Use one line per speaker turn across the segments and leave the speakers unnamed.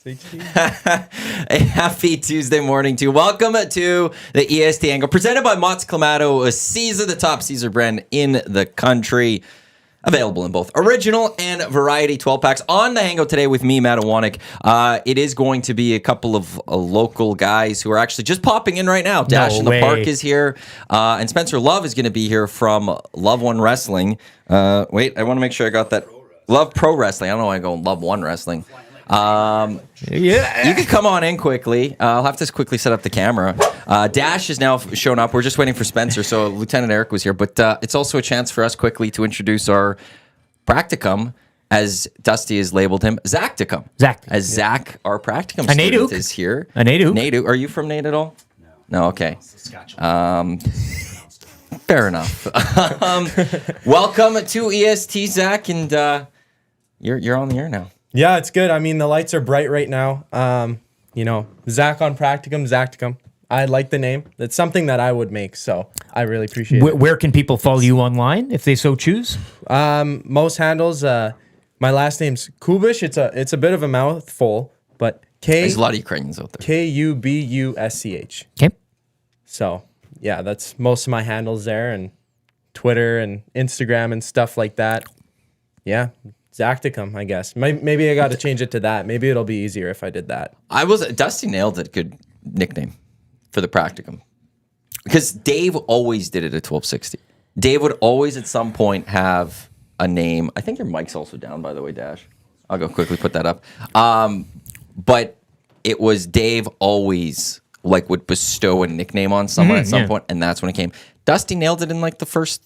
A happy Tuesday morning to you. Welcome to the EST Angle, presented by Mott's Clamato, a Caesar, the top Caesar brand in the country. Available in both original and variety 12 packs. On the Hangout today with me, Matt Iwanyk. It is going to be a couple of local guys who are actually just popping in right now. Dash in the Park is here, and Spencer Love is going to be here from Love One Wrestling. Wait, I want to make sure I got that. Love Pro Wrestling. I don't know why I go Love One Wrestling. You can come on in quickly. I'll have to quickly set up the camera. Dash is now shown up. We're just waiting for Spencer, so Lieutenant Eric was here. But it's also a chance for us quickly to introduce our practicum, as Dusty has labeled him, Zacticum. Zach, our practicum student, is here. Nadu. Are you from Nate at all? No, okay. Fair enough. Welcome to EST, Zach, and you're on the air now.
Yeah, it's good. I mean, the lights are bright right now. Zach on practicum, Zacticum. I like the name. It's something that I would make, so I really appreciate it.
Where can people follow you online if they so choose?
Most handles. My last name's Kubish. It's a bit of a mouthful, but
There's a lot of Ukrainians out there.
Kubusch.
Okay.
So yeah, that's most of my handles there, and Twitter and Instagram and stuff like that. Yeah. Zacticum, I guess. Maybe I got to change it to that. Maybe it'll be easier if I did that.
Dusty nailed it. Good nickname for the practicum. Because Dave always did it at 1260. Dave would always at some point have a name. I think your mic's also down, by the way, Dash. I'll go quickly put that up. But it was Dave always would bestow a nickname on someone at some point, and that's when it came. Dusty nailed it in the first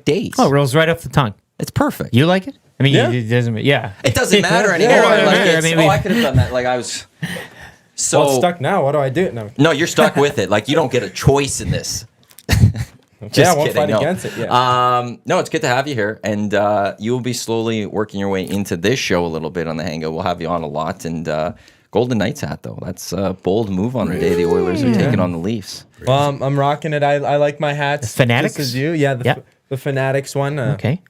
days.
Oh, it rolls right off the tongue.
It's perfect.
You like it? I mean,
yeah.
It doesn't. Yeah,
it doesn't matter anymore. I could have done that. I was so
well, it's stuck now. What do I do?
No, you're stuck with it. You don't get a choice in this.
I won't fight against it. Yeah.
No, it's good to have you here, and you will be slowly working your way into this show a little bit on the Hangout. We'll have you on a lot, and Golden Knights hat though. That's a bold move on the day the Oilers are taking on the Leafs.
Well, I'm rocking it. I like my hats.
The Fanatics?
Just as you. Yeah. The Fanatics one.
Okay.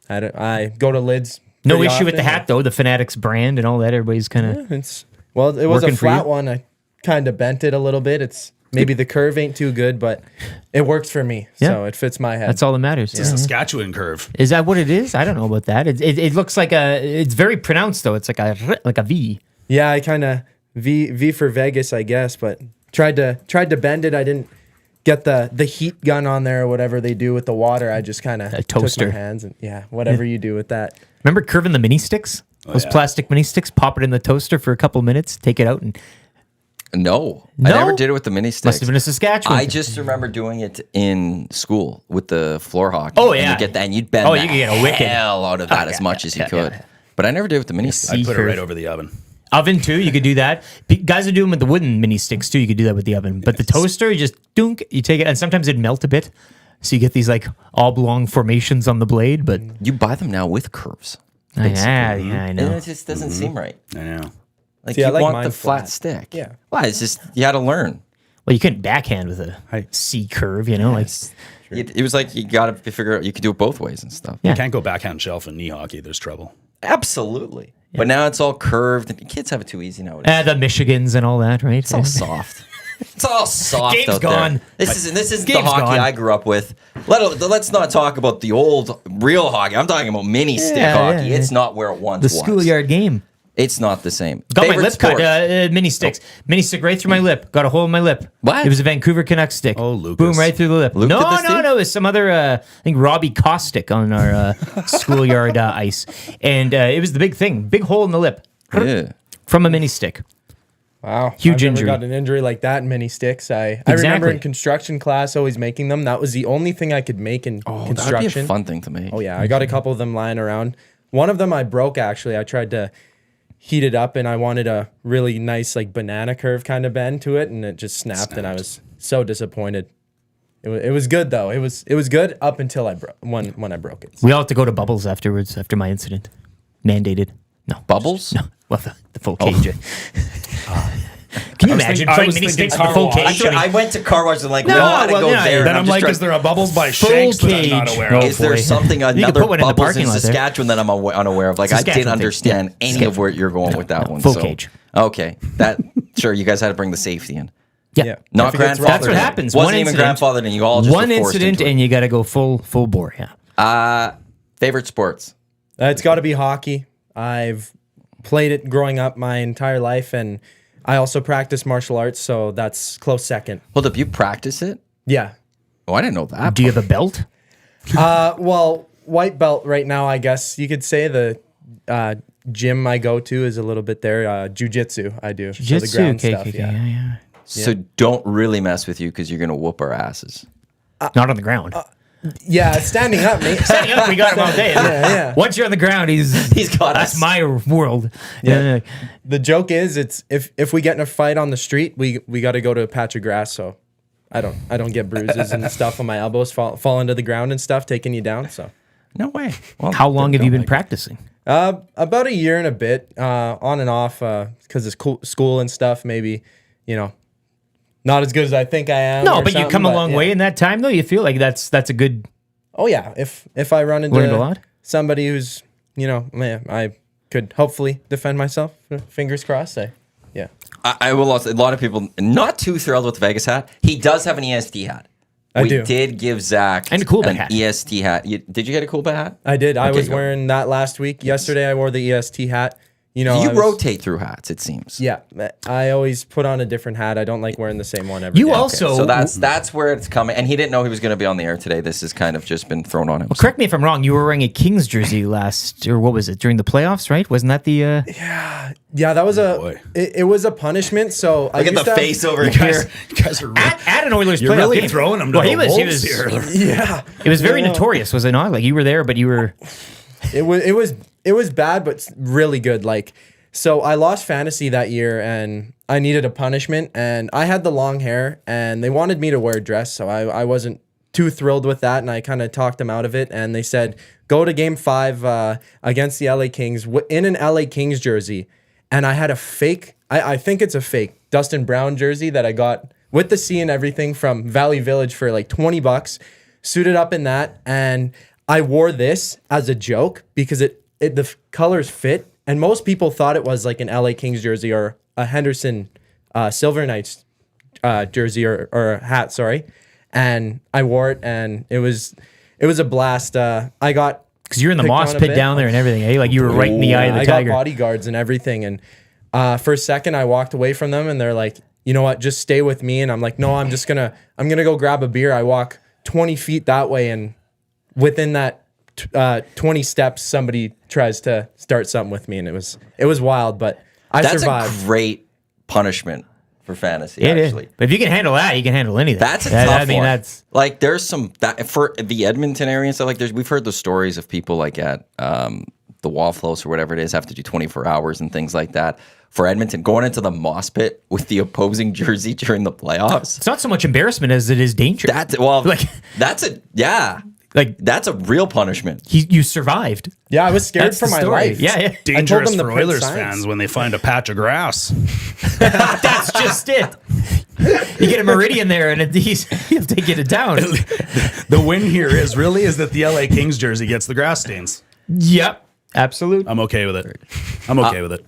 I go to Lids.
No issue with the hat though. The Fanatics brand and all that. Everybody's kind of.
Yeah, it was a flat one. I kind of bent it a little bit. It's maybe the curve ain't too good, but it works for me. Yeah. So it fits my head.
That's all that matters.
It's a Saskatchewan curve.
Is that what it is? I don't know about that. It looks like it's very pronounced though. It's like a V.
Yeah, I kind of V for Vegas, I guess, but tried to bend it. I didn't get the heat gun on there or whatever they do with the water. I just kind of took my hands and whatever you do with that.
Remember curving the mini sticks? Those plastic mini sticks, pop it in the toaster for a couple minutes, take it out and...
No, I never did it with the mini sticks.
Must have been a Saskatchewan.
I just remember doing it in school with the floor hockey.
Oh yeah,
and you'd bend
you could get a wicked
hell out of that as much as you could. But I never did it with the mini sticks.
I put it right over the oven.
Oven too, you could do that. Guys are doing with the wooden mini sticks too. You could do that with the oven, but the toaster, you just dunk. You take it, and sometimes it'd melt a bit, so you get these oblong formations on the blade. But
you buy them now with curves.
Yeah, I know.
And it just doesn't seem right.
I know.
You want the flat stick.
Yeah.
Well, it's just you had to learn.
Well, you couldn't backhand with a C curve,
It was you got to figure out you could do it both ways and stuff.
You can't go backhand shelf in knee hockey. There's trouble.
Absolutely. Yeah. But now it's all curved, and kids have it too easy nowadays.
The Michigans and all that, right?
It's all soft. It's all soft
Game's
out
gone.
there. This isn't the hockey I grew up with. Let's not talk about the old real hockey. I'm talking about mini stick hockey. Yeah. It's not where it once was.
The schoolyard game.
It's not the same.
Got my lip cut. Mini sticks. Mini stick right through my lip. Got a hole in my lip.
What?
It was a Vancouver Canucks stick.
Oh, Lucas.
Boom, right through the lip.
Luke
No. It was some other, I think Robbie Caustic on our schoolyard ice. And it was the big thing. Big hole in the lip.
Yeah.
From a mini stick.
Wow.
Huge
I've
injury.
never got an injury like that in mini sticks. I remember in construction class always making them. That was the only thing I could make in construction.
That'd be a fun thing to make.
Oh, yeah. I got a couple of them lying around. One of them I broke, actually. I tried to heat it up, and I wanted a really nice banana curve kind of bend to it, and it just snapped. And I was so disappointed. It was good, though. It was good up until when I broke it. So.
We all had to go to Bubbles afterwards, after my incident. Mandated. No.
Bubbles?
No. Well, the full cage. Can you imagine playing mini sticks with a full cage?
I went to car wash and we want to go there.
Then I'm like, is there a Bubbles by Shanks that I'm not aware of?
Is there something, another Bubbles in Saskatchewan that I'm unaware of? I didn't understand any of where you're going with that one.
Full cage.
Okay, sure. You guys had to bring the safety in.
Yeah.
Not
If it gets
grandfathered.
That's what
in.
happens.
Wasn't
One
even
incident-
grandfathered, and you all just
One
were forced
incident
into
and you got to go full bore. Yeah.
Favorite sports?
It's got to be hockey. I've played it growing up my entire life, and I also practice martial arts, so that's close second.
Hold up, you practice it?
Yeah.
Oh, I didn't know that.
Do you have a belt?
Well, white belt right now, I guess you could say. The gym I go to is a little bit there. Jiu-jitsu I do. So the
Jiu-jitsu.
ground
Okay,
stuff,
okay,
yeah.
yeah.
So don't really mess with you because you're gonna whoop our asses.
Not on the ground.
Yeah, standing up, mate.
Standing up, we got him all day.
yeah.
Once you're on the ground, he's
got
that's
us.
my world. Yeah.
The joke is, it's if we get in a fight on the street, we got to go to a patch of grass, so I don't get bruises and stuff on my elbows, fall into the ground and stuff, taking you down. So
No way. Well,
How long have you been practicing?
about a year and a bit, on and off, because it's school and stuff. Maybe, not as good as I think I am.
No,
or
but you come a
something,
long
yeah.
way in that time, though. You feel like that's a good.
Oh yeah, if I run
Learned a
into
lot?
somebody who's I could hopefully defend myself. Fingers crossed. Yeah.
I will also. A lot of people not too thrilled with the Vegas hat. He does have an EST hat.
I
we
do.
did give Zach
And a cool
an
hat.
EST hat. Did you get a cool hat?
I did. I
Okay,
was
go.
wearing that last week. Yesterday I wore the EST hat.
You
I was-
rotate through hats, it seems.
Yeah, I always put on a different hat. I don't like wearing the same one every
You
day.
also.
So that's where it's coming. And he didn't know he was going to be on the air today. This has kind of just been thrown on him.
Correct me if I'm wrong. You were wearing a Kings jersey last, or what was it, during the playoffs? Right? Wasn't that the?
Yeah, that was
boy.
it was a punishment. So I
Look at
used
the
to have-
face over
You
here.
guys are
At an Oilers
You're
playoff
really
game.
throwing him to
Well, he
the
was. He
wolves
was.
here.
Yeah,
It was very
Yeah.
notorious, was it not? Like you were there, but you were.
it was bad, but really good. Like, so I lost fantasy that year, and I needed a punishment, and I had the long hair, and they wanted me to wear a dress, so I wasn't too thrilled with that, and I kind of talked them out of it, and they said, go to Game 5 against the LA Kings in an LA Kings jersey, and I had a fake, I think it's a fake Dustin Brown jersey that I got with the C and everything from Valley Village for like $20, suited up in that, and I wore this as a joke because the colors fit. And most people thought it was like an LA Kings jersey or a Henderson Silver Knights jersey or hat, sorry. And I wore it, and it was a blast. I got
Because you're in the
picked
moss
on a
pit
bit.
down there and everything, eh? Like you were right in the eye of the
I
tiger.
got bodyguards and everything. And for a second, I walked away from them, and they're like, you know what, just stay with me. And I'm like, no, I'm gonna go grab a beer. I walk 20 feet that way, and within that 20 steps, somebody tries to start something with me, and it was wild, but I
That's
survived.
a great punishment for fantasy,
It is.
actually.
But if you can handle that, you can handle anything.
That's a
That-
tough
I mean,
one.
that's
Like there's some that for the Edmonton area and stuff. Like we've heard the stories of people like at the Wallflows or whatever it is have to do 24 hours and things like that. For Edmonton, going into the moss pit with the opposing jersey during the playoffs.
it's not so much embarrassment as it is danger.
That's well,
Like-
that's a yeah,
like
that's a real punishment.
you survived.
Yeah, I was scared
That's
for
the
my
story.
life.
Yeah, yeah.
Dangerous
them to
for
print
Oilers
signs.
fans when they find a patch of grass.
That's just it. You get a Meridian there, and he'll take you to town.
The win here is that the LA Kings jersey gets the grass stains.
Yep, absolutely.
I'm okay with it. I'm okay with it.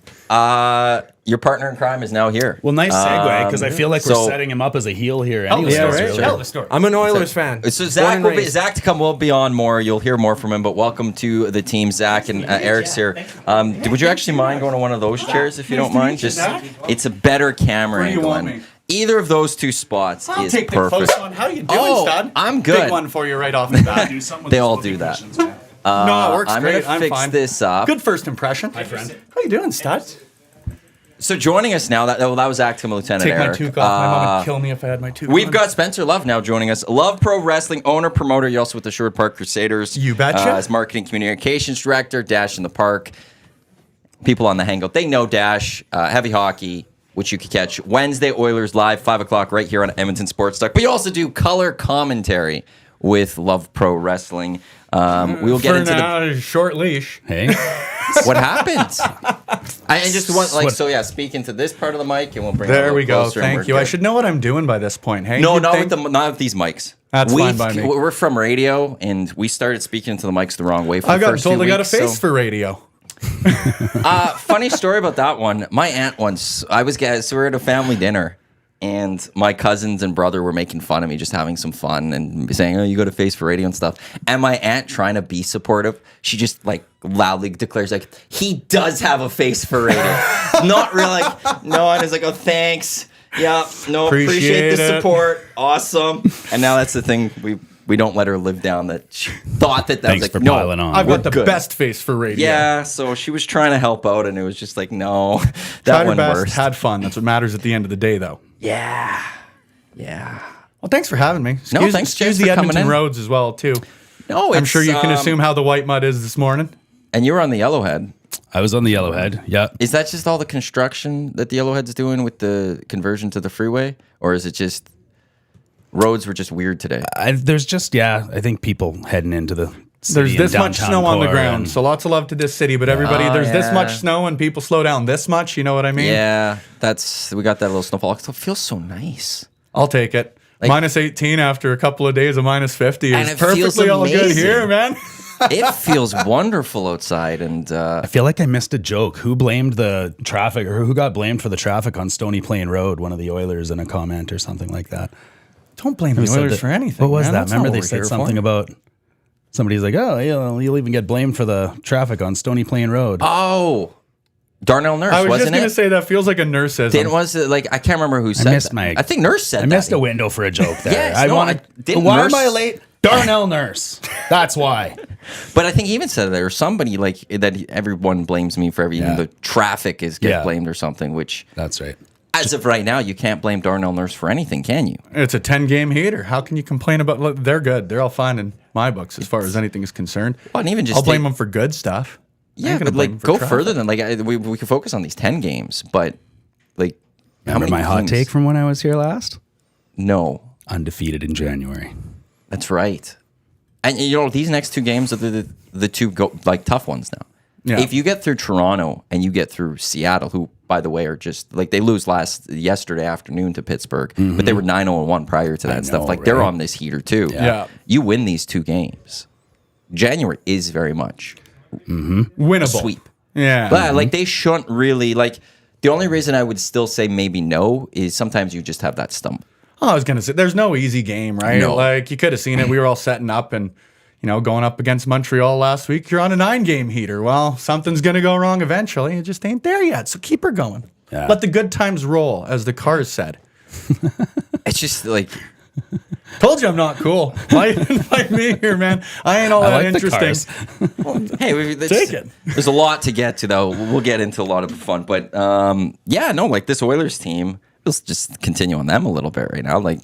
Your partner in crime is now here.
Well, nice segue because I feel like we're
so-
setting him up as a heel here.
Hell of a
Anyways,
story.
right?
Hell of a story.
I'm an Oilers fan.
So
Born
Zach
and
will be
raised.
Zach to come will be on more. You'll hear more from him. But welcome to the team, Zach and Eric's here. Would you actually mind going to one of those chairs if you don't mind? Just it's a better camera
Where do you
angle.
want
and
me?
Either of those two spots
I'll
is
take the
perfect.
close one. How you doing,
Oh,
stud?
I'm good.
Big one for you right off the bat.
They all do that.
No, it works
I'm
great.
gonna
I'm
fix
fine.
this up.
Good first impression. Hi, friend. How you doing, stud?
So joining us now, that was acting Lieutenant
Take my
Eric.
toque off. My mom would kill me if I had my toque
We've
on.
got Spencer Love now joining us. Love Pro Wrestling owner, promoter. You're also with the Sherwood Park Crusaders.
You betcha.
As marketing communications director, Dash in the Park. People on the Hangout, they know Dash. Heavy hockey, which you can catch Wednesday Oilers live, 5 o'clock right here on Edmonton Sports Talk. But you also do color commentary with Love Pro Wrestling. We will get
For
into
now, short leash.
Hey,
what happens. I just want speak into this part of the mic, and we'll bring it a
There
little
we go.
closer and
Thank
we're
you. I
good.
should know what I'm doing by this point. Hey,
No,
You'd
not
think-
with these mics.
That's fine by me.
We're from radio, and we started speaking into the mics the wrong way. For
I
the
got
first
told
few
I got a
weeks,
face
so
for radio.
Funny story about that one. My aunt once, so we were at a family dinner, and my cousins and brother were making fun of me, just having some fun and saying, "Oh, you go to Face for Radio and stuff." And my aunt, trying to be supportive, she just like loudly declares, like, "He does have a face for radio." Not really like, no, and it's like, "Oh, thanks. Yeah, no, appreciate the support. Awesome." And now that's the thing, we don't let her live down that she thought that
Thanks
was like,
for
no,
piling on.
I've got the
good.
best face for radio.
Yeah, so she was trying to help out, and it was just like, no,
Tried
that
her
one
best,
worst.
had fun. That's what matters at the end of the day, though.
Yeah.
Well, thanks for having me.
No, thanks,
Excuse
James,
the
for coming
Edmonton
in.
roads as well, too.
No,
I'm sure you can assume how the white mud is this morning.
And you were on the Yellowhead.
I was on the Yellowhead. Yeah.
Is that just all the construction that the Yellowhead's doing with the conversion to the freeway, or is it just roads were just weird today?
There's just, I think people heading into the city
There's
and
this much
downtown
snow on the
core
ground,
and-
so lots of love to this city. But everybody, there's this much snow, and people slow down this much. You know what I mean?
Yeah, we got that little snowfall. It feels so nice.
I'll take it.
Like-
minus 18 after a couple of days of minus 50
And
is
it feels
perfectly all good
amazing.
here, man.
It feels wonderful outside, and
I feel like I missed a joke. Who blamed the traffic, or who got blamed for the traffic on Stony Plain Road? One of the Oilers in a comment or something like that.
Don't blame the
Who said
Oilers
that-
for anything.
What was
man.
that?
That's not
Remember
what
they
we're
said
here
something
for.
about somebody's like, "Oh, you'll even get blamed for the traffic on Stony Plain Road."
Darnell Nurse,
I was just
wasn't
going to
it?
say that feels like a nurseism.
Didn't was it like I can't remember who said
missed
that.
my-
I think Nurse said
I
that.
missed a window for a joke there.
Yes,
I
no,
wanted.
I didn't
Why
Nurse-
am I late? Darnell Nurse. That's why.
But I think he even said there was somebody like that. Everyone blames me for everything.
Yeah.
The traffic is get
Yeah.
blamed or something. Which,
That's right.
as of right now, you can't blame Darnell Nurse for anything, can you?
It's a 10-game heater. How can you complain about? Look, they're good. They're all fine in my books as far as anything is concerned.
Well, and even just
I'll blame
take-
them for good stuff. I
Yeah,
ain't gonna
but
blame
like
'em for
go
traffic.
further than we could focus on these 10 games, but like how
Remember
many
my hot
games?
take from when I was here last?
No,
Undefeated in January.
that's right. And you know these next two games are the two tough ones now.
Yeah.
If you get through Toronto and you get through Seattle, who by the way are just like they lose yesterday afternoon to Pittsburgh, but they were 9-0-1 prior to that and stuff.
know,
Like they're
right?
on this heater too.
Yeah.
You win these two games. January is very much
Winnable.
sweep.
Yeah.
But like they shouldn't really like. The only reason I would still say maybe no is sometimes you just have that stumble.
I was going to say, there's no easy game, right?
No.
Like, you could have seen it. We were all setting up and, going up against Montreal last week. You're on a 9-game heater. Well, something's going to go wrong eventually. It just ain't there yet. So keep her going.
Yeah.
Let the good times roll, as the Cars said.
It's just like
Told you I'm not cool. Why invite me here, man? I ain't all
I
that
like the
interesting.
hey,
Take it.
There's a lot to get to though. We'll get into a lot of the fun, but like this Oilers team. Let's just continue on them a little bit right now. Like,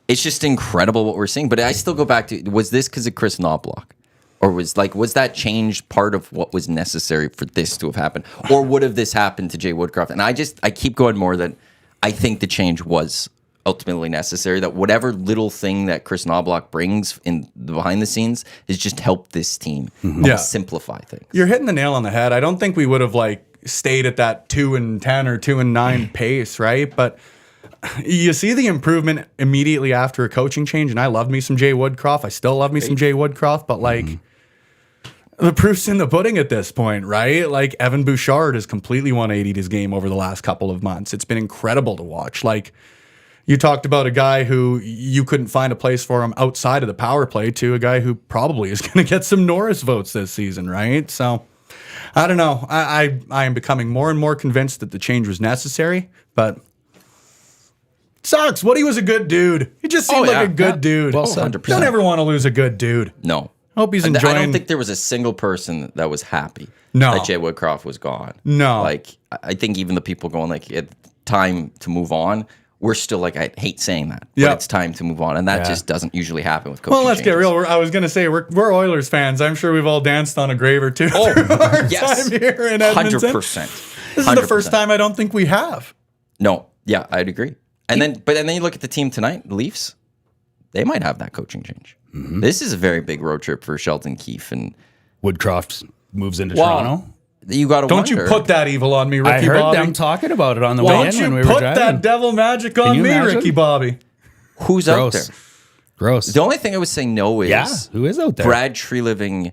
it's just incredible what we're seeing. But I still go back to: was this because of Chris Knobloch, or was that change part of what was necessary for this to have happened, or would have this happened to Jay Woodcroft? And I keep going more that I think the change was ultimately necessary. That whatever little thing that Chris Knobloch brings in the behind the scenes has just helped this team almost simplify things.
You're hitting the nail on the head. I don't think we would have stayed at that 2-10 or 2-9 pace, right? But you see the improvement immediately after a coaching change, and I love me some Jay Woodcroft. I still love me some Jay Woodcroft, but the proof's in the pudding at this point, right? Like Evan Bouchard has completely 180'd his game over the last couple of months. It's been incredible to watch. Like, you talked about a guy who you couldn't find a place for him outside of the power play to a guy who probably is going to get some Norris votes this season, right? So I don't know. I am becoming more and more convinced that the change was necessary, but sucks. Woody was a good dude. He just seemed like a good dude.
Well said.
100%.
Don't ever want to lose a good dude.
No.
Hope he's
I
enjoying.
don't think there was a single person that was happy
No.
that Jay Woodcroft was gone.
No.
Like, I think even the people going, it's time to move on, we're still I hate saying that,
Yeah.
but it's time to move on. And that just doesn't usually happen with coaching
Well, let's get
changes.
real. I was going to say, we're Oilers fans. I'm sure we've all danced on a grave or two through our
yes.
time here in Edmonton.
100%.
This is the first time I don't think we have.
No, yeah, I'd agree. And then you look at the team tonight, the Leafs, they might have that coaching change. This is a very big road trip for Sheldon Keefe. And
Woodcroft moves into Toronto.
you got to
Don't
wonder.
you put that evil on me, Ricky
I heard
Bobby.
them talking about it on the way
Don't
in when
you
we were
put
driving.
that devil magic on
you
me,
imagine?
Ricky Bobby.
Who's out
Gross.
there?
Gross.
The only thing I would say no is
Yeah, who is out there?
Brad Treliving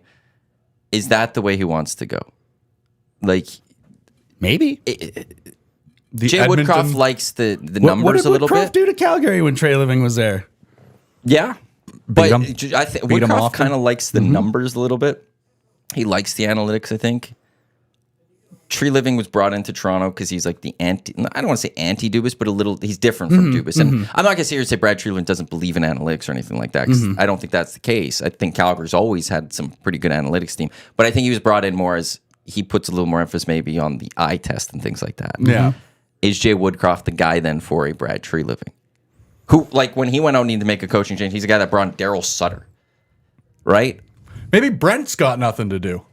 is that the way he wants to go? Like,
Maybe.
The
Jay
Edmonton-
Woodcroft likes the
What
numbers
did
a little
Woodcroft
bit.
do to Calgary when Trey Living was there?
Yeah. But
him.
I think
Beat him
Woodcroft
often.
kind of likes the numbers a little bit. He likes the analytics, I think. Tree Living was brought into Toronto because he's like the anti. I don't want to say anti-Dubas, but he's different from Dubas. And I'm not going to sit here and say Brad Tree Living doesn't believe in analytics or anything like that, because I don't think that's the case. I think Calgary's always had some pretty good analytics team. But I think he was brought in more as he puts a little more emphasis maybe on the eye test and things like that.
Yeah.
Is Jay Woodcroft the guy then for a Brad Tree Living? Who, like, when he went out and needed to make a coaching change, he's a guy that brought in Daryl Sutter, right?
Maybe Brent's got nothing to do.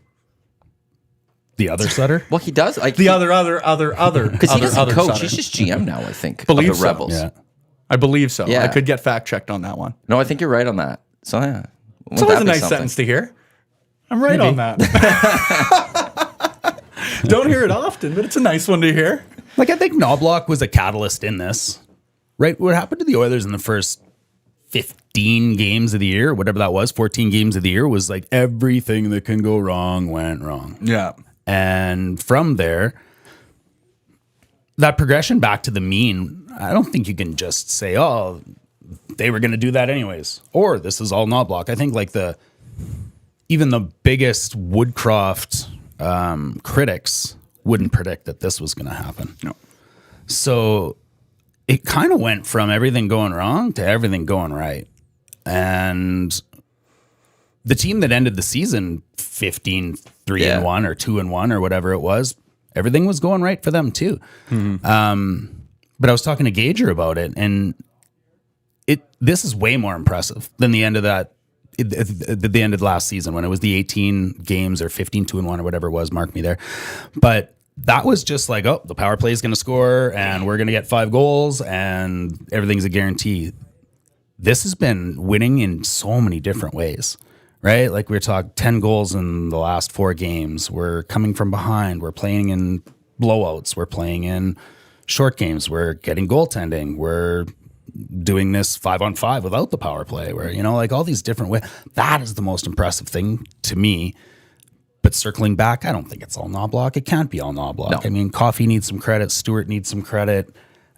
The other Sutter?
Well, he does. Like,
The other.
because he doesn't coach.
Sutter.
He's just GM now, I think,
Believe
of the
so,
Rebels.
Yeah.
I believe so.
Yeah.
I could get fact checked on that one.
No, I think you're right on that. So, yeah.
It's always a nice sentence to hear. I'm right on that. Don't hear it often, but it's a nice one to hear.
Like, I think Knobloch was a catalyst in this, right? What happened to the Oilers in the first 15 games of the year, whatever that was, 14 games of the year, was like everything that can go wrong went wrong.
Yeah.
And from there, that progression back to the mean, I don't think you can just say, oh, they were going to do that anyways, or this is all Knobloch. I think like even the biggest Woodcroft critics wouldn't predict that this was going to happen.
No.
So it kind of went from everything going wrong to everything going right. And the team that ended the season 15-3-1 or 2-1 or whatever it was, everything was going right for them too. But I was talking to Gager about it, and this is way more impressive than the end of that. The end of last season when it was the 18 games or 15-2-1 or whatever it was, mark me there. But that was just like, oh, the power play is going to score and we're going to get 5 goals and everything's a guarantee. This has been winning in so many different ways, right? Like we were talking 10 goals in the last 4 games. We're coming from behind. We're playing in blowouts. We're playing in short games. We're getting goaltending. We're doing this 5-on-5 without the power play, where, you know, like all these different ways. That is the most impressive thing to me. But circling back, I don't think it's all Knobloch. It can't be all Knobloch.
No.
I mean, Coffey needs some credit. Stewart needs some credit.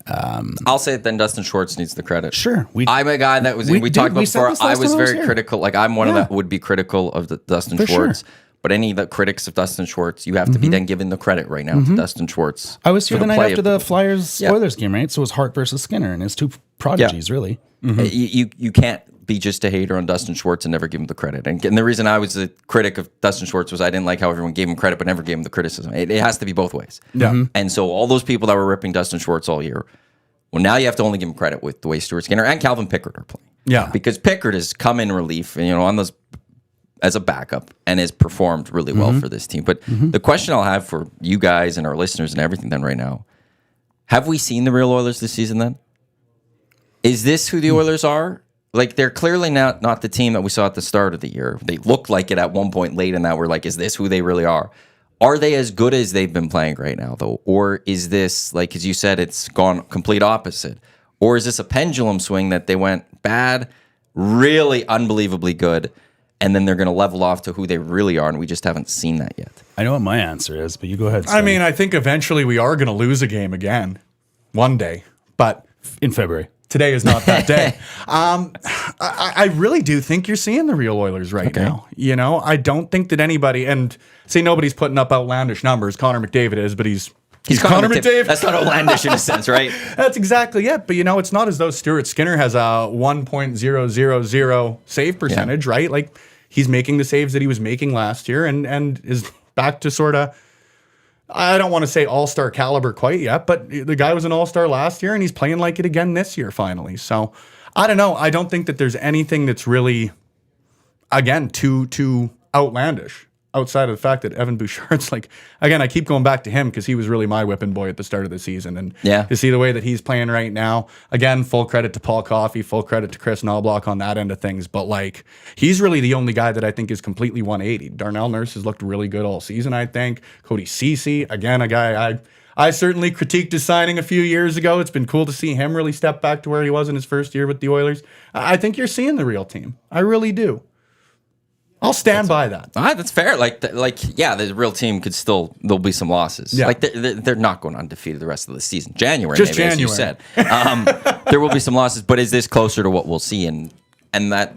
I'll say it then. Dustin Schwartz needs the credit.
Sure.
I'm a guy that was. We talked about
said
before.
this
I
last
was
time
very
here.
critical. Like I'm one of
Yeah.
that would be critical of the Dustin
For
Schwartz.
sure.
But any of the critics of Dustin Schwartz, you have to be then given the credit right now to Dustin Schwartz.
I was here
for
the night
play
after
of
the Flyers
Yeah.
Oilers game, right? So it was Hart versus Skinner, and his 2 prodigies, really.
You can't be just a hater on Dustin Schwartz and never give him the credit. And the reason I was a critic of Dustin Schwartz was I didn't like how everyone gave him credit but never gave him the criticism. It has to be both ways.
Yeah.
And so all those people that were ripping Dustin Schwartz all year, well, now you have to only give him credit with the way Stuart Skinner and Calvin Pickard are playing.
Yeah.
Because Pickard has come in relief, you know, on those as a backup and has performed really well for this team. But the question I'll have for you guys and our listeners and everything then right now, have we seen the real Oilers this season then? Is this who the Oilers are? Like, they're clearly not the team that we saw at the start of the year. They looked like it at one point late in that we're like, is this who they really are? Are they as good as they've been playing right now, though? Or is this, like, as you said, it's gone complete opposite? Or is this a pendulum swing that they went bad, really unbelievably good, and then they're going to level off to who they really are, and we just haven't seen that yet?
I know what my answer is, but you go ahead.
I mean, I think eventually we are going to lose a game again one day, but
in February.
today is not that day. I really do think you're seeing the real Oilers right now. You know, I don't think that anybody, and say nobody's putting up outlandish numbers. Connor McDavid is, but he's Connor McDavid.
That's not outlandish in a sense, right?
That's exactly it. But, you know, it's not as though Stuart Skinner has a 1.000 save percentage, right? Like, he's making the saves that he was making last year and is back to sort of, I don't want to say all-star caliber quite yet, but the guy was an all-star last year and he's playing like it again this year finally. So, I don't know. I don't think that there's anything that's really, again, too outlandish. Outside of the fact that Evan Bouchard's like, again, I keep going back to him because he was really my whipping boy at the start of the season. And to see the way that he's playing right now, again, full credit to Paul Coffey, full credit to Chris Knobloch on that end of things. But like, he's really the only guy that I think is completely 180. Darnell Nurse has looked really good all season, I think. Cody Ceci, again, a guy I certainly critiqued his signing a few years ago. It's been cool to see him really step back to where he was in his first year with the Oilers. I think you're seeing the real team. I really do. I'll stand by that.
That's fair. Yeah, the real team could still, there'll be some losses.
Yeah.
Like they're not going undefeated the rest of the season. January,
Just
maybe, as you
January.
said. There will be some losses, but is this closer to what we'll see? And that,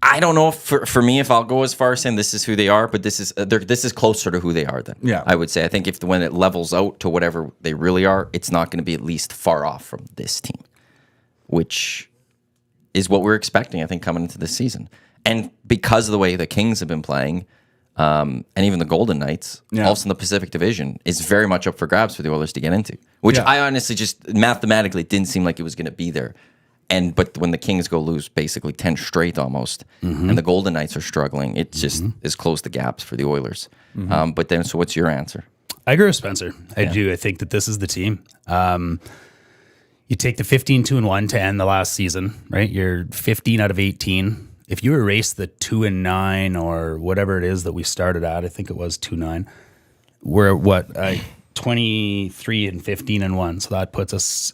I don't know if for me, if I'll go as far as saying this is who they are, but this is closer to who they are then.
Yeah.
I would say. I think when it levels out to whatever they really are, it's not going to be at least far off from this team, which is what we're expecting, I think, coming into this season. And because of the way the Kings have been playing, and even the Golden Knights, also in the Pacific Division, is very much up for grabs for the Oilers to get into, which I honestly just mathematically didn't seem like it was going to be there. But when the Kings go lose basically 10 straight almost, and the Golden Knights are struggling, it just is close the gaps for the Oilers. But then, so what's your answer?
I agree with Spencer. I do. I think that this is the team. You take the 15-2-1 to end the last season, right? You're 15 out of 18. If you erase the 2-9 or whatever it is that we started at, I think it was 2-9. We're 23-15-1. So that puts us.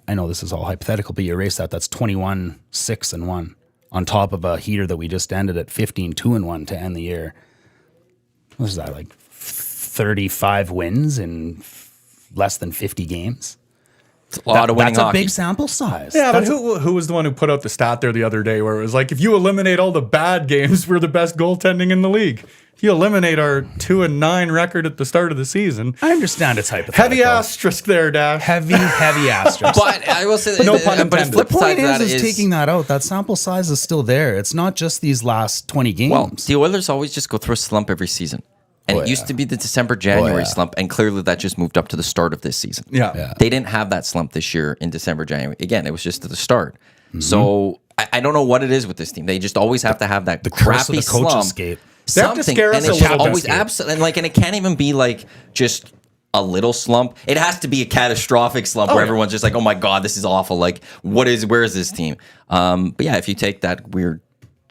I know this is all hypothetical, but you erase that. That's 21-6-1 on top of a heater that we just ended at 15-2-1 to end the year. What is that, like 35 wins in less than 50 games?
It's a lot of winning
That's
hockey.
a big sample size.
Yeah, but who was the one who put out the stat there the other day where it was like, if you eliminate all the bad games, we're the best goaltending in the league. If you eliminate our 2-9 record at the start of the season.
I understand it's hypothetical.
Heavy asterisk there, Dash.
Heavy asterisk.
But I will say,
No pun
but
intended.
flip
The
side
point
to that
is taking that out. That sample size is still there. It's not just these last 20 games.
well, the Oilers always just go through a slump every season. And it used to be the December-January slump, and clearly that just moved up to the start of this season.
Yeah.
They didn't have that slump this year in December-January. Again, it was just at the start. So I don't know what it is with this team. They just always have to have that
curse of
crappy
the coach
slump.
escape.
They have to scare us
and
a
it
little bit.
always absolutely, and it can't even be like just a little slump. It has to be a catastrophic slump where everyone's just like, "Oh my god, this is awful." Like, where is this team? But yeah, if you take that weird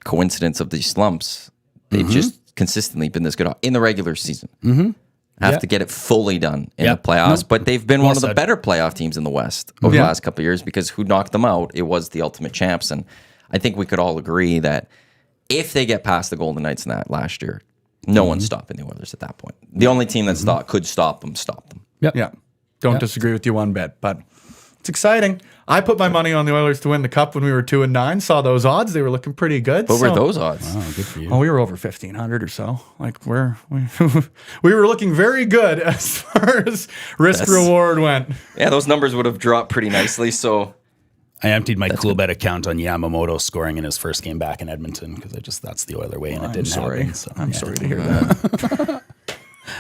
coincidence of these slumps, they've just consistently been this good in the regular season. Have to get it fully done in the playoffs, but they've been one of the better playoff teams in the West over the last couple of years because who knocked them out? It was the ultimate champs, and I think we could all agree that if they get past the Golden Knights in that last year, no one's stopping the Oilers at that point. The only team that could stop them.
Yeah. Don't disagree with you one bit, but it's exciting. I put my money on the Oilers to win the cup when we were 2-9. Saw those odds; they were looking pretty good.
What were those odds?
Oh, good for you.
Well, we were over 1,500 or so. Like we were looking very good as far as risk reward went.
Yeah, those numbers would have dropped pretty nicely. So
I emptied my Coolbet account on Yamamoto scoring in his first game back in Edmonton because that's the Oiler way, and it didn't happen. So,
I'm sorry to hear that.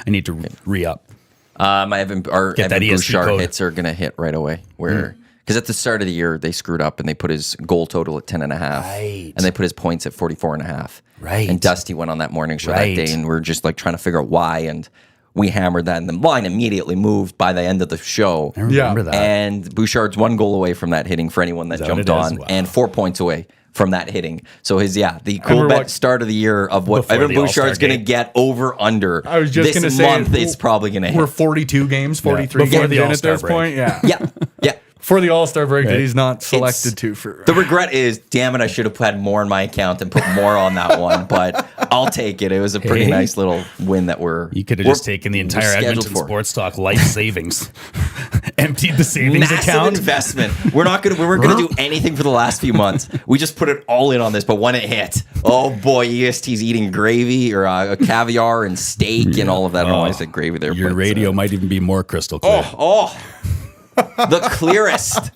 I need to re-up.
our Evan
that EST
Bouchard
code.
hits are going to hit right away. Because at the start of the year, they screwed up and they put his goal total at 10.5.
Right.
And they put his points at 44.5.
Right.
And Dusty went on that morning show
Right.
that day, and we're just like trying to figure out why. And we hammered that, and the line immediately moved by the end of the show.
I remember that.
And Bouchard's 1 goal away from that hitting for anyone that
that
jumped
what it is?
on,
Wow.
and 4 points away from that hitting. So the cool
we're
bet
like-
start of the year of what
Before
Evan
the All-Star
Bouchard's going to
game.
get over under.
I was just
this
going to say
month, it's probably going to
We're
hit.
42 games, 43
Before
games
the
in at
All-Star
this
break.
point. Yeah.
Yeah.
For the All-Star break that
Right.
he's not selected
It's-
to for.
The regret is, damn it, I should have had more in my account and put more on that one, but I'll take it. It was a pretty
Hey.
nice little win that
You could have just taken the entire
scheduled
Edmonton
for.
Sports Talk life savings, emptied the savings
Massive
account.
investment. We weren't gonna do anything for the last few months. We just put it all in on this, but when it hit, oh boy, EST's eating gravy or caviar and steak and all of that. I don't know why I said gravy there.
Your
but,
radio might even be more crystal clear.
the clearest.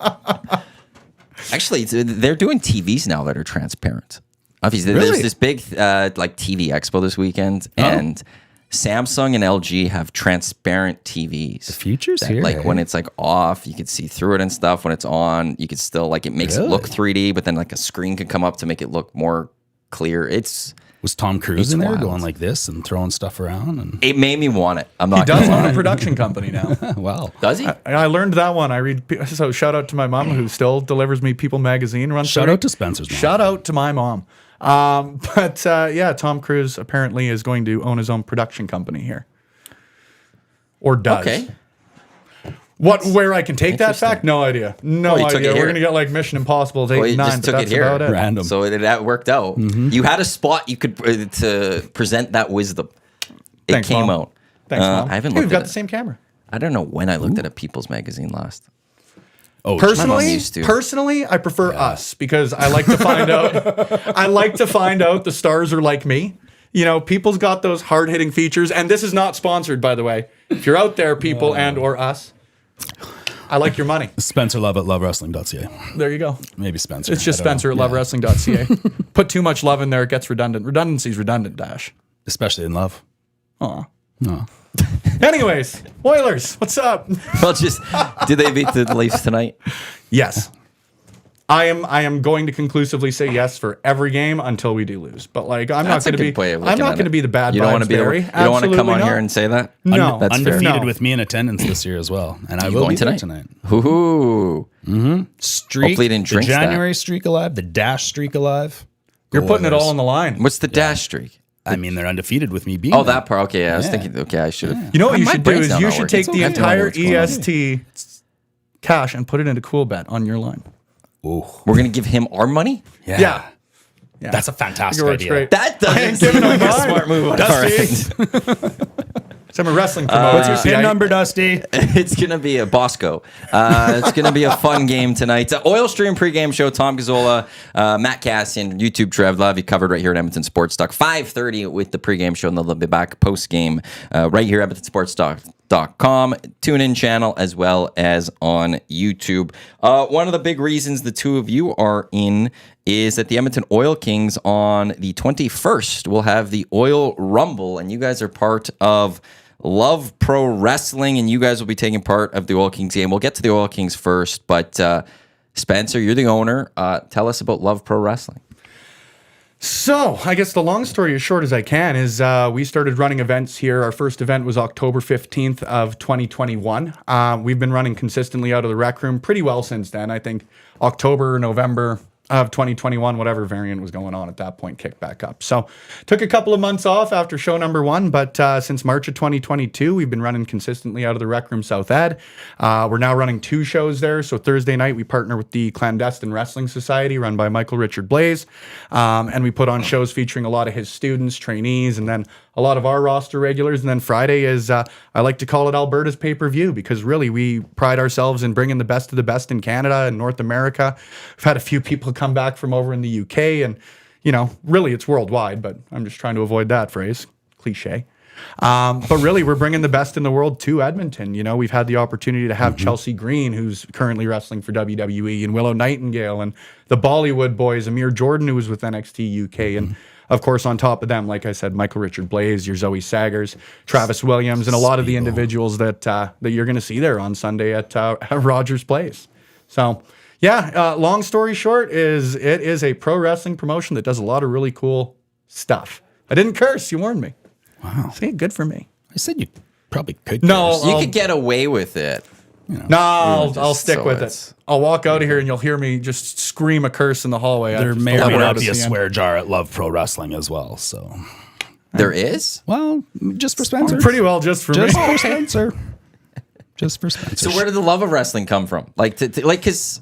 Actually, they're doing TVs now that are transparent. Obviously,
Really?
there's this big TV expo this weekend, and Samsung and LG have transparent TVs. The
future's here,
Like
eh?
when it's like off, you can see through it and stuff. When it's on, you can still it makes it look 3D, but then like a screen can come up to make it look more clear.
Was Tom Cruise
It's
in there
wild.
going like this and throwing stuff around? And
It made me want it. I'm
He
not
does
gonna
own
lie.
a production company now.
wow,
Does he?
I learned that one. So shout out to my mom who still delivers me People magazine.
shout out to Spencer's mom.
Shout out to my mom. Yeah, Tom Cruise apparently is going to own his own production company here. Or does.
Okay.
Where I can take that fact? No idea. No
you took
idea.
it
We're
here.
gonna get like Mission Impossible 8
Well,
and
you
9,
just
but
took it
that's
here.
about it.
Random.
So that worked out. You had a spot you could to present that wisdom. It
Thanks,
came
Mom.
out.
Thanks, Mom.
I haven't
Hey,
looked
we've got
at
the
it.
same camera.
I don't know when I looked at a People's Magazine last.
Oh,
Personally,
used to.
I prefer Us because I like to find out. I like to find out the stars are like me. You know, People's got those hard hitting features, and this is not sponsored, by the way. If you're out there, People and or Us, I like your money.
Spencer Love at lovewrestling.ca.
There you go.
Maybe Spencer.
It's just
I don't
Spencer at
know.
lovewrestling.ca. Put too much love in there, it gets redundant. Redundancy's redundant, Dash.
Especially in love.
Aw.
No.
Anyways, Oilers, what's up?
Well, just did they beat the Leafs tonight?
Yes. I am going to conclusively say yes for every game until we do lose. But like I'm
That's a
not going
good way
to
of
be I'm
looking
not
at
going to
it.
be the bad
You don't
vibes
want to be.
Barry.
You don't want to come
Absolutely
on
not.
here and say that.
No.
That's fair.
Undefeated
No.
with me in attendance this year as well. And I
You
will
going
be there
tonight?
tonight.
Ooh.
Streak.
Hopefully you didn't
the
drink that.
January streak alive. The Dash streak alive.
You're
Go
putting it
Oilers.
all on the line.
What's the dash streak?
I mean, they're undefeated with me being
Oh,
there.
that part. Okay, I was
Yeah.
thinking. Okay, I should have.
You know what you
My
should do
brain's
is
not
you
working.
should take
It's
the
okay. I have no idea
entire
what's going on.
EST cash and put it into Cool Bet on your line.
Ooh.
We're gonna give him our money.
Yeah.
That's a fantastic
It works
idea.
great.
That doesn't
giving
seem
him
like a
mine.
smart move.
Dusty. So I'm a wrestling promoter.
What's your
See,
PIN
I-
number, Dusty?
It's gonna be a Bosco. It's gonna be a fun game tonight. Oil Stream pregame show. Tom Gazzola, Matt Cassian, YouTube Trev. Love you covered right here at Edmonton Sports Talk. 5:30 with the pregame show, and they'll be back post game right here at EdmontonSportsTalk.com. Tune in channel as well as on YouTube. One of the big reasons the two of you are in is that the Edmonton Oil Kings on the 21st will have the Oil Rumble, and you guys are part of Love Pro Wrestling, and you guys will be taking part of the Oil Kings game. We'll get to the Oil Kings first, but Spencer, you're the owner. Tell us about Love Pro Wrestling.
So, I guess the long story as short as I can is we started running events here. Our first event was October 15th of 2021. We've been running consistently out of the rec room pretty well since then. I think October, November of 2021, whatever variant was going on at that point, kicked back up. So, took a couple of months off after show number 1, but since March of 2022, we've been running consistently out of the Rec Room South Ed. We're now running 2 shows there. So, Thursday night, we partner with the Clandestine Wrestling Society, run by Michael Richard Blaze, and we put on shows featuring a lot of his students, trainees, and then a lot of our roster regulars. And then Friday is, I like to call it Alberta's pay-per-view, because really we pride ourselves in bringing the best of the best in Canada and North America. We've had a few people come back from over in the UK, and, you know, really it's worldwide, but I'm just trying to avoid that phrase, cliche. But really, we're bringing the best in the world to Edmonton. You know, we've had the opportunity to have Chelsea Green, who's currently wrestling for WWE, and Willow Nightingale, and the Bollywood boys, Amir Jordan, who was with NXT UK, and of course, on top of them, like I said, Michael Richard Blaze, your Zoe Saggers, Travis Williams, and a lot of the individuals that that you're going to see there on Sunday at Rogers Place. So, yeah, long story short is it is a pro wrestling promotion that does a lot of really cool stuff. I didn't curse. You warned me. Wow. See, good for me.
I said you probably could.
No,
curse.
You could get away with it.
No, I'll stick
so
with
it's-
it. I'll walk out of here and you'll hear me just scream a curse in the hallway.
There
Just
may or may
elaborate
not
at
be a
the end.
swear jar at Love Pro Wrestling as well. So,
There is?
well, just for Spencer.
Pretty well just for
Just
me.
for Spencer. Just for Spencer.
So where did the love of wrestling come from? Like, because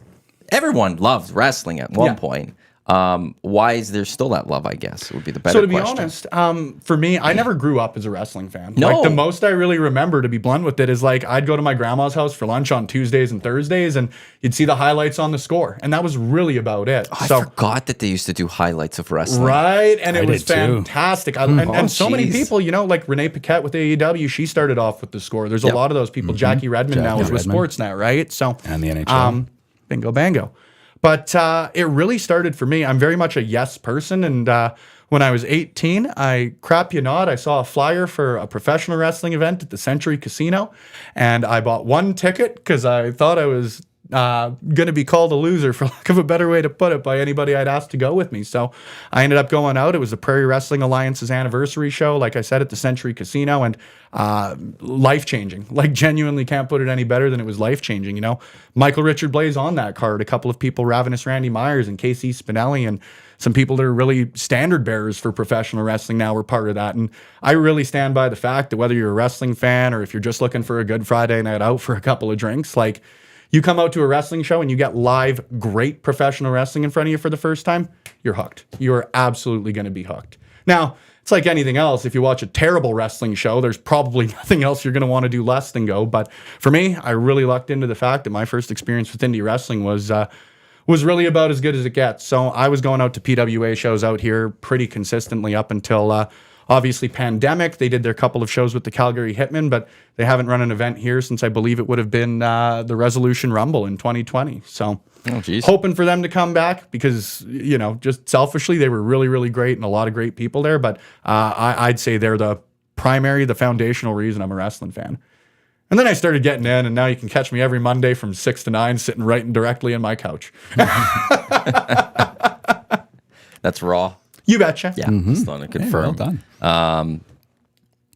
everyone loved wrestling at one
Yeah.
point. Why is there still that love, I guess, would be the better
So to be
question.
honest, for me, I never grew up as a wrestling fan.
No.
Like the most I really remember, to be blunt with it, is like I'd go to my grandma's house for lunch on Tuesdays and Thursdays, and you'd see the highlights on the score, and that was really about it.
I forgot that they used to do highlights of wrestling.
Right, and it
I
was
did too.
fantastic. And so many
geez.
people, you know, like Renee Paquette with AEW, she started off with the score. There's a lot of those people. Jackie Redmond now is with
Redmond.
Sportsnet, right? So
And the NHL.
bingo bango. But it really started for me. I'm very much a yes person, and when I was 18, I crap you not, I saw a flyer for a professional wrestling event at the Century Casino, and I bought one ticket because I thought I was going to be called a loser, for lack of a better way to put it, by anybody I'd asked to go with me. So I ended up going out. It was the Prairie Wrestling Alliance's anniversary show, like I said, at the Century Casino, and life-changing. Like, genuinely can't put it any better than it was life-changing, you know? Michael Richard Blaze on that card, a couple of people, Ravenous Randy Myers and Casey Spinelli, and some people that are really standard bearers for professional wrestling now were part of that. And I really stand by the fact that whether you're a wrestling fan or if you're just looking for a good Friday night out for a couple of drinks, like, you come out to a wrestling show and you get live, great professional wrestling in front of you for the first time, you're hooked. You are absolutely going to be hooked. Now, it's like anything else. If you watch a terrible wrestling show, there's probably nothing else you're going to want to do less than go. But for me, I really lucked into the fact that my first experience with indie wrestling was really about as good as it gets. So I was going out to PWA shows out here pretty consistently up until obviously pandemic. They did their couple of shows with the Calgary Hitmen, but they haven't run an event here since I believe it would have been the Resolution Rumble in 2020. So hoping for them to come back because, you know, just selfishly, they were really, really great and a lot of great people there. But I'd say they're the foundational reason I'm a wrestling fan. And then I started getting in, and now you can catch me every Monday from 6 to 9 sitting right and directly on my couch.
That's Raw.
You betcha.
Yeah, it's not a confirm.
Well done.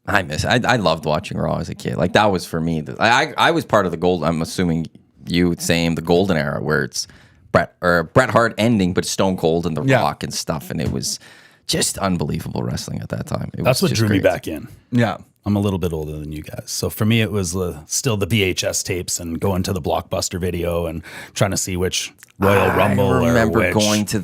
I loved watching Raw as a kid. Like, that was for me. I was part of the gold. I'm assuming you same the golden era where it's Bret Hart ending, but Stone Cold and The Rock and stuff, and it was just unbelievable wrestling at that time.
That's what drew me back in.
Yeah.
I'm a little bit older than you guys. So for me, it was still the VHS tapes and going to the Blockbuster video and trying to see which Royal Rumble
I remember
or which,
going to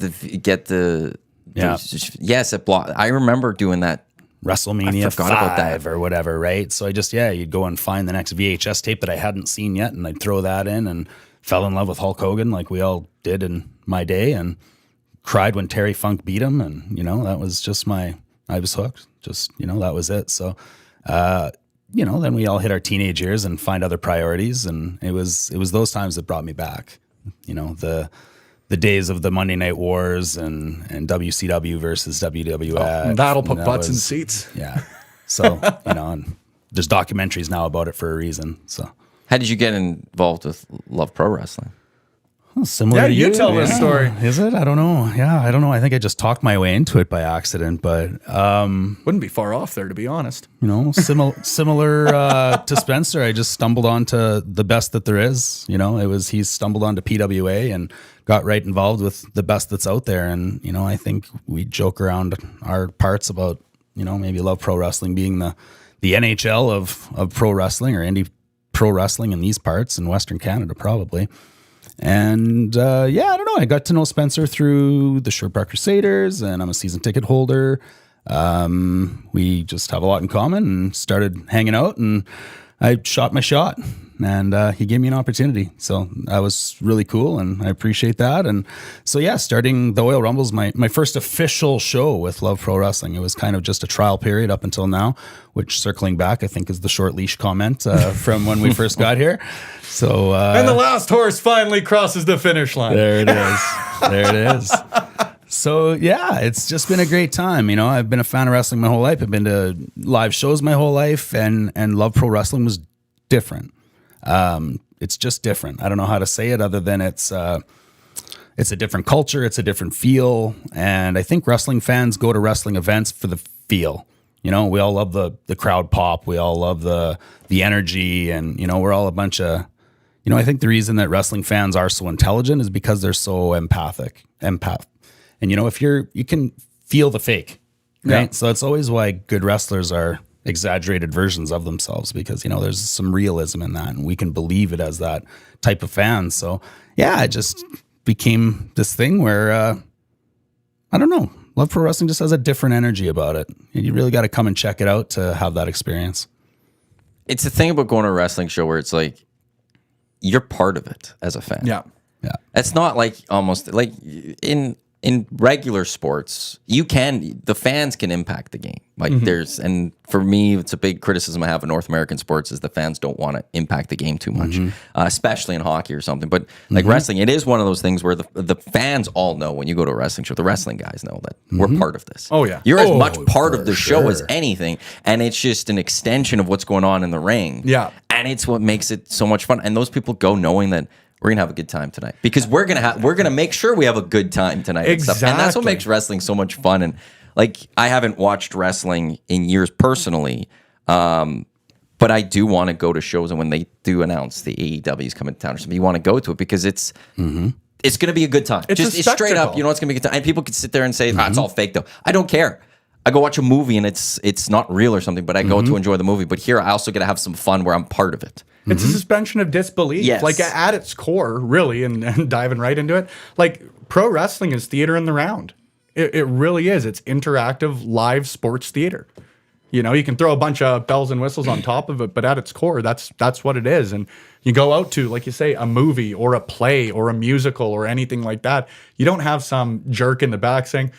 I remember doing that.
WrestleMania
I forgot about
5
that.
or whatever, right? So you'd go and find the next VHS tape that I hadn't seen yet, and I'd throw that in and fell in love with Hulk Hogan like we all did in my day, and cried when Terry Funk beat him, and, you know, that was just I was hooked. Just, you know, that was it. So, you know, then we all hit our teenage years and find other priorities, and it was those times that brought me back. You know, the days of the Monday Night Wars and WCW versus WWF.
That'll put butts in seats.
Yeah. So, you know, and there's documentaries now about it for a reason. So,
How did you get involved with Love Pro Wrestling?
similar
Yeah,
to
you tell this story.
Is it? I don't know. Yeah, I don't know. I think I just talked my way into it by accident, but
Wouldn't be far off there, to be honest.
you know, similar to Spencer. I just stumbled onto the best that there is. You know, he stumbled onto PWA and got right involved with the best that's out there. And, you know, I think we joke around our parts about, you know, maybe Love Pro Wrestling being the NHL of pro wrestling, or indie pro wrestling in these parts in Western Canada, probably. And I don't know. I got to know Spencer through the Sherwood Crusaders, and I'm a season ticket holder. We just have a lot in common and started hanging out, and I shot my shot, and he gave me an opportunity. So that was really cool, and I appreciate that. And so, starting the Oil Rumble's my first official show with Love Pro Wrestling. It was kind of just a trial period up until now, which, circling back, I think is the short leash comment from when we first got here. So
And the last horse finally crosses the finish line.
there it is. There it is. So, it's just been a great time. You know, I've been a fan of wrestling my whole life. I've been to live shows my whole life, and Love Pro Wrestling was different. It's just different. I don't know how to say it other than it's a different culture. It's a different feel. And I think wrestling fans go to wrestling events for the feel. You know, we all love the crowd pop. We all love the energy, and, you know, we're all a bunch of, you know, I think the reason that wrestling fans are so intelligent is because they're so empath. And, you know, you can feel the fake, right?
Yeah.
So that's always why good wrestlers are exaggerated versions of themselves, because, you know, there's some realism in that, and we can believe it as that type of fan. So, it just became this thing where, I don't know, Love Pro Wrestling just has a different energy about it. You really got to come and check it out to have that experience.
It's the thing about going to a wrestling show where it's like, you're part of it as a fan.
Yeah.
It's not like almost like in regular sports, the fans can impact the game. Like and for me, it's a big criticism I have in North American sports is the fans don't want to impact the game too much, especially in hockey or something. But like wrestling, it is one of those things where the fans all know when you go to a wrestling show, the wrestling guys know that we're part of this.
Oh, yeah.
You're as much part of the show as anything, and it's just an extension of what's going on in the ring.
Yeah.
And it's what makes it so much fun. And those people go knowing that we're gonna have a good time tonight because we're gonna make sure we have a good time tonight. And stuff. And that's what
Exactly.
makes wrestling so much fun. And like, I haven't watched wrestling in years personally, but I do want to go to shows, and when they do announce the AEW's coming to town or something, you want to go to it because it's going to be a good time.
It's a
It's straight up,
spectacle.
you know, it's going to be a good time. And people can sit there and say, it's all fake though. I don't care. I go watch a movie and it's not real or something, but I go to enjoy the movie. But here I also get to have some fun where I'm part of it.
It's a suspension of disbelief.
Yes.
Like at its core, really, and diving right into it, like pro wrestling is theater in the round. It really is. It's interactive live sports theater. You know, you can throw a bunch of bells and whistles on top of it, but at its core, that's what it is. And you go out to, like you say, a movie or a play or a musical or anything like that. You don't have some jerk in the back saying,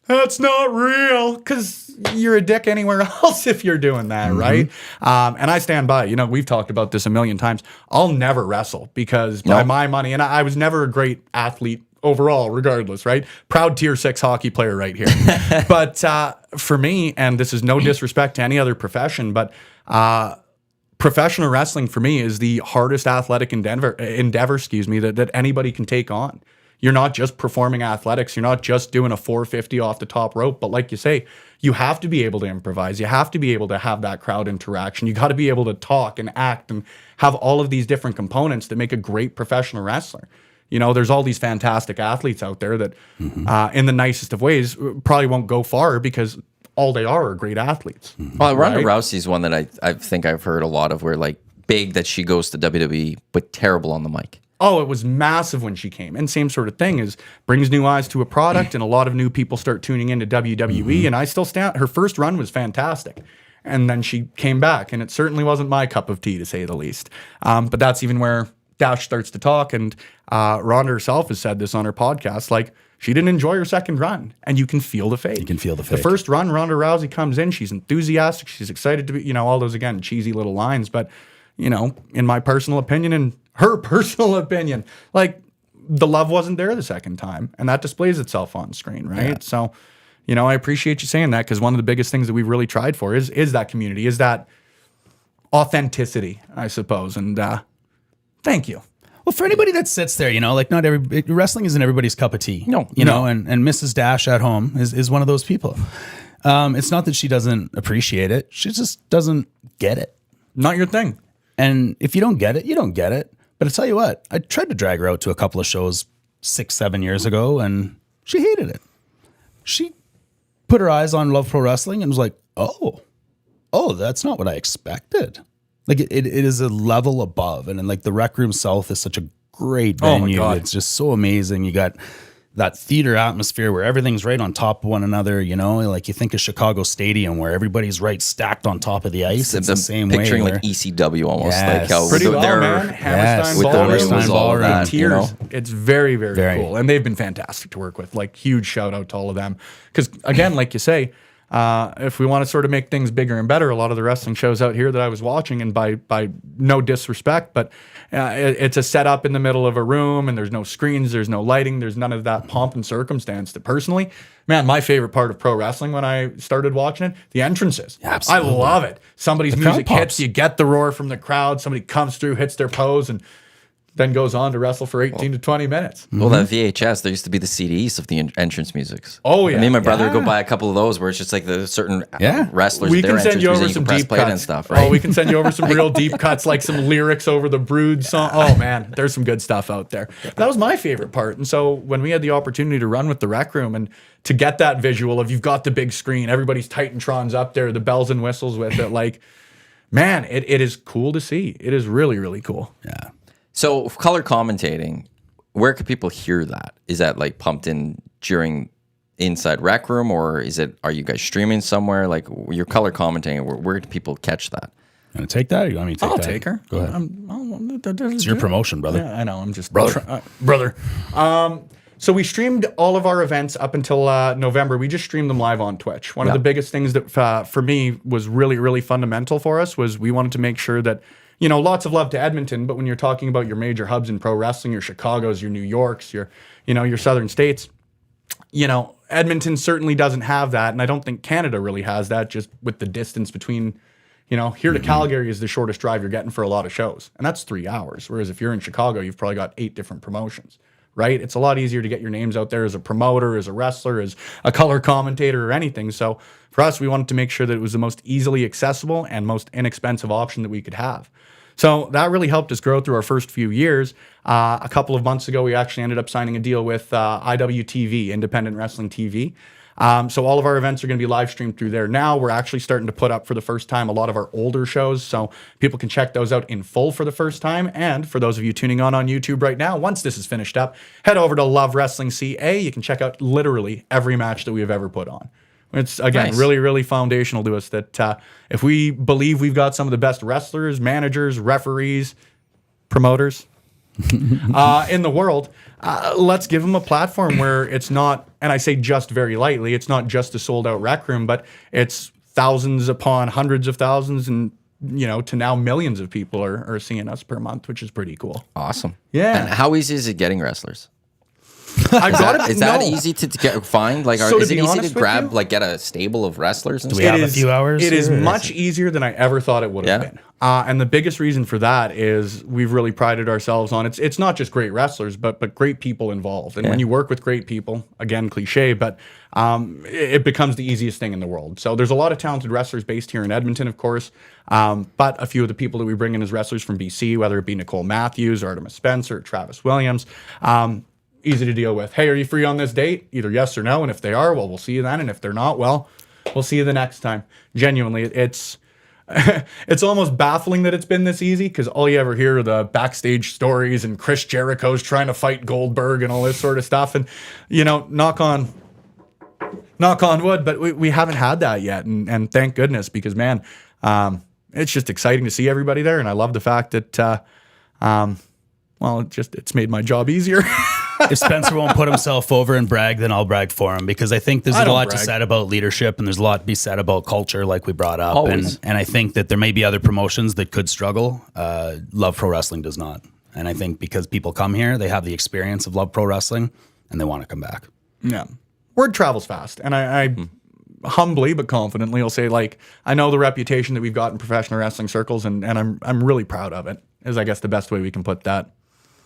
"That's not real," because you're a dick anywhere else if you're doing that, right? And I stand by. You know, we've talked about this a million times. I'll never wrestle because by my money, and I was never a great athlete overall, regardless, right? Proud tier 6 hockey player right here. But for me, and this is no disrespect to any other profession, but professional wrestling for me is the hardest athletic endeavor, that anybody can take on. You're not just performing athletics. You're not just doing a 450 off the top rope. But like you say, you have to be able to improvise. You have to be able to have that crowd interaction. You got to be able to talk and act and have all of these different components that make a great professional wrestler. You know, there's all these fantastic athletes out there that, in the nicest of ways, probably won't go far because all they are great athletes.
Well, Ronda
Right?
Rousey's one that I think I've heard a lot of, where like big that she goes to WWE, but terrible on the mic.
Oh, it was massive when she came. And same sort of thing is brings new eyes to a product, and a lot of new people start tuning into WWE. And I still stand. Her first run was fantastic. And then she came back, and it certainly wasn't my cup of tea, to say the least. But that's even where Dash starts to talk, and Ronda herself has said this on her podcast, like, she didn't enjoy her second run, and you can feel the fake.
You can feel the
The
fake.
first run, Ronda Rousey comes in, she's enthusiastic, she's excited to be, you know, all those, again, cheesy little lines, but, you know, in my personal opinion and her personal opinion, like, the love wasn't there the second time, and that displays itself on screen, right?
Yeah.
So, you know, I appreciate you saying that, because one of the biggest things that we've really tried for is that community, is that authenticity, I suppose, and thank you.
Well, for anybody that sits there, you know, like wrestling isn't everybody's cup of tea.
No.
You know, and Mrs. Dash at home is one of those people. It's not that she doesn't appreciate it. She just doesn't get it.
Not your thing.
And if you don't get it, you don't get it. But I tell you what, I tried to drag her out to a couple of shows 6-7 years ago, and she hated it. She put her eyes on Love Pro Wrestling and was like, oh, that's not what I expected. Like it is a level above. And then like the Rec Room South is such a great
Oh my
venue.
God.
It's just so amazing. You got that theater atmosphere where everything's right on top of one another, you know, like you think of Chicago Stadium where everybody's right stacked on top of the ice. It's the same way.
Picturing
where-
like ECW almost, like
Yes.
how
Pretty well,
they're-
man.
Yes.
Hammerstein
With the
Ballroom,
Hammerstein
all of
Ballroom.
that, you know?
It's very, very,
Very.
cool. And they've been fantastic to work with. Like, huge shout out to all of them. Because, again, like you say, if we want to sort of make things bigger and better, a lot of the wrestling shows out here that I was watching, and by no disrespect, but it's a setup in the middle of a room, and there's no screens, there's no lighting, there's none of that pomp and circumstance that personally, man, my favorite part of pro wrestling when I started watching it, the entrances.
Absolutely.
I love it. Somebody's
crowd
music
pops.
hits, you get the roar from the crowd, somebody comes through, hits their pose, and then goes on to wrestle for 18 to 20 minutes.
Well, that VHS, there used to be the CDs of the entrance musics.
Oh, yeah.
Me and my brother would go
Yeah.
buy a couple of those where it's just like the certain
Yeah.
wrestlers.
We
their
can send
entrance
you over
music,
some
can press
deep
play
cuts
and stuff, right?
Oh, we can send you over some real deep cuts, like some lyrics over the Brood song. Oh man, there's some good stuff out there. That was my favorite part. And so when we had the opportunity to run with the Rec Room and to get that visual of you've got the big screen, everybody's Titantron's up there, the bells and whistles with it, like, man, it is cool to see. It is really, really cool.
Yeah.
So color commentating, where could people hear that? Is that like pumped in during inside Rec Room, or are you guys streaming somewhere? Like your color commentating, where do people catch that?
You want to take that or you want me to take
I'll
that?
take her.
Go ahead.
It's
It's your promotion, brother.
Yeah, I know. I'm just
Brother.
brother. So we streamed all of our events up until November. We just streamed them live on Twitch. One of the biggest things that for me was really, really fundamental for us was we wanted to make sure that, you know, lots of love to Edmonton, but when you're talking about your major hubs in pro wrestling, your Chicagos, your New Yorks, your southern states, you know, Edmonton certainly doesn't have that, and I don't think Canada really has that, just with the distance between, Here to Calgary is the shortest drive you're getting for a lot of shows, and that's 3 hours. Whereas if you're in Chicago, you've probably got 8 different promotions, right? It's a lot easier to get your names out there as a promoter, as a wrestler, as a color commentator, or anything. So for us, we wanted to make sure that it was the most easily accessible and most inexpensive option that we could have. So that really helped us grow through our first few years. A couple of months ago, we actually ended up signing a deal with IWTV, Independent Wrestling TV. So all of our events are going to be live streamed through there now. We're actually starting to put up for the first time a lot of our older shows, so people can check those out in full for the first time. And for those of you tuning on YouTube right now, once this is finished up, head over to Love Wrestling CA. You can check out literally every match that we have ever put on. It's, again,
Nice.
really, really foundational to us that if we believe we've got some of the best wrestlers, managers, referees, promoters in the world, let's give them a platform where it's not, and I say just very lightly, it's not just a sold out rec room, but it's thousands upon hundreds of thousands, and to now millions of people are seeing us per month, which is pretty cool.
Awesome.
Yeah.
And how easy is it getting wrestlers?
I got it.
Is that easy to find? Like,
So to
is it
be
easy
honest
to
with
grab,
you-
like, get a stable of wrestlers and
we
stuff?
have a few hours
It is
here, or is
much easier than I ever thought it would have
Yeah.
been. And the biggest reason for that is we've really prided ourselves on it's not just great wrestlers, but great people involved. And when you work with great people, again, cliche, but it becomes the easiest thing in the world. So there's a lot of talented wrestlers based here in Edmonton, of course. But a few of the people that we bring in as wrestlers from BC, whether it be Nicole Matthews, Artemis Spencer, Travis Williams, easy to deal with. Hey, are you free on this date? Either yes or no. And if they are, well, we'll see you then. And if they're not, well, we'll see you the next time. Genuinely, it's almost baffling that it's been this easy, because all you ever hear are the backstage stories and Chris Jericho's trying to fight Goldberg and all this sort of stuff. And, knock on wood, but we haven't had that yet. And thank goodness, because, man, it's just exciting to see everybody there. And I love the fact that, it's made my job easier.
If Spencer won't put himself over and brag, then I'll brag for him, because I think there's
I
a
don't
lot to
brag.
said about leadership, and there's a lot to be said about culture, like we brought up.
Always.
And I think that there may be other promotions that could struggle. Love Pro Wrestling does not. And I think because people come here, they have the experience of Love Pro Wrestling, and they want to come back.
Yeah. Word travels fast. And I humbly but confidently will say, like, I know the reputation that we've got in professional wrestling circles, and I'm really proud of it, is I guess the best way we can put that.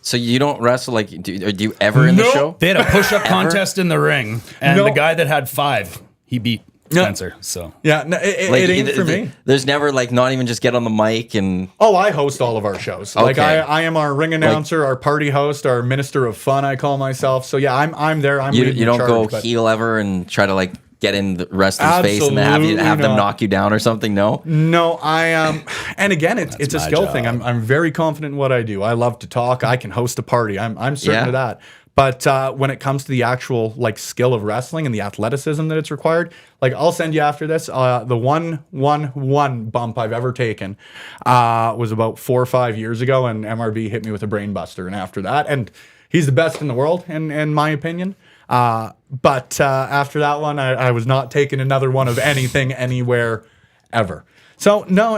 So you don't wrestle, like, do you ever in the
No.
show?
They had a push-up contest in the ring, and
No.
the guy that had 5, he beat Spencer. So
Yeah, no, it
Like,
ain't for me.
There's never, like, not even just get on the mic and...
Oh, I host all of our shows. Like,
Okay.
I am our ring announcer, our party host, our minister of fun, I call myself. So yeah, I'm there. I'm leading
You
the
don't
charge,
go
but-
heel ever and try to, like, get in the wrestler's face and
Absolutely
have them
not.
knock you down or something? No?
No, and again, it's a
my
skill
job.
thing. I'm very confident in what I do. I love to talk. I can host a party. I'm certain
Yeah.
of that. But when it comes to the actual like skill of wrestling and the athleticism that it's required, like I'll send you after this. The one bump I've ever taken was about 4 or 5 years ago, and MRB hit me with a brain buster. And after that, and he's the best in the world in my opinion. But after that one, I was not taking another one of anything anywhere ever. So no,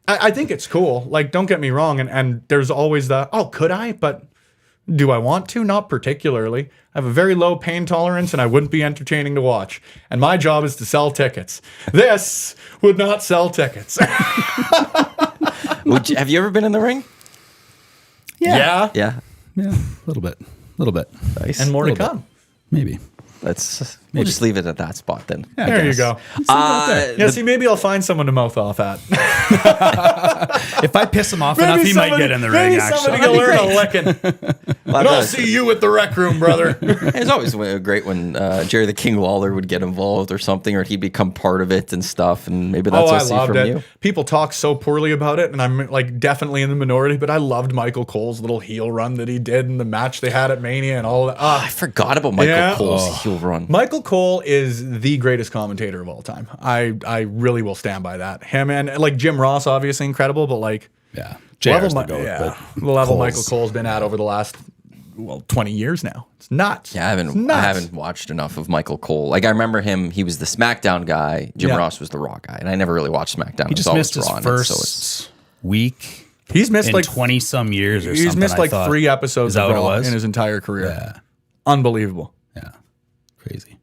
I think it's cool. Like, don't get me wrong. And there's always could I? But do I want to? Not particularly. I have a very low pain tolerance, and I wouldn't be entertaining to watch. And my job is to sell tickets. This would not sell tickets.
Have you ever been in the ring?
Yeah.
Yeah.
yeah, a little bit.
Nice.
And more to
Little bit.
come.
Maybe.
We'll just leave it at that spot then. I
There you
guess.
go.
Uh,
Yeah, see, maybe I'll find someone to mouth off at.
If I piss him off enough, he might get in the ring,
maybe
actually.
somebody will learn a licking.
well,
And I'll see you at the rec room, brother.
It's always great when Jerry the King Lawler would get involved or something, or he'd become part of it and stuff. And maybe that's
Oh,
what
I
I see
loved
from
it.
you.
People talk so poorly about it, and I'm like definitely in the minority, but I loved Michael Cole's little heel run that he did in the match they had at Mania and all that.
I forgot about Michael
Yeah.
Cole's heel run.
Michael Cole is the greatest commentator of all time. I really will stand by that. Him and like Jim Ross, obviously incredible, but like
Yeah.
the
JR's
level,
the GOAT, but
the level
Cole's-
Michael Cole's been at over the last 20 years now. It's nuts.
Yeah,
It's
I
nuts.
haven't watched enough of Michael Cole. Like, I remember him; he was the SmackDown guy. Jim
Yeah.
Ross was the Raw guy, and I never really watched SmackDown.
He
It was
just
always
missed his
Raw, and
first
so it's-
week
He's missed
in
like
20 some years or
he's
something.
missed
I
like
thought.
3 episodes
Is that
of
what it
Raw
was?
in his entire career.
Yeah.
Unbelievable.
Yeah. Crazy.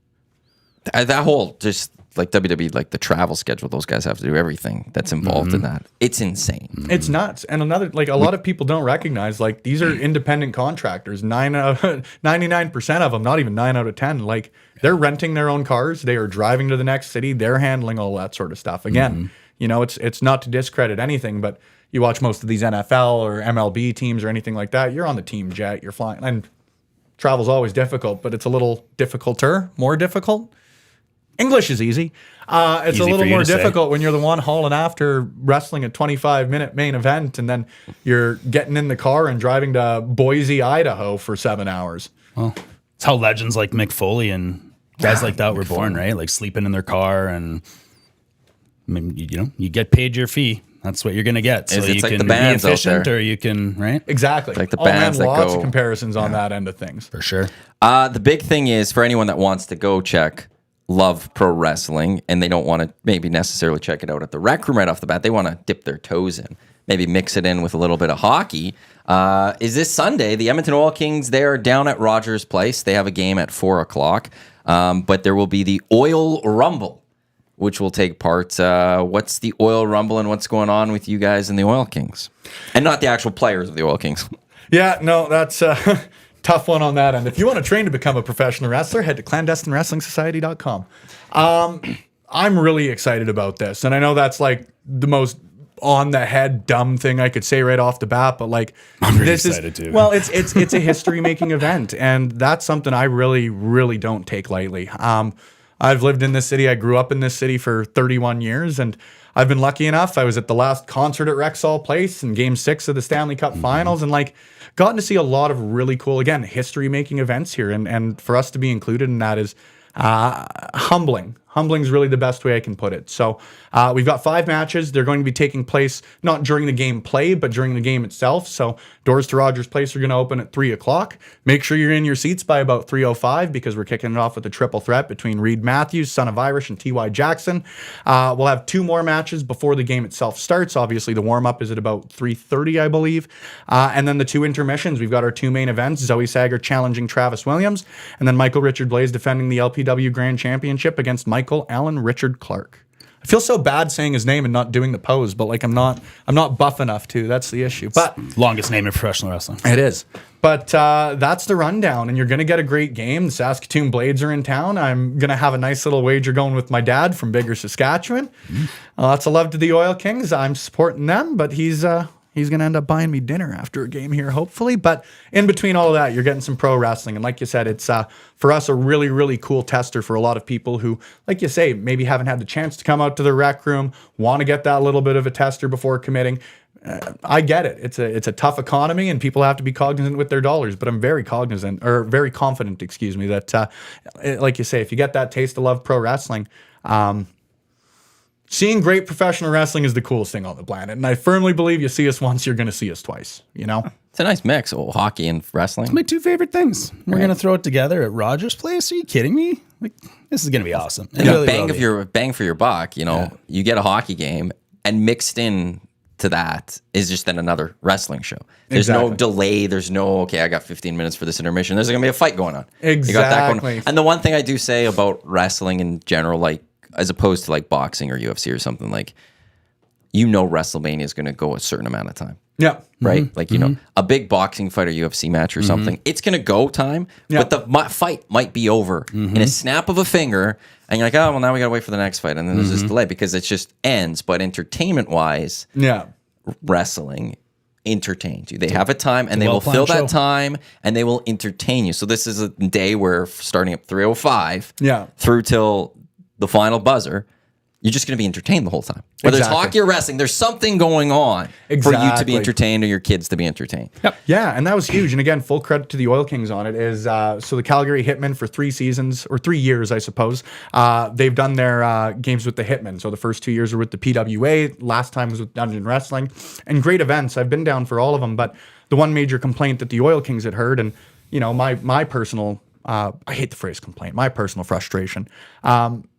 that whole just like WWE, like the travel schedule, those guys have to do everything that's involved in that. It's insane.
It's nuts. And another, like, a lot of people don't recognize, like, these are independent contractors. 99% of them, not even 9 out of 10, like, they're renting their own cars. They are driving to the next city. They're handling all that sort of stuff. Again, you know, it's not to discredit anything, but you watch most of these NFL or MLB teams or anything like that, you're on the team jet, you're flying, and travel's always difficult, but it's a little more difficult. English is easy. It's
Easy
a
for
little
you
more
to say.
difficult when you're the one hauling after wrestling a 25-minute main event, and then you're getting in the car and driving to Boise, Idaho for 7 hours.
Well, it's how legends like Mick Foley and guys like that were born, right? Like sleeping in their car, and I mean, you know, you get paid your fee. That's what you're gonna get. So
It's
you
like
can
the
be
bands out
efficient,
there.
or you can, right?
Exactly.
Like the
Oh, man,
bands that
lots
go-
of comparisons on that end of things.
For sure.
The big thing is for anyone that wants to go check Love Pro Wrestling and they don't want to maybe necessarily check it out at the rec room right off the bat, they want to dip their toes in, maybe mix it in with a little bit of hockey. Is this Sunday? The Edmonton Oil Kings, they are down at Rogers Place. They have a game at 4 o'clock, but there will be the Oil Rumble, which will take part. What's the Oil Rumble and what's going on with you guys and the Oil Kings? And not the actual players of the Oil Kings.
Yeah, no, that's a tough one on that end. If you want to train to become a professional wrestler, head to clandestinewrestlingsociety.com. I'm really excited about this. And I know that's like the most on the head dumb thing I could say right off the bat, but like
really
this
excited
is
too.
well, it's a history making event, and that's something I really don't take lightly. I've lived in this city. I grew up in this city for 31 years, and I've been lucky enough. I was at the last concert at Rexall Place in Game 6 of the Stanley Cup Finals, and like gotten to see a lot of really cool, again, history making events here, and for us to be included in that is humbling. Humbling is really the best way I can put it. So we've got 5 matches. They're going to be taking place not during the game play, but during the game itself. So doors to Rogers Place are going to open at 3 o'clock. Make sure you're in your seats by about 3:05 because we're kicking it off with a triple threat between Reed Matthews, Son of Irish, and T.Y. Jackson. We'll have 2 more matches before the game itself starts. Obviously, the warm-up is at about 3:30, I believe. And then the 2 intermissions. We've got our 2 main events, Zoe Sager challenging Travis Williams, and then Michael Richard Blaze defending the LPW Grand Championship against Michael Allen Richard Clark. I feel so bad saying his name and not doing the pose, but like I'm not buff enough to. That's the issue. But
Longest name in professional wrestling.
it is. But that's the rundown, and you're going to get a great game. The Saskatoon Blades are in town. I'm going to have a nice little wager going with my dad from Bigger, Saskatchewan. Lots of love to the Oil Kings. I'm supporting them, but he's going to end up buying me dinner after a game here, hopefully. But in between all of that, you're getting some pro wrestling. And like you said, it's for us a really, really cool tester for a lot of people who, like you say, maybe haven't had the chance to come out to the rec room, want to get that little bit of a tester before committing. I get it. It's a tough economy, and people have to be cognizant with their dollars. But I'm very confident, that like you say, if you get that taste of love pro wrestling, seeing great professional wrestling is the coolest thing on the planet. And I firmly believe you see us once, you're going to see us twice. You know,
It's a nice mix, hockey and wrestling.
My 2 favorite things. We're gonna throw it together at Rogers Place. Are you kidding me? Like, this is gonna be awesome. It
And
really
bang
will be.
bang for your buck. You know, you get a hockey game, and mixed in to that is just then another wrestling show. There's no
Exactly.
delay. There's no okay. I got 15 minutes for this intermission. There's gonna be a fight going on. You got that going.
Exactly.
And the one thing I do say about wrestling in general, like as opposed to like boxing or UFC or something, like WrestleMania is gonna go a certain amount of time.
yeah,
Right? Like, you know, a big boxing fight or UFC match or something, it's going to go time,
Yeah.
but the fight might be over in a snap of a finger. And you're like, oh, well, now we got to wait for the next fight. And then there's this delay because it just ends. But entertainment wise,
yeah.
wrestling entertains you. They have a time and they will
well-planned
fill that
show.
time and they will entertain you. So this is a day where starting at 3:05
Yeah.
through till the final buzzer, you're just going to be entertained the whole time. Whether
Exactly.
it's hockey or wrestling, there's something going on for you to
Exactly.
be entertained or your kids to be entertained.
Yeah, and that was huge. And again, full credit to the Oil Kings on it. Is so the Calgary Hitmen for 3 seasons or 3 years, I suppose. They've done their games with the Hitmen. So the first 2 years were with the PWA. Last time was with Dungeon Wrestling, and great events. I've been down for all of them. But the one major complaint that the Oil Kings had heard, and you know, my personal. I hate the phrase complaint. My personal frustration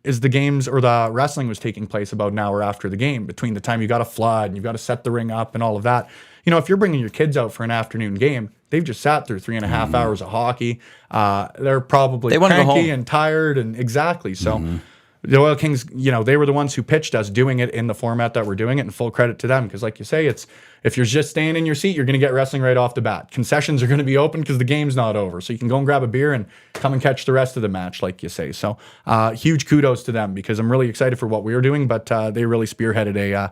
is the games or the wrestling was taking place about an hour after the game. Between the time you got to flood and you've got to set the ring up and all of that, you know, if you're bringing your kids out for an afternoon game, they've just sat through 3.5 hours of hockey. They're probably
They wanna go
cranky
home.
and tired, and exactly. So the Oil Kings, they were the ones who pitched us doing it in the format that we're doing it, and full credit to them. Because like you say, if you're just staying in your seat, you're going to get wrestling right off the bat. Concessions are going to be open because the game's not over. So you can go and grab a beer and come and catch the rest of the match, like you say. So huge kudos to them, because I'm really excited for what we're doing, but they really spearheaded a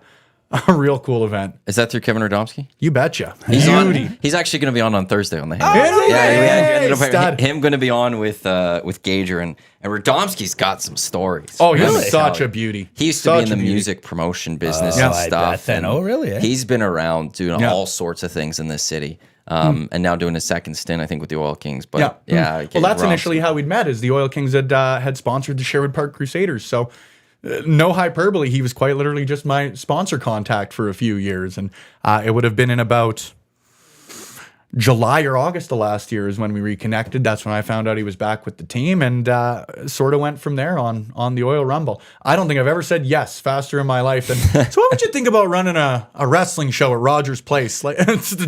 real cool event.
Is that through Kevin Radomski?
You betcha.
He's on. He's actually going to be on Thursday on the Hangout. Him going to be on with Gager, and Radomski's got some stories.
Oh, he's such a beauty.
He used to be in the music promotion business and stuff.
And really? Eh?
He's been around doing all sorts of things in this city. And now doing a second stint, I think, with the Oil Kings. But well,
that's initially how we'd met. Is the Oil Kings had sponsored the Sherwood Park Crusaders. So no hyperbole, he was quite literally just my sponsor contact for a few years, and it would have been in about July or August of last year is when we reconnected. That's when I found out he was back with the team, and sort of went from there on the Oil Rumble. I don't think I've ever said yes faster in my life than, so what would you think about running a wrestling show at Rogers Place? Like,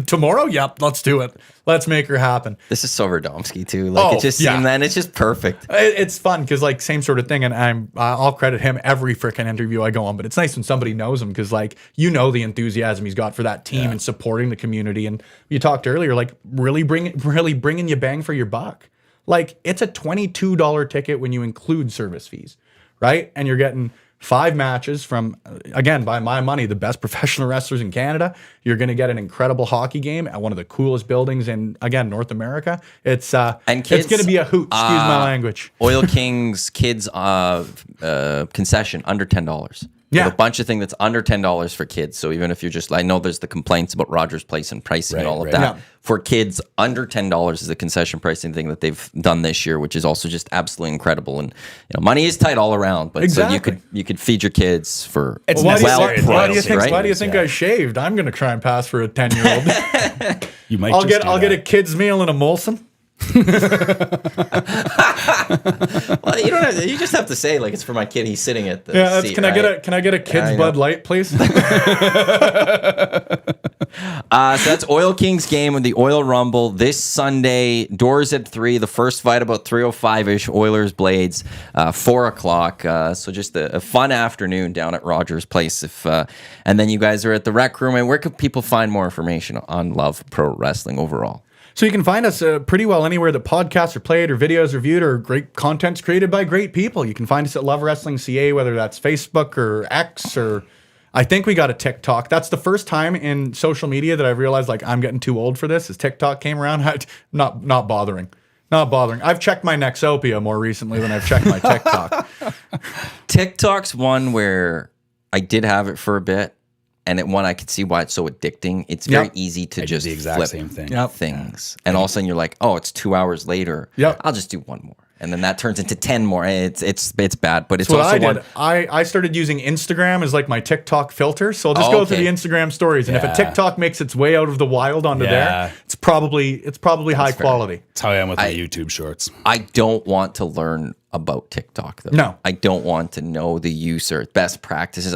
tomorrow? Yep, let's do it. Let's make her happen.
This is so Radomski too. Like it just seemed, and it's just perfect.
It's fun because like same sort of thing, and I'll credit him every freaking interview I go on. But it's nice when somebody knows him, because like the enthusiasm he's got for that team and supporting the community. And you talked earlier, like really bringing you bang for your buck. Like it's a $22 ticket when you include service fees, right? And you're getting 5 matches from, again, by my money, the best professional wrestlers in Canada. You're going to get an incredible hockey game at one of the coolest buildings in, again, North America. It's and kids, it's going to be a hoot. Excuse my language.
Oil Kings kids concession under $10.
Yeah,
a bunch of things that's under $10 for kids. So even if you're just, I know there's the complaints about Rogers Place and pricing and all of that. Yeah. For kids, under $10 is the concession pricing thing that they've done this year, which is also just absolutely incredible. And money is tight all around, but so you could feed your kids for
why do you think I shaved? I'm going to try and pass for a 10-year-old.
You might.
I'll get a kid's meal and a Molson.
Well, you don't have. You just have to say like it's for my kid. He's sitting at the seat,
can I get a kid's Bud Light, please?
So that's Oil Kings game with the Oil Rumble this Sunday. Doors at 3. The first fight about 3:05ish. Oilers Blades, 4:00. So just a fun afternoon down at Rogers Place. And then you guys are at the Rec Room. And where can people find more information on Love Pro Wrestling overall?
So you can find us pretty well anywhere that podcasts are played or videos are viewed or great content's created by great people. You can find us at Love Wrestling CA, whether that's Facebook or X, or I think we got a TikTok. That's the first time in social media that I've realized like I'm getting too old for this. As TikTok came around, not bothering. I've checked my Nexopia more recently than I've checked my TikTok.
TikTok's one where I did have it for a bit. And I could see why it's so addicting. It's very easy to just
the exact
flip
same thing.
Things. And all of a sudden you're like, oh, it's 2 hours later. I'll just do one more. And then that turns into 10 more. It's bad, but it's also one.
I started using Instagram as like my TikTok filter. So I'll just go through the Instagram stories. And if a TikTok makes its way out of the wild onto there, it's probably high quality.
That's how I am with my YouTube shorts.
I don't want to learn about TikTok though.
No.
I don't want to know the use or best practices.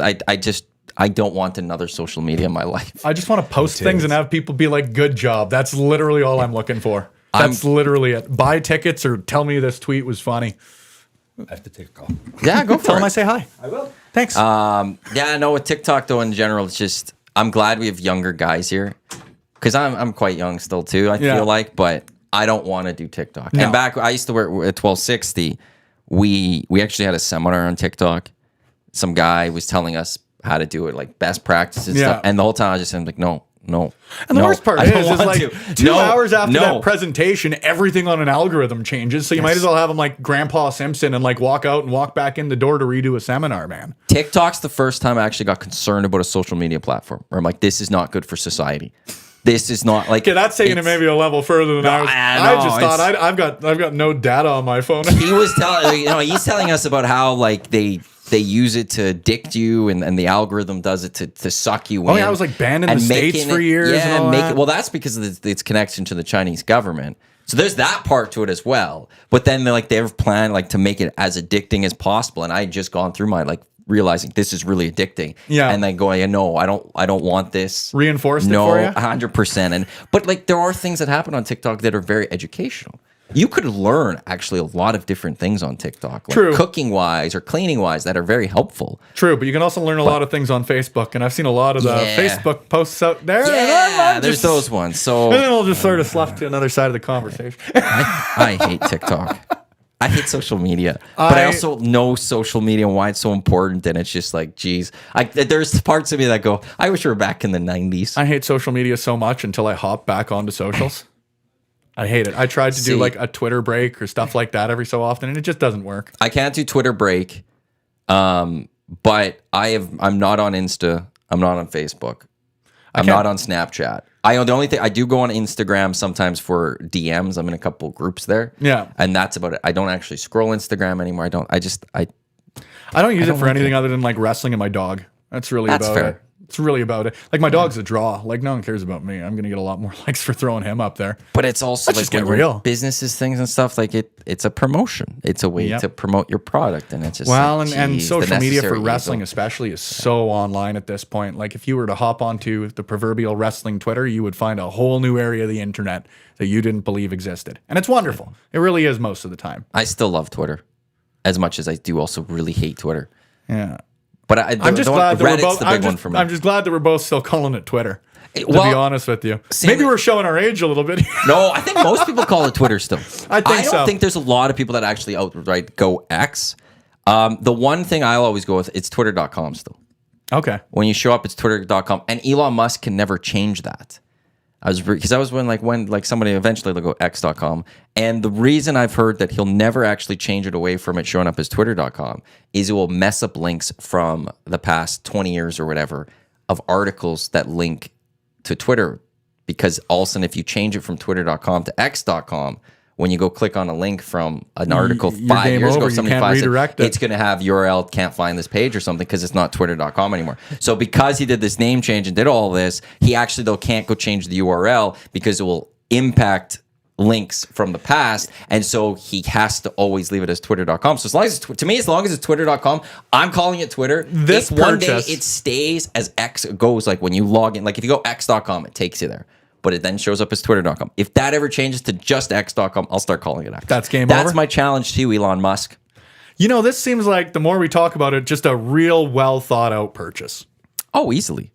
I don't want another social media in my life.
I just want to post things and have people be like, good job. That's literally all I'm looking for. That's literally it. Buy tickets or tell me this tweet was funny.
I have to take a call.
Yeah, go for it.
Tell them I say hi.
I will.
Thanks.
With TikTok though in general, it's just, I'm glad we have younger guys here because I'm quite young still too, I feel like, but I don't want to do TikTok. No. And back, I used to work at 1260. We actually had a seminar on TikTok. Some guy was telling us how to do it, like best practices and stuff. And the whole time I was just like, no.
And the worst part is like 2 hours after that presentation, everything on an algorithm changes. So you might as well have them like Grandpa Simpson and like walk out and walk back in the door to redo a seminar, man.
TikTok's the first time I actually got concerned about a social media platform where I'm like, this is not good for society. This is not like.
Okay, that's taking it maybe a level further than I was. I just thought I've got no data on my phone.
He was telling us about how like they use it to addict you, and the algorithm does it to suck you in.
Oh yeah, I was like banned in the States for years.
Yeah, and well, that's because of its connection to the Chinese government. So there's that part to it as well. But then they've planned like to make it as addicting as possible. And I had just gone through my like realizing this is really addicting. Yeah. And then going, no, I don't want this.
Reinforced it for you?
100%. But like there are things that happen on TikTok that are very educational. You could learn actually a lot of different things on TikTok, like
True.
cooking wise or cleaning wise, that are very helpful.
True, but you can also learn a lot of things on Facebook, and I've seen a lot of the
Yeah.
Facebook posts out there. and
Yeah,
I'm
there's
just-
those ones. So
And then we'll just sort of slough to another side of the conversation.
I hate TikTok. I hate social media, but I also know social media and why it's so important. And it's just like, geez, there's parts of me that go, I wish we were back in the 90s.
I hate social media so much until I hop back onto socials. I hate it. I tried to do
See-
like a Twitter break or stuff like that every so often, and it just doesn't work.
I can't do Twitter break, but I'm not on Insta. I'm not on Facebook. I'm not on Snapchat. The only thing I do go on Instagram sometimes for DMs. I'm in a couple groups there.
Yeah.
And that's about it. I don't actually scroll Instagram anymore. I don't
use it for anything other than like wrestling and my dog. That's really
That's
about
fair.
it. It's really about it. Like my dog's a draw. Like no one cares about me. I'm gonna get a lot more likes for throwing him up there.
But it's also
Let's
like
just get
when you're
real.
businesses things and stuff like it's a promotion. It's a way
Yep.
to promote your product, and it's just
Well,
like,
and
geez, the
social media for
necessary
wrestling
evil.
especially is so online at this point. Like if you were to hop onto the proverbial wrestling Twitter, you would find a whole new area of the internet that you didn't believe existed. And it's wonderful. It really is most of the time.
I still love Twitter as much as I do also really hate Twitter.
Yeah.
But
I'm just glad that we're
Reddit's
both.
the big one for me.
I'm just glad that we're both still calling it Twitter. To
well,
be honest with you,
see,
maybe we're showing our age a little bit.
No, I think most people call it Twitter still.
I think
don't
so.
think there's a lot of people that actually outright go X. The one thing I'll always go with, it's twitter.com still.
Okay.
When you show up, it's twitter.com. And Elon Musk can never change that. Because I was when somebody eventually they'll go x.com. And the reason I've heard that he'll never actually change it away from it showing up as twitter.com is it will mess up links from the past 20 years or whatever of articles that link to Twitter. Because all of a sudden, if you change it from twitter.com to x.com, when you go click on a link from an article
You're
5
game
years
over.
ago,
You
somebody
can't
finds
redirect it.
it's going to have URL can't find this page or something because it's not twitter.com anymore. So because he did this name change and did all this, he actually though can't go change the URL because it will impact links from the past, and so he has to always leave it as twitter.com. So as long as as long as it's twitter.com, I'm calling it Twitter.
This
if one day
purchase-
it stays as X goes, like when you log in, like if you go x.com, it takes you there. But it then shows up as twitter.com. If that ever changes to just x.com, I'll start calling it X.
That's game
That's
over?
my challenge to you, Elon Musk.
You know, this seems like the more we talk about it, just a real well thought out purchase.
Oh, easily.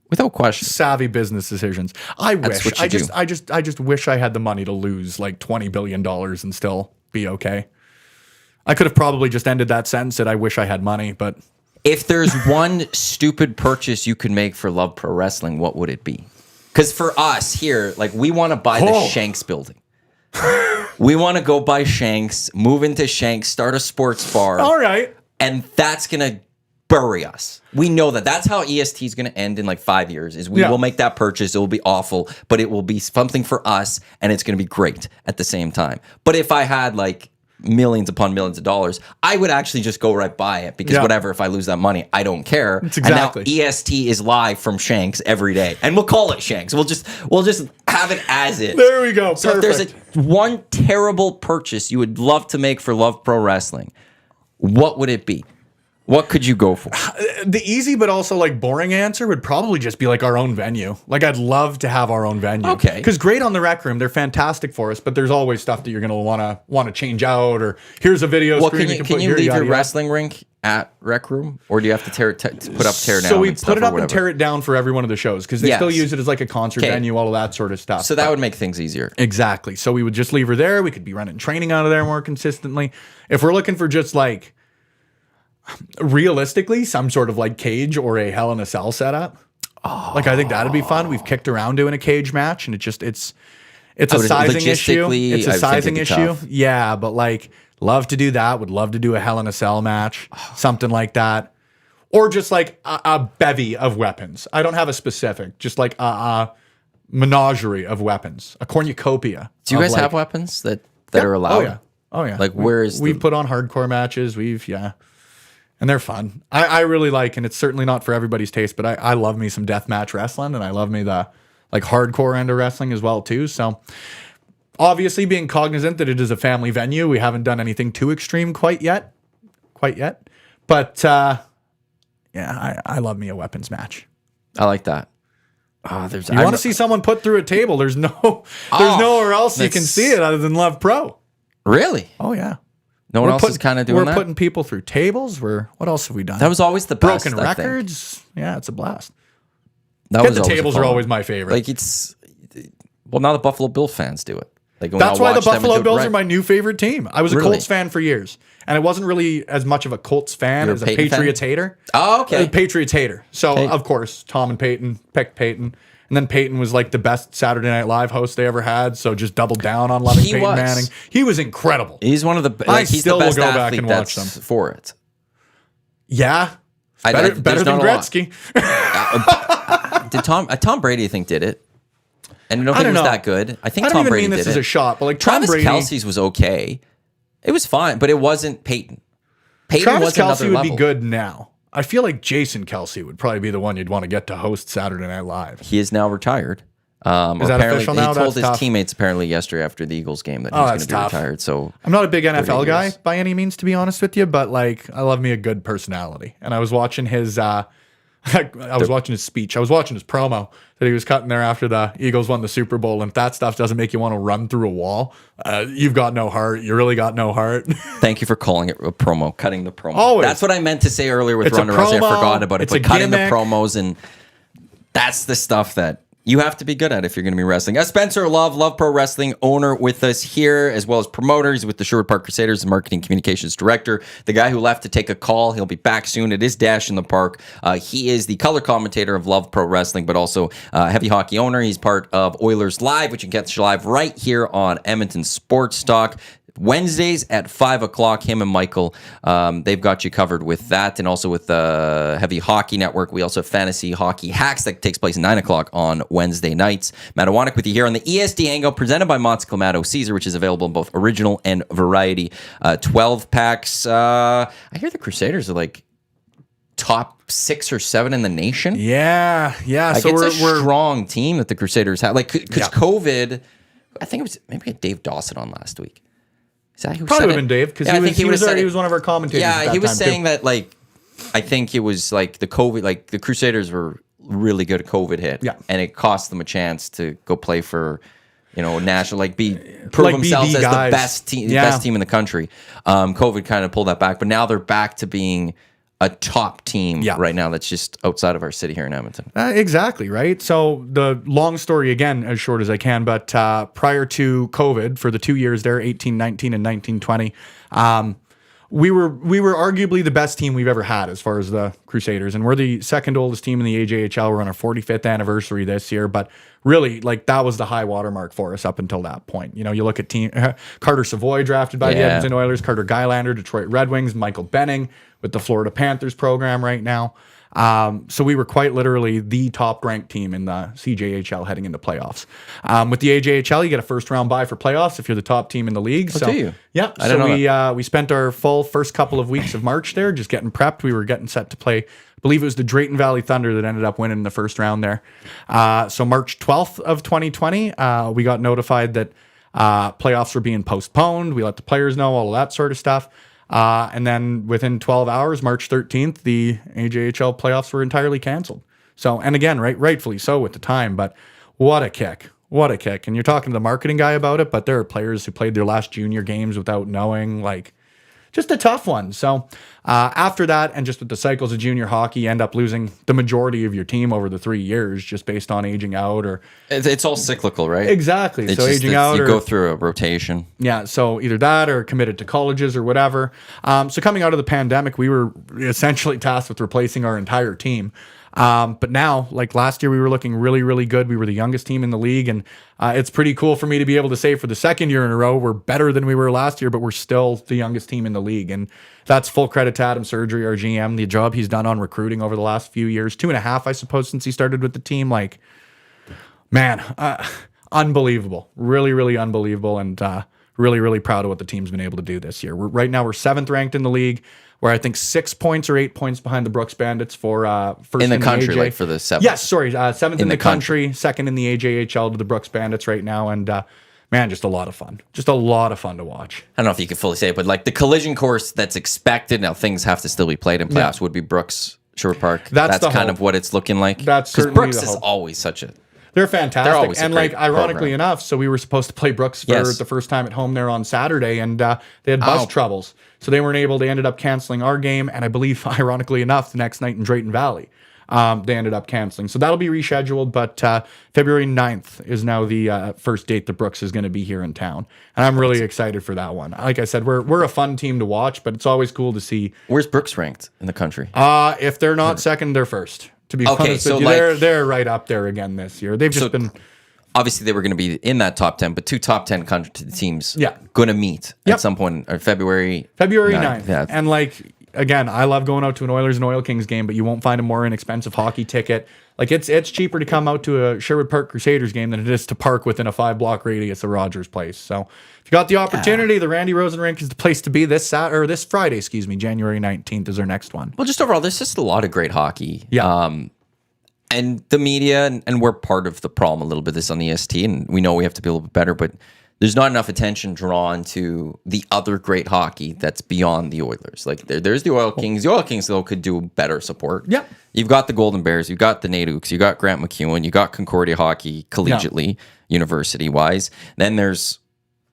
Without question.
Savvy business decisions. I
That's
wish.
what you
I just wish I had the money to lose like $20 billion and still be okay. I could have probably just ended that sentence that I wish I had money, but
If there's one stupid purchase you could make for Love Pro Wrestling, what would it be? Because for us here, like we want to buy the
Oh.
Shanks building. We want to go buy Shanks, move into Shanks, start a sports bar,
all right.
and that's gonna bury us. We know that. That's how EST is gonna end in like 5 years. Is we
Yeah.
will make that purchase. It will be awful, but it will be something for us, and it's gonna be great at the same time. But if I had like millions upon millions of dollars, I would actually just go right buy it because
Yeah.
whatever, if I lose that money, I don't care.
That's exactly.
And now EST is live from Shanks every day, and we'll call it Shanks. We'll just have it as is.
There we go.
So if there's one terrible purchase you would love to make for Love Pro Wrestling, what would it be? What could you go for?
The easy but also like boring answer would probably just be like our own venue. Like I'd love to have our own venue.
Okay.
Because great on the Rec Room, they're fantastic for us, but there's always stuff that you're gonna want to change out, or here's a video
Well,
screen.
can
we
you
put
leave
here,
your
yada, yada.
wrestling rink at Rec Room, or do you have to tear down?
So we
and
put
stuff
it
or
up and
whatever?
tear it down for every one of the shows because they
Yes.
still use it as like a concert
Okay.
venue, all of that sort of stuff.
So that would make things easier.
Exactly. So we would just leave her there. We could be running training out of there more consistently. If we're looking for just like realistically some sort of like cage or a Hell in a Cell setup, like I think that'd be fun. We've kicked around doing a cage match, and it's a
Oh,
sizing issue.
logistically,
It's
I
a
think
sizing
it'd be
issue.
tough.
Yeah, but like love to do that. Would love to do a Hell in a Cell match, something like that. Or just like a bevy of weapons. I don't have a specific, just like a menagerie of weapons, a cornucopia.
Do you
of,
guys
like-
have weapons that are allowed?
Oh yeah.
Like, where is
we've
the-
put on hardcore matches. And they're fun. I really like, and it's certainly not for everybody's taste, but I love me some deathmatch wrestling, and I love me the like hardcore end of wrestling as well too. So obviously being cognizant that it is a family venue, we haven't done anything too extreme quite yet. But yeah, I love me a weapons match.
I like that. there's.
You want to see someone put through a table? There's nowhere else you can see it other than Love Pro.
Really?
Oh yeah.
No one else is kind of doing
We're
that.
putting people through tables. What else have we done?
That was always the best.
broken
I think.
records. Yeah, it's a blast.
That
Get
was
the
always
tables
fun.
are always my favorite.
Like now the Buffalo Bill fans do it. Like when
That's
I
why the
watch them and
Buffalo
do it
Bills
right.
are my new favorite team. I was a
Really?
Colts fan for years, and I wasn't really as much of a Colts fan
You're a
as a
Peyton fan?
Patriots hater.
Oh, okay.
A Patriots hater. So
Okay.
of course, Tom and Peyton picked Peyton, and then Peyton was like the best Saturday Night Live host they ever had. So just doubled down on loving
He
Peyton
was.
Manning. He was incredible.
He's one of the.
I
Like, he's
still
the
will
best
go back
athlete
and watch
that's
them.
for it.
Yeah,
I-
better
there's
than
not a lot.
Gretzky.
Did Tom Brady? I think did it. And I don't
I
think
don't
it was
know.
that good. I think
I don't
Tom
even
Brady
mean this
did
as
it.
a shot, but like
Travis
Tom Brady,
Kelce's was okay. It was fine, but it wasn't Peyton. Peyton
Travis
was another
Kelce would
level.
be good now. I feel like Jason Kelce would probably be the one you'd want to get to host Saturday Night Live.
He is now retired.
Is that
apparently,
official now?
He told
That's
his
tough.
teammates apparently yesterday after the Eagles game that he
Oh,
was going
that's
to be
tough.
retired. So
I'm not a big NFL guy
years.
by any means, to be honest with you, but like I love me a good personality. And I was watching his watching his speech. I was watching his promo that he was cutting there after the Eagles won the Super Bowl. And if that stuff doesn't make you want to run through a wall, you've got no heart. You really got no heart.
thank you for calling it a promo, cutting the promo.
Always.
That's what I meant to say earlier with
It's a
Ronda Rousey. I
promo,
forgot about it.
it's
But
a
cutting the
gimmick.
promos, and that's the stuff that you have to be good at if you're going to be wrestling. Spencer Love Pro Wrestling owner with us here, as well as promoter. He's with the Sherwood Park Crusaders, the marketing communications director. The guy who left to take a call. He'll be back soon. It is Dash in the Park. He is the color commentator of Love Pro Wrestling, but also heavy hockey owner. He's part of Oilers Live, which you can catch live right here on Edmonton Sports Talk. Wednesdays at 5 o'clock, him and Michael, they've got you covered with that, and also with the Heavy Hockey Network. We also have Fantasy Hockey Hacks that takes place at 9 o'clock on Wednesday nights. Matt Iwanyk with you here on the EST Hangout, presented by Mott's Clamato Caesar, which is available in both original and variety 12 packs. I hear the Crusaders are like top 6 or 7 in the nation.
Yeah.
Like
So
it's a strong team that the Crusaders have. Like, because
Yeah.
COVID, I think it was maybe we had Dave Dawson on last week. Is that who
probably
said
would
it?
have been Dave because
Yeah, I think
he
would've said
was one of our commentators. at
Yeah,
that
he was
time,
saying
too.
that, like, I think it was like the COVID, like the Crusaders were really good at COVID hit.
Yeah.
And it cost them a chance to go play for, national, prove
Like be
themselves
the
as
guys.
the best team,
Yeah.
best team in the country. COVID kind of pulled that back, but now they're back to being a top team
Yeah.
right now that's just outside of our city here in Edmonton.
Exactly, right? So the long story, again, as short as I can, but prior to COVID, for the 2 years there, 18-19 and 19-20, we were arguably the best team we've ever had as far as the Crusaders, and we're the second oldest team in the AJHL. We're on our 45th anniversary this year, but really, like, that was the high watermark for us up until that point. You look at team Carter Savoy drafted by the
Yeah.
Edmonton Oilers, Carter Gylander, Detroit Red Wings, Michael Benning with the Florida Panthers program right now. So we were quite literally the top-ranked team in the CJHL heading into playoffs. With the AJHL, you get a first-round bye for playoffs if you're the top team in the league. So,
do you?
Yeah.
I didn't know
we spent our full first couple of weeks of March there just getting prepped. We were getting set to play. I believe it was the Drayton Valley Thunder that ended up winning the first round there. So March 12th of 2020, we got notified that playoffs were being postponed. We let the players know, all of that sort of stuff. And then within 12 hours, March 13th, the AJHL playoffs were entirely canceled. So, and again, rightfully so at the time, but what a kick. What a kick. And you're talking to the marketing guy about it, but there are players who played their last junior games without knowing, just a tough one. So after that, and just with the cycles of junior hockey, you end up losing the majority of your team over the 3 years just based on aging out or...
It's all cyclical, right?
Exactly.
It's
So
just
aging
that
out
you
or...
go through a rotation.
Yeah, so either that or committed to colleges or whatever. So coming out of the pandemic, we were essentially tasked with replacing our entire team. But now, like last year, we were looking really, really good. We were the youngest team in the league, and it's pretty cool for me to be able to say for the second year in a row, we're better than we were last year, but we're still the youngest team in the league. And that's full credit to Adam Surgery, our GM, the job he's done on recruiting over the last few years, 2.5, I suppose, since he started with the team. Unbelievable. Really, really unbelievable. And really, really proud of what the team's been able to do this year. Right now, we're 7th ranked in the league. We're, I think, 6 points or 8 points behind the Brooks Bandits for first
In the country,
AJ.
like for the 7th.
Yes, sorry, 7th in
the
the country, 2nd in the AJHL to the Brooks Bandits right now. And man, just a lot of fun. Just a lot of fun to watch.
I don't know if you can fully say it, but like the collision course that's expected, now things have to still be played in playoffs, would be Brooks Sherwood Park.
That's the
kind
hope.
of what it's looking like.
That's
because
certainly
Brooks
the
is
hope.
always such a.
They're fantastic.
They're always a
And
great
like ironically
program.
enough, so we were supposed to play Brooks for
Yes.
the first time at home there on Saturday, and they had bus
Oh.
troubles. So they weren't able, they ended up canceling our game, and I believe, ironically enough, the next night in Drayton Valley, they ended up canceling. So that'll be rescheduled, but February 9th is now the first date that Brooks is going to be here in town. And I'm really excited for that one. Like I said, we're a fun team to watch, but it's always cool to see.
Where's Brooks ranked in the country?
If they're not second, they're first. To be
Okay,
honest
so
with you,
like-
they're right up there again this year. They've just been...
Obviously, they were going to be in that top 10, but two top 10 teams
Yeah.
going to meet
Yep.
at some point in February
9th.
Yeah.
And like, again, I love going out to an Oilers and Oil Kings game, but you won't find a more inexpensive hockey ticket. Like it's cheaper to come out to a Sherwood Park Crusaders game than it is to park within a 5-block radius of Rogers Place. So if you got the opportunity, the Randy Rosen Rink is the place to be this Friday, January 19th is our next one.
Well, just overall, there's just a lot of great hockey.
Yeah.
And the media, and we're part of the problem a little bit this on EST, and we know we have to be a little bit better, but there's not enough attention drawn to the other great hockey that's beyond the Oilers. Like there's the Oil Kings. The Oil Kings, though, could do better support.
Yeah.
You've got the Golden Bears, you've got the Nadukes, you got Grant McEwen, you got Concordia Hockey collegiately, university-wise. Then there's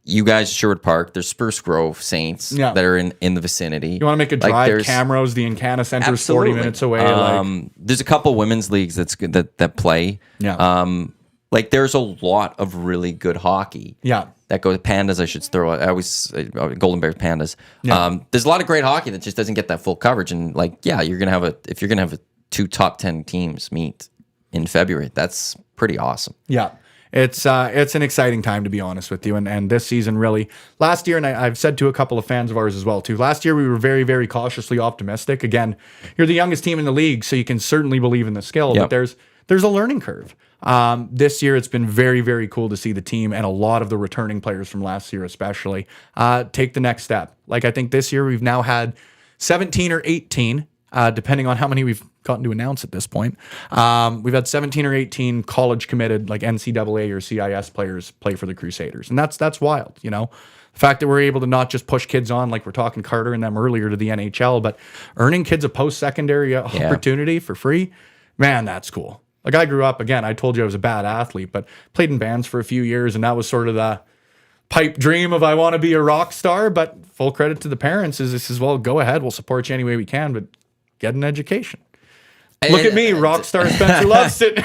you guys, Sherwood Park. There's Spruce Grove Saints
Yeah.
that are in the vicinity.
You want to make a
Like,
drive,
there's-
Camrose, the Encana Center is 40
Absolutely.
minutes away. Like,
There's a couple women's leagues that's good that play.
Yeah.
Like there's a lot of really good hockey.
Yeah.
That goes Pandas. I should throw. I always Golden Bears Pandas.
Yeah.
There's a lot of great hockey that just doesn't get that full coverage. And like, yeah, you're gonna have two top 10 teams meet in February. That's pretty awesome.
Yeah. It's an exciting time, to be honest with you. And this season, really, last year, and I've said to a couple of fans of ours as well, too, last year we were very, very cautiously optimistic. Again, you're the youngest team in the league, so you can certainly believe in the skill,
Yep.
but there's a learning curve. This year, it's been very, very cool to see the team and a lot of the returning players from last year, especially, take the next step. Like, I think this year we've now had 17 or 18, depending on how many we've gotten to announce at this point. We've had 17 or 18 college committed, like NCAA or CIS players play for the Crusaders. And that's wild, you know? The fact that we're able to not just push kids on, like we're talking Carter and them earlier, to the NHL, but earning kids a post-secondary opportunity for free, man, that's cool. Like I grew up, again, I told you I was a bad athlete, but played in bands for a few years, and that was sort of the pipe dream of I want to be a rock star. But full credit to the parents is this is, well, go ahead, we'll support you any way we can, but get an education. Look at me, rock star Spencer Loveston.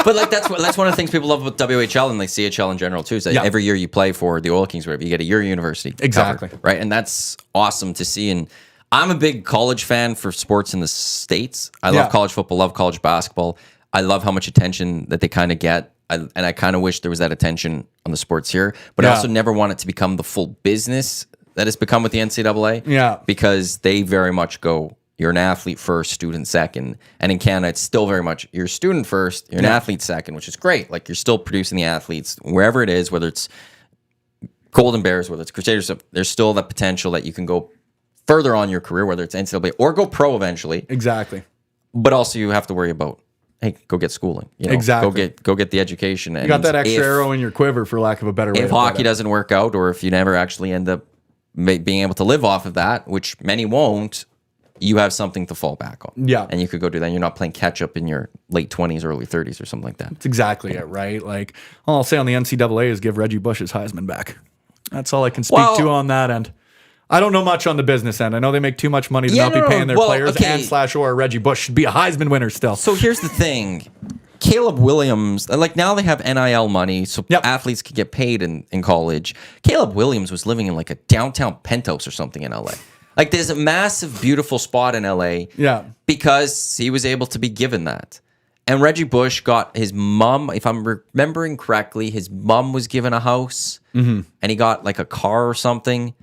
But like that's one of the things people love about WHL and like CHL in general too. Is that
Yeah.
every year you play for the Oil Kings, whatever, you get a year university cover,
Exactly.
right? And that's awesome to see. And I'm a big college fan for sports in the States. I
Yeah.
love college football, love college basketball. I love how much attention that they kind of get. And I kind of wish there was that attention on the sports here, but I
Yeah.
also never want it to become the full business that it's become with the NCAA.
Yeah.
Because they very much go, you're an athlete first, student second. And in Canada, it's still very much you're a student first, you're an athlete second, which is great. Like you're still producing the athletes wherever it is, whether it's Golden Bears, whether it's Crusaders, there's still that potential that you can go further on your career, whether it's NCAA or go pro eventually.
Exactly.
But also you have to worry about, hey, go get schooling. You know,
Exactly.
Go get the education. And
You got that extra
if-
arrow in your quiver, for lack of a better way
if
to put
hockey
it.
doesn't work out, or if you never actually end up being able to live off of that, which many won't, you have something to fall back on.
Yeah.
And you could go do that. You're not playing catch up in your late 20s, early 30s or something like that.
That's exactly it, right? Like, all I'll say on the NCAA is give Reggie Bush his Heisman back. That's all I can speak
Well-
to on that end. I don't know much on the business end. I know they make too much money to
Yeah,
not be
no,
paying their
well,
players,
okay.
and / or Reggie Bush should be a Heisman winner still.
So here's the thing. Caleb Williams, like now they have NIL money, so
Yep.
athletes could get paid in college. Caleb Williams was living in like a downtown penthouse or something in LA. Like there's a massive, beautiful spot in LA.
Yeah.
Because he was able to be given that. And Reggie Bush got his mom, if I'm remembering correctly, his mom was given a house and he got like a car or something.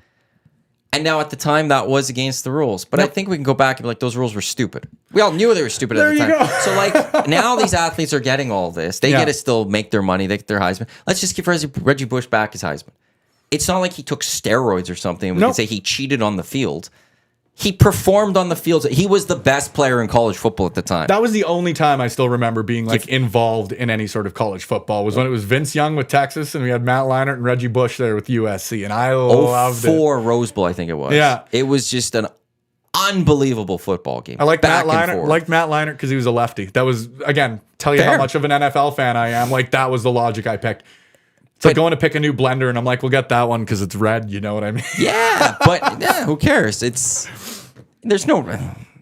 And now at the time that was against the rules. But I think we can go back and be like, those rules were stupid. We all knew they were stupid at the
There
time.
you go.
So like now these athletes are getting all this. They
Yeah.
get to still make their money. They get their Heisman. Let's just give Reggie Bush back his Heisman. It's not like he took steroids or something. And we
Nope.
can say he cheated on the field. He performed on the field. He was the best player in college football at the time.
That was the only time I still remember being like involved in any sort of college football was when it was Vince Young with Texas and we had Matt Leinart and Reggie Bush there with USC, and I loved it.
04 Rose Bowl, I think it was.
Yeah.
It was just an unbelievable football game.
I like
back
Matt
and
Leinart.
forth.
Liked Matt Leinart because he was a lefty. That was, again, tell you how
Fair.
much of an NFL fan I am. Like, that was the logic I picked. It's like going to pick a new blender, and I'm like, we'll get that one because it's red. You know what I mean?
Yeah, but who cares? There's no.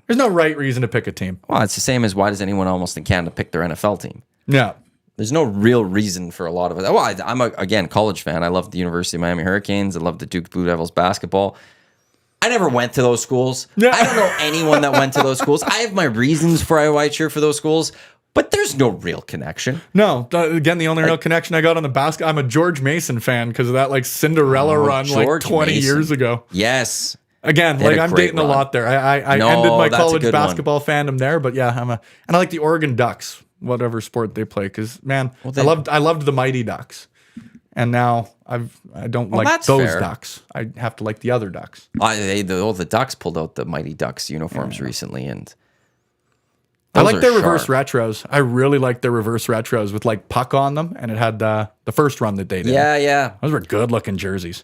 There's no right reason to pick a team.
Well, it's the same as why does anyone almost in Canada pick their NFL team?
Yeah.
There's no real reason for a lot of it. Well, I'm again college fan. I love the University of Miami Hurricanes. I love the Duke Blue Devils basketball. I never went to those schools.
Yeah.
I don't know anyone that went to those schools. I have my reasons for why I cheer for those schools, but there's no real connection.
No, again, the only real connection I got on the basket, I'm a George Mason fan because of that like Cinderella run like
George
20
Mason.
years ago.
Yes.
Again,
They had
like
a
I'm
great
dating a
run.
lot there. I
No,
ended my
that's a
college
good one.
basketball fandom there, but yeah, and I like the Oregon Ducks, whatever sport they play, because man, I loved the Mighty Ducks, and now I don't like
that's
those
fair.
Ducks. I have to like the other Ducks.
The Ducks pulled out the Mighty Ducks uniforms recently, and
I
those
like
are
their reverse
sharp.
retros. I really like their reverse retros with like puck on them, and it had the first run that they did.
Yeah.
Those were good looking jerseys.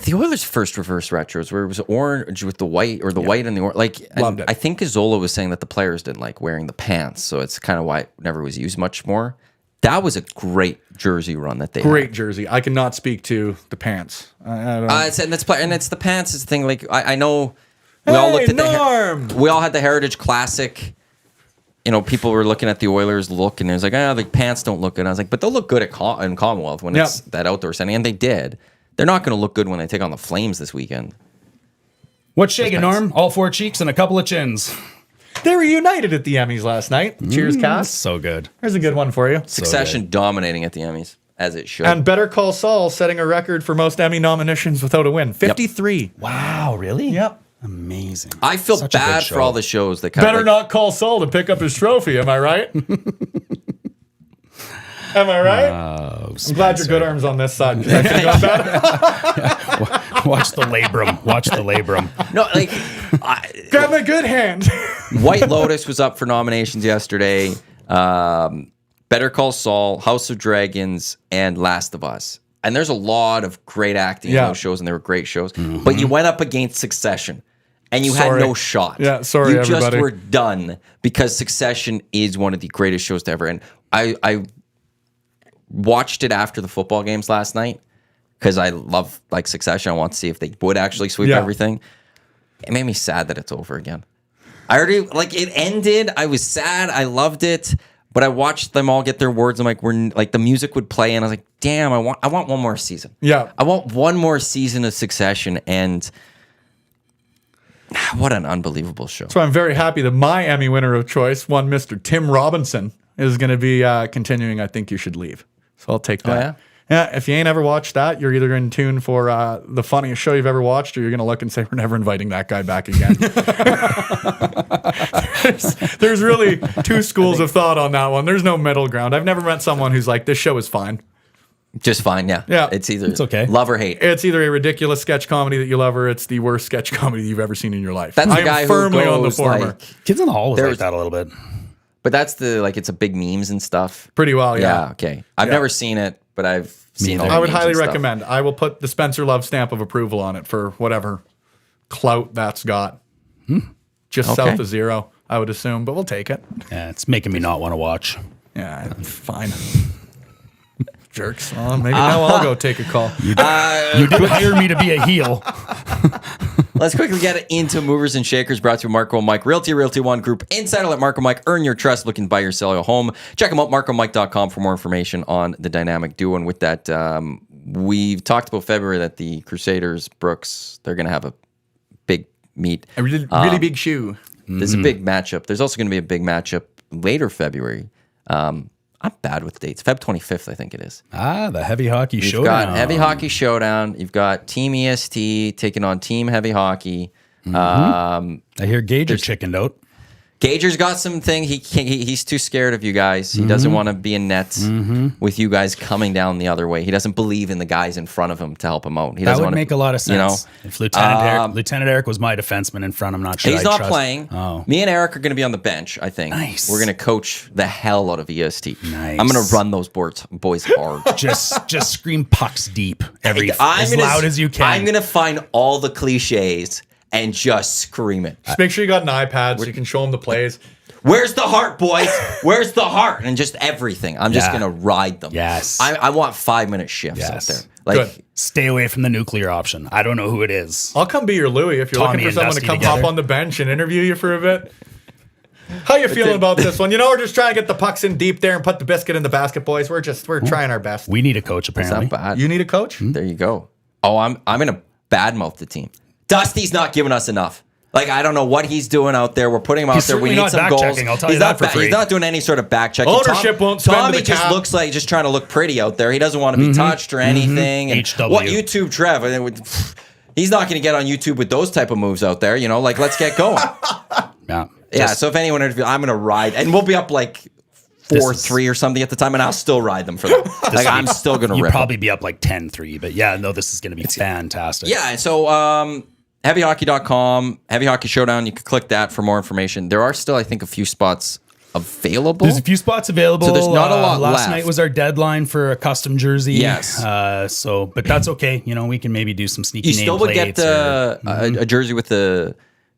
The Oilers' first reverse retros, where it was orange with the white, or the white and the orange. Like,
Loved it.
I think Zola was saying that the players didn't like wearing the pants, so it's kind of why it never was used much more. That was a great jersey run that they
Great
had.
jersey. I cannot speak to the pants. I don't
It's the pants is the thing. Like I know we all looked at
Norm!
we all had the Heritage Classic. You know, people were looking at the Oilers look, and it was like, the pants don't look good. And I was like, but they'll look good in Commonwealth when it's that outdoor setting, and they did. They're not going to look good when they take on the Flames this weekend.
What's shaking, Norm? All 4 cheeks and a couple of chins.
They were united at the Emmys last night. Cheers, Cass.
So good.
Here's a good one for you.
Succession dominating at the Emmys, as it should.
And Better Call Saul setting a record for most Emmy nominations without a win. 53.
Wow, really?
Yep.
Amazing.
I feel
Such a good
bad
show.
for all the shows that kind
Better
of
not call Saul to pick up his trophy, am I right? Am I right? I'm glad your good arm's on this side. 'Cause I could've gone bad.
Watch the labrum. Watch the labrum.
No, like
Grab my good hand.
White Lotus was up for nominations yesterday. Better Call Saul, House of Dragons, and Last of Us. And there's a lot of great acting in
Yeah.
those shows, and they were great shows. But you went up against Succession, and you had
Sorry.
no shot.
Yeah, sorry,
You
everybody.
just were done because Succession is one of the greatest shows to ever. And I watched it after the football games last night because I love like Succession. I want to see if they would actually sweep
Yeah.
everything. It made me sad that it's over again. I already like it ended. I was sad. I loved it, but I watched them all get their words. I'm like, we're like the music would play, and I was like, damn, I want one more season.
Yeah.
I want one more season of Succession, and what an unbelievable show.
So I'm very happy that my Emmy winner of choice, one Mr. Tim Robinson, is going to be continuing I Think You Should Leave. So I'll take that.
yeah?
Yeah, if you ain't ever watched that, you're either in tune for the funniest show you've ever watched, or you're going to look and say, we're never inviting that guy back again. there's really two schools of thought on that one. There's no middle ground. I've never met someone who's like, this show is fine.
Just fine, yeah.
Yeah.
It's either
It's okay.
love or hate.
It's either a ridiculous sketch comedy that you love, or it's the worst sketch comedy you've ever seen in your life.
That's
I
the
am
guy who
firmly on the
goes
former.
like,
Kids in the Hall was
There's-
like that a little bit.
but that's the like it's a big memes and stuff.
Pretty well, yeah.
Okay. I've
Yeah.
never seen it, but I've seen all
neither.
the
I would
memes
highly
and stuff.
recommend. I will put the Spencer Love stamp of approval on it for whatever clout that's got. Just
Okay.
south of 0, I would assume, but we'll take it.
Yeah, it's making me not want to watch.
Yeah, it's fine. Jerks. Well, maybe now I'll go take a call.
You did hire me to be a heel.
Let's quickly get into Movers and Shakers, brought to you by Marco and Mike Realty, Realty One Group Insider. Let Marco and Mike earn your trust looking to buy or sell your home. Check them out, marcoandmike.com, for more information on the dynamic duo. And with that, we've talked about February that the Crusaders, Brooks, they're going to have a big meet.
A really big shoe.
There's a big matchup. There's also going to be a big matchup later February. I'm bad with dates. Feb 25th, I think it is.
The heavy hockey
You've
showdown.
got Heavy Hockey Showdown. You've got Team EST taking on Team Heavy Hockey.
I hear Gager chickened out.
Gager's got something. He's too scared of you guys. He doesn't want to be in net with you guys coming down the other way. He doesn't believe in the guys in front of him to help him out. He
That
doesn't
would
wanna,
make a lot of sense.
You know,
If Lieutenant Eric was my defenseman in front, I'm not sure
he's
I'd
not
trust-
playing.
Oh.
Me and Eric are going to be on the bench, I think.
Nice.
We're going to coach the hell out of EST.
Nice.
I'm going to run those boys hard.
Just scream pucks deep as
I'm gonna-
loud as you can.
I'm going to find all the cliches and just scream it.
Just make sure you got an iPad so you can show them the plays.
Where's the heart, boys? Where's the heart? And just everything. I'm just gonna ride them.
Yes.
I want 5-minute shifts out there. Like,
Good.
Stay away from the nuclear option. I don't know who it is.
I'll come be your Louie if you're
Tommy
looking for
and
someone
Dusty
to come
together.
hop on the bench and interview you for a bit. How you feeling about this one? We're just trying to get the pucks in deep there and put the biscuit in the basket, boys. We're trying our best.
We need a coach,
it's
apparently.
not bad.
You need a coach?
There you go. Oh, I'm gonna badmouth the team. Dusty's not giving us enough. Like, I don't know what he's doing out there. We're putting him out
He's
there. We
certainly
need
not
some
back
goals.
checking, I'll tell
He's
you
not
that for free.
He's not doing any sort of back checking.
Ownership won't spend
Tommy
the
just
cap.
looks like just trying to look pretty out there. He doesn't want to be touched or anything. And
HW.
what YouTube Trev? He's not going to get on YouTube with those type of moves out there. Like, let's get going.
Yeah.
Yeah. So if anyone, I'm going to ride, and we'll be up like 4-3 or something at the time, and I'll still ride them for them. Like, I'm still going to
You'd
rip
probably be up like 10-3, but yeah, no, this is going to be fantastic.
them. Yeah. And so, heavyhockey.com, Heavy Hockey Showdown. You can click that for more information. There are still, I think, a few spots available.
There's a few spots available.
So there's not a lot
Last
left.
night was our deadline for a custom jersey.
Yes.
But that's okay. We can maybe do some sneaky
You still would get
nameplates or-
a jersey with the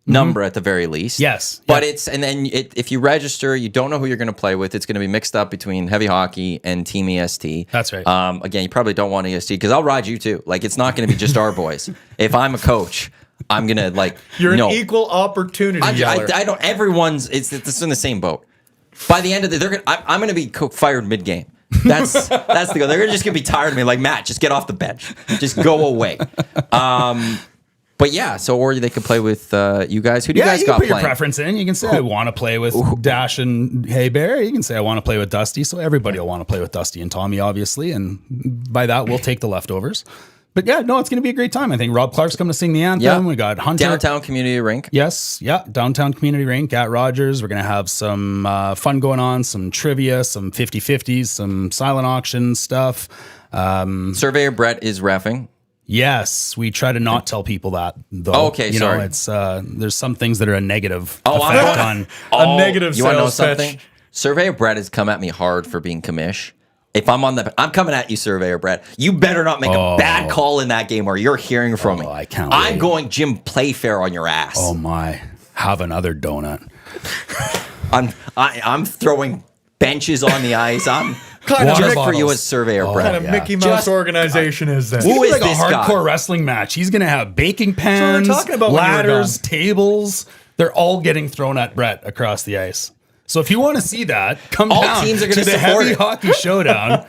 number at the very least.
Yes.
But
Yeah.
if you register, you don't know who you're going to play with. It's going to be mixed up between Heavy Hockey and Team EST.
That's right.
Again, you probably don't want EST because I'll ride you too. Like, it's not going to be just our boys. If I'm a coach, I'm going to
You're an equal opportunity yeller.
I don't. Everyone's it's in the same boat. By the end of the, I'm going to be fired mid game. That's the goal. They're just going to be tired of me. Like, Matt, just get off the bench. Just go away. But yeah, or they could play with you guys. Who do you guys
you
got
can put
playing?
your preference in. You can say I want to play with Dash and Hey Bear. You can say I want to play with Dusty. So everybody will want to play with Dusty and Tommy, obviously. And by that, we'll take the leftovers. But yeah, no, it's going to be a great time. I think Rob Clark's coming to sing the anthem.
Yeah.
We got Hunter.
Downtown Community Rink.
Yes, yeah, downtown community rink at Rogers. We're going to have some fun going on, some trivia, some 50-50s, some silent auction stuff.
Surveyor Brett is reffing.
Yes, we try to not tell people that, though.
Okay,
you
sorry.
know, it's there's some things that are a negative
I'm
effect
not-
on.
A negative
You want to know
sales
something?
pitch.
Surveyor Brett has come at me hard for being commish. If I'm I'm coming at you, Surveyor Brett. You better not make a bad call in that game, or you're hearing from me.
I can't
I'm
wait.
going Jim Playfair on your ass.
Oh my, have another donut.
I'm throwing benches on the ice. I'm
Kind of
just
Water
for you
bottles.
as Surveyor
What
Brett.
kind of Mickey Mouse
Just-
organization is this?
Who is
like
this
a
guy?
hardcore wrestling match. He's going to have baking pans,
talking about when you were
ladders,
gone.
tables. They're all getting thrown at Brett across the ice. So if you want to see that, come
All
down
teams are
to
gonna
the
support
Heavy
it.
Hockey Showdown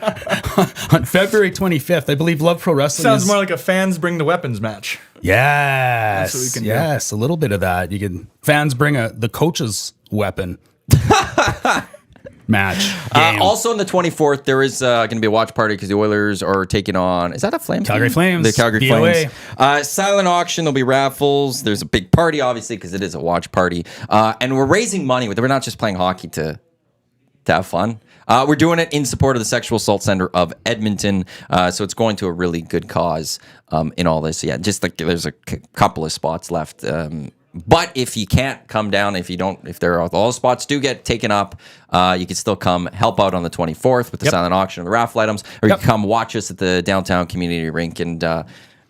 on February 25th. I believe Love Pro Wrestling
Sounds
is...
more like a fans bring the weapons match.
Yes,
what we can do.
yes, a little bit of that. You can fans bring the coach's weapon match. Game.
Also on the 24th, there is going to be a watch party because the Oilers are taking on. Is that a Flames?
Calgary
team?
Flames,
The Calgary
BOA.
Flames. Silent auction. There'll be raffles. There's a big party, obviously, because it is a watch party. And we're raising money with it. We're not just playing hockey to have fun. We're doing it in support of the Sexual Assault Center of Edmonton. So it's going to a really good cause in all this. Yeah, just like there's a couple of spots left. But if you can't come down, if there are all spots do get taken up, you can still come help out on the 24th with the silent auction of the raffle items, or you can come watch us at the downtown community rink, and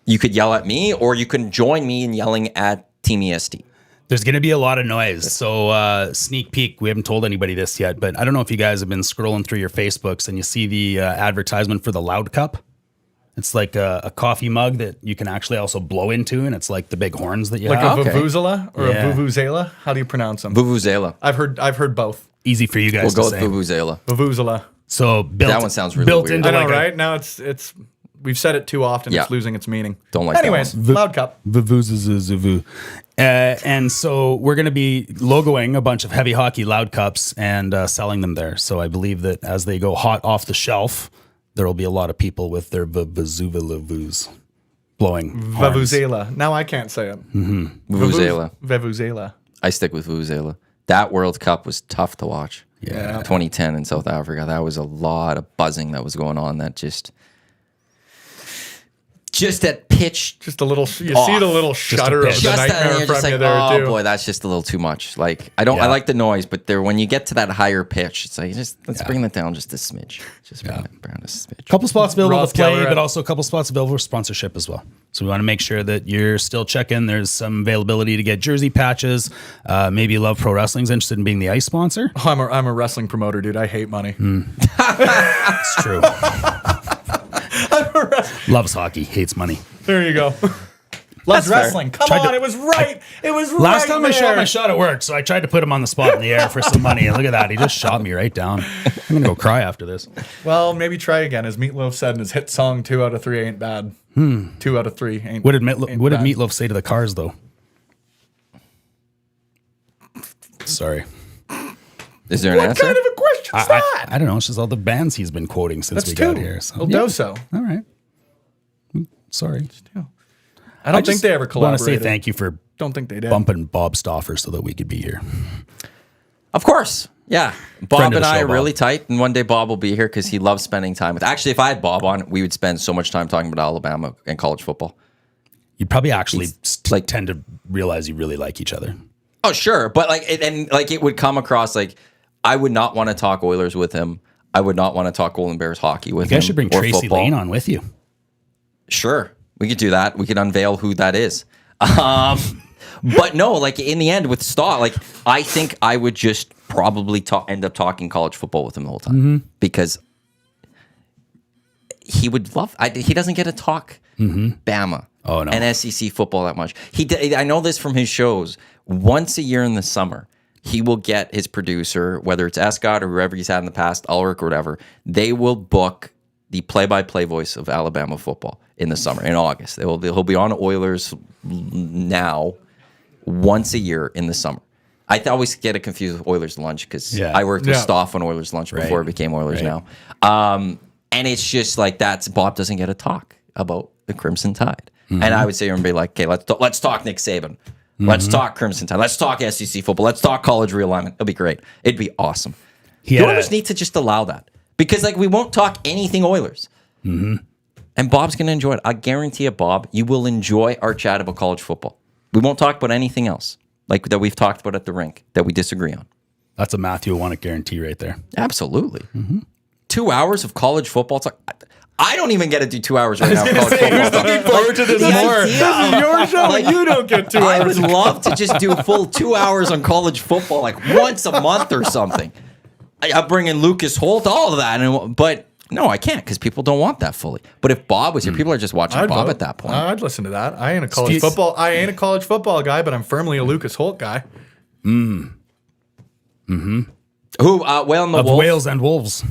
you could yell at me, or you can join me in yelling at Team EST.
There's going to be a lot of noise. So sneak peek, we haven't told anybody this yet, but I don't know if you guys have been scrolling through your Facebooks and you see the advertisement for the Loud Cup. It's like a coffee mug that you can actually also blow into, and it's like the big horns that you
Like
have.
a vuvuzela or
Yeah.
a vuvuzela? How do you pronounce them?
Vuvuzela.
I've heard both.
Easy for you guys
We'll
to
go with
say.
Vuvuzela.
Vuvuzela.
So built,
That one sounds really
built
weird.
into
I know,
like
right? Now it's we've said it too often.
Yeah.
It's losing its meaning.
Don't like that
Anyways,
one.
Loud Cup.
Vuvuzuzuvu. And so we're going to be logoing a bunch of Heavy Hockey Loud Cups and selling them there. So I believe that as they go hot off the shelf, there will be a lot of people with their vuvuzuvulavus blowing horns.
Vuvuzela. Now I can't say it.
Vuvuzela.
Vuvuzela.
I stick with Vuvuzela. That World Cup was tough to watch.
Yeah.
2010 in South Africa. That was a lot of buzzing that was going on. That just just at pitch.
Just a little. You
Off.
see the little shudder of
pitch.
the
Just that, and
nightmare
you're
from
just like,
you there
oh
too.
boy, that's just a little too much. Like I don't, I
Yeah.
like the noise, but there when you get to that higher pitch, it's like let's bring that down just a smidge. Just bring it down a smidge.
Couple spots available
Ross
to play,
Geller.
but also a couple spots available for sponsorship as well. So we want to make sure that you're still checking. There's some availability to get jersey patches. Maybe you love pro wrestling's interested in being the ice sponsor.
Oh, I'm a wrestling promoter, dude. I hate money.
It's true. Loves hockey, hates money.
There you go. Loves wrestling. Come
Tried
on,
to-
it was right. It was right.
Last time I shot
there.
my shot, it worked. So I tried to put him on the spot in the air for some money. And look at that. He just shot me right down. I'm going to go cry after this.
Well, maybe try again. As Meatloaf said in his hit song, 2 out of 3 ain't bad. 2 out of 3 ain't
What did
ain't bad.
Meatloaf say to the Cars, though? Sorry.
Is there an
What
answer?
kind of a question is that?
I don't know. It's just all the bands he's been quoting since
That's
we got
2.
here. So.
El Doso.
All right. Sorry.
I don't think they ever
want to
collaborated.
say thank you for
Don't think they did.
bumping Bob Stauffer so that we could be here.
Of course. Yeah. Bob
Friend of
and
the
I
show,
are really
Bob.
tight, and one day Bob will be here because he loves spending time with. Actually, if I had Bob on, we would spend so much time talking about Alabama and college football.
You'd probably actually
like-
tend to realize you really like each other.
Oh, sure, but it would come across like I would not want to talk Oilers with him. I would not want to talk Golden Bears hockey with
You
him.
guys should bring
or
Tracy
football.
Lane on with you.
Sure, we could do that. We could unveil who that is. But no, like in the end with Stott, like I think I would just probably end up talking college football with him the whole time because he would love. He doesn't get to talk Bama
Oh, no.
and SEC football that much. I know this from his shows. Once a year in the summer, he will get his producer, whether it's Escott or whoever he's had in the past, Ulrich or whatever. They will book the play-by-play voice of Alabama football in the summer, in August. He'll be on Oilers now once a year in the summer. I always get it confused with Oilers Lunch because
Yeah.
I worked with
Yeah.
Stoff on Oilers Lunch before it became Oilers
Right.
now. And it's just like Bob doesn't get to talk about the Crimson Tide. And I would say and be like, okay, let's talk Nick Saban. Let's talk Crimson Tide. Let's talk SEC football. Let's talk college realignment. It'll be great. It'd be awesome. The Oilers need to just allow that because we won't talk anything Oilers. And Bob's going to enjoy it. I guarantee you, Bob, you will enjoy our chat about college football. We won't talk about anything else that we've talked about at the rink that we disagree on.
That's a Matthew Iwanyk guarantee right there.
Absolutely. 2 hours of college football talk. I don't even get to do 2 hours right now of college football talk.
Looking forward to this
The
more.
idea
This is
of-
your show. You don't get 2
I
hours.
would love to just do a full 2 hours on college football, like once a month or something. I bring in Lucas Holt, all of that, but no, I can't because people don't want that fully. But if Bob was here, people are just watching
I'd
Bob
vote.
at that point.
I'd listen to that. I ain't a college football guy, but I'm firmly a Lucas Holt guy.
Who? Whale and the
Of
Wolf.
Whales and Wolves.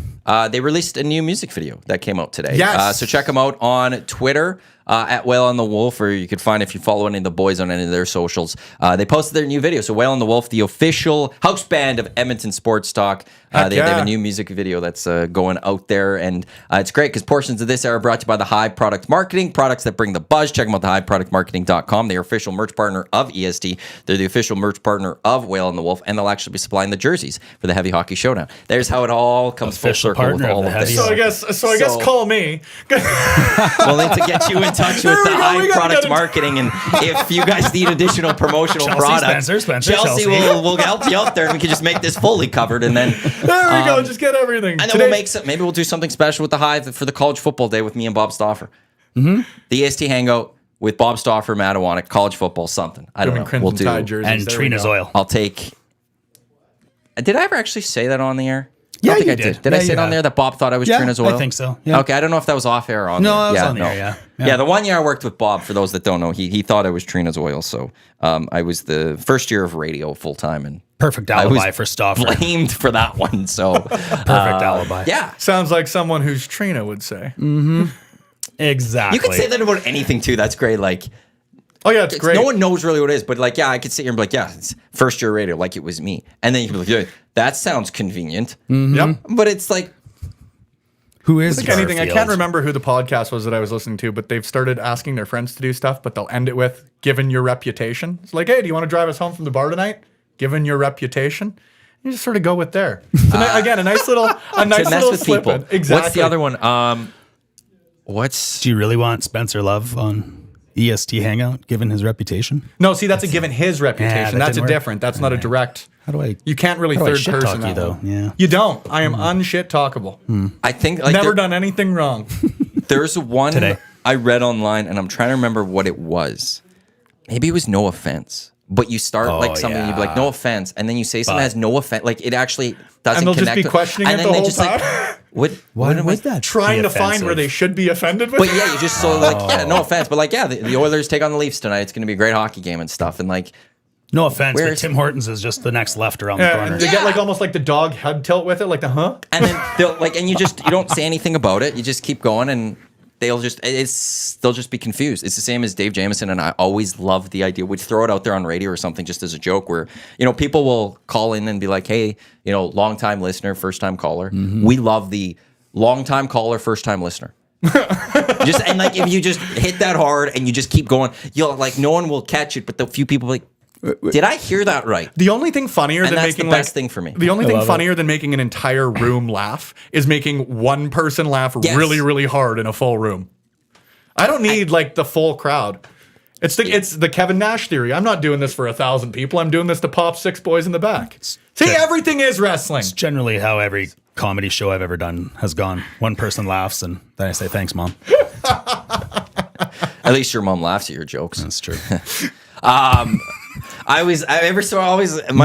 They released a new music video that came out today.
Yes.
So check them out on Twitter at Whale and the Wolf, or you could find if you follow any of the boys on any of their socials. They posted their new video. So Whale and the Wolf, the official house band of Edmonton Sports Talk. They have
yeah.
a new music video that's going out there, and it's great because portions of this are brought to you by the Hive Product Marketing, products that bring the buzz. Check them out, thehiveproductmarketing.com. They are official merch partner of EST. They're the official merch partner of Whale and the Wolf, and they'll actually be supplying the jerseys for the Heavy Hockey Showdown. There's how it all comes full
Official
circle with
partner of
all
the
of
Heavy
this.
So I guess
So-
call me.
We'll need to get you in touch with the
we go.
Hive
We gotta
Product
get in-
Marketing, and if you guys need additional promotional
Chelsea,
products,
Spencer,
Chelsea
Chelsea.
will help you out there, and we can just make this fully covered, and then
There we go. Just get everything.
and then we'll make maybe we'll do something special with the Hive for the college football day with me and Bob Stauffer. The EST Hangout with Bob Stauffer, Matt Iwanyk, college football, something. I don't know.
Crimson
We'll do.
Tide jerseys.
And
There we
Trina's
go.
Oil.
I'll take. Did I ever actually say that on the air?
Yeah,
I don't think
you
I
did.
did. Did I
Yeah,
say
you
it on
have.
there that Bob thought I was
Yeah,
Trina's Oil?
I think so. Yeah.
Okay, I don't know if that was off air or on.
No,
there.
that was
yeah,
on the
no.
air, yeah.
The 1 year I worked with Bob, for those that don't know, he thought I was Trina's Oil. So I was the first year of radio full time, and
Perfect
I
alibi
was
for Stauffer.
blamed for that one. So
Perfect alibi.
yeah,
Sounds like someone who's Trina would say.
Exactly.
you could say that about anything too. That's great. Like
Oh yeah, it's great.
no one knows really what it is, but like I could sit here and be like, yeah, it's first year radio, like it was me, and then you can be like, yeah, that sounds convenient,
Yep.
but it's like.
Who is
Like anything, I can't
Garfield?
remember who the podcast was that I was listening to, but they've started asking their friends to do stuff, but they'll end it with "given your reputation." It's like, hey, do you want to drive us home from the bar tonight? Given your reputation, you just sort of go with there. So again, a nice little
To mess with
slip
people.
in. Exactly.
What's the other one? What's
Do you really want Spencer Love on EST Hangout, given his reputation?
No, see, that's a given his reputation.
that
That's a
didn't work.
different. That's not a direct.
How do I?
You can't really
how do I
third
shit
person
talk you
that
though?
one.
Yeah.
You don't. I am unshit talkable.
I think like
Never done anything wrong.
There's one
Today.
I read online, and I'm trying to remember what it was. Maybe it was no offense. But you start like something, you'd be like, no offense, and then you say something that has no offense. Like it actually doesn't
And they'll just
connect.
be questioning
and
it
then
the
they
whole
just
time.
like, what?
Why
what am I-
would that?
Trying
be
to find where
offensive?
they should be offended with.
But yeah, you just so like, yeah, no offense, but like, yeah, the Oilers take on the Leafs tonight. It's going to be a great hockey game and stuff. And like,
No offense, but
Where's-
Tim Hortons is just the next left around the
Yeah,
corner.
and you get like almost like the dog head tilt with it, like the
and then they'll like, and you don't say anything about it. You just keep going, and they'll just be confused. It's the same as Dave Jamieson, and I always loved the idea. We'd throw it out there on radio or something just as a joke, where people will call in and be like, "Hey, long time listener, first time caller." We love the long time caller, first time listener. And like if you just hit that hard and you just keep going, like no one will catch it, but the few people like, did I hear that right?
The only thing funnier
And
than
that's
making
the best thing for me.
The only
I
thing
love
funnier than making an entire room laugh is making one person laugh
Yes.
really, really hard in a full room. I don't need like the full crowd. It's the Kevin Nash theory. I'm not doing this for 1,000 people. I'm doing this to pop 6 boys in the back. See, everything is wrestling.
It's generally how every comedy show I've ever done has gone. One person laughs, and then I say, "Thanks, Mom."
At least your mom laughs at your jokes.
That's true.
My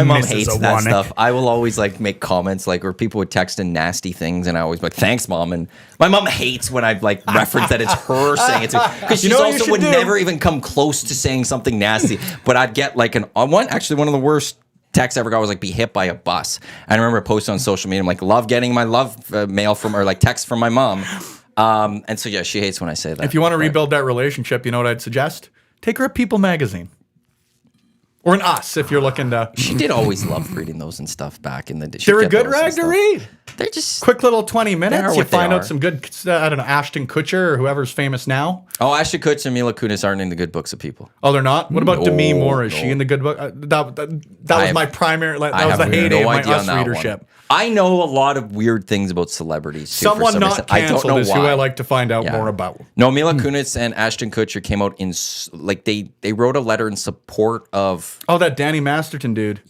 mom
Mrs.
hates that
Iwanyk.
stuff. I will always like make comments like where people would text in nasty things, and I always be like, "Thanks, Mom." And my mom hates when I like reference that it's her saying it because she
know what you
also
should
would
do?
never even come close to saying something nasty. But I'd get like one of the worst texts I ever got was like, "Be hit by a bus." I remember posting on social media, I'm like, "Love getting my love mail from or like text from my mom." And so yeah, she hates when I say that.
If you want to
But-
rebuild that relationship, you know what I'd suggest? Take her a People magazine. Or an Us if you're looking to.
She did always love reading those and stuff back in the day. She'd
They're a
get
good
those and
rag to
stuff.
read.
They're just
Quick little 20
They
minutes.
are
You
what they
find
are.
out some good, I don't know, Ashton Kutcher or whoever's famous now.
Oh, Ashton Kutcher and Mila Kunis aren't in the good books of people.
Oh, they're not? What about Demi
No,
Moore? Is
no.
she in the good book? That was
have-
my primary, that
I
was the
have
heyday
no
of my
idea
Us
on that
readership.
one. I know a lot of weird things about celebrities. Too, for
Someone
some
not
reason. I don't
canceled
know
is
why.
who I like to find out
Yeah.
more about.
No, Mila Kunis and Ashton Kutcher came out in like they wrote a letter in support of
Oh, that Danny Masterton dude.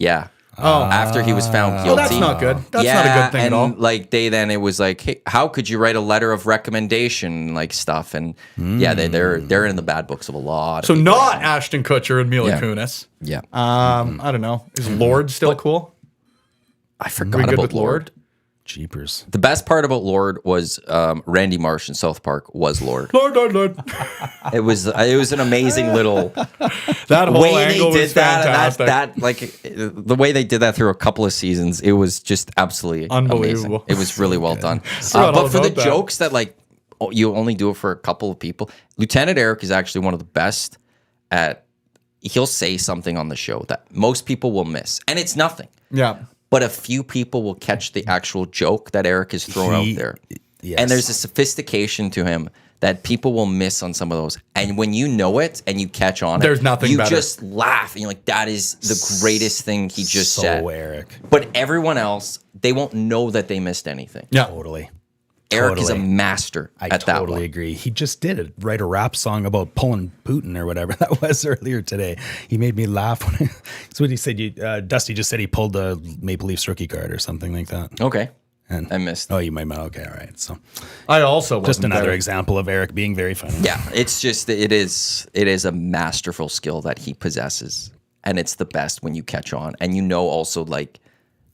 after he was found guilty.
Oh, that's not good. That's not a good thing
and
at all.
like it was like, hey, how could you write a letter of recommendation like stuff? And yeah, they're in the bad books of a lot.
So
of people.
not Ashton Kutcher and Mila
Yeah.
Kunis.
Yeah,
I don't know. Is Lord still cool?
I
Are we
forgot
good
about
with
Lord.
Lord?
Jeepers.
The best part about Lord was Randy Marsh in South Park was Lord.
Lord.
It was an amazing little
That whole
way they
angle
did
was
that.
fantastic.
And that like the way they did that through a couple of seasons, it was just absolutely
Unbelievable.
amazing. It was really well done.
Forgot all
But for the
about that.
jokes that like you only do it for a couple of people, Lieutenant Eric is actually one of the best at. He'll say something on the show that most people will miss, and it's nothing.
Yeah.
But a few people will catch the actual joke that Eric is throwing out there.
Yes.
And there's a sophistication to him that people will miss on some of those. And when you know it and you catch on
There's
it,
nothing
you
better.
just laugh and you're like, that is the greatest thing he just
so
said.
Eric.
But everyone else, they won't know that they missed anything.
Yeah.
Totally.
Eric is a
Totally.
master
I
at that
totally
one.
agree. He just did it. Write a rap song about pulling Putin or whatever that was earlier today. He made me laugh. That's what he said. Dusty just said he pulled the Maple Leafs rookie card or something like that.
Okay.
And
I missed.
Oh, you might. Okay, all right. So
I also
just
wasn't
another
there.
example of Eric being very funny.
Yeah, it's just it is a masterful skill that he possesses, and it's the best when you catch on, and you know also like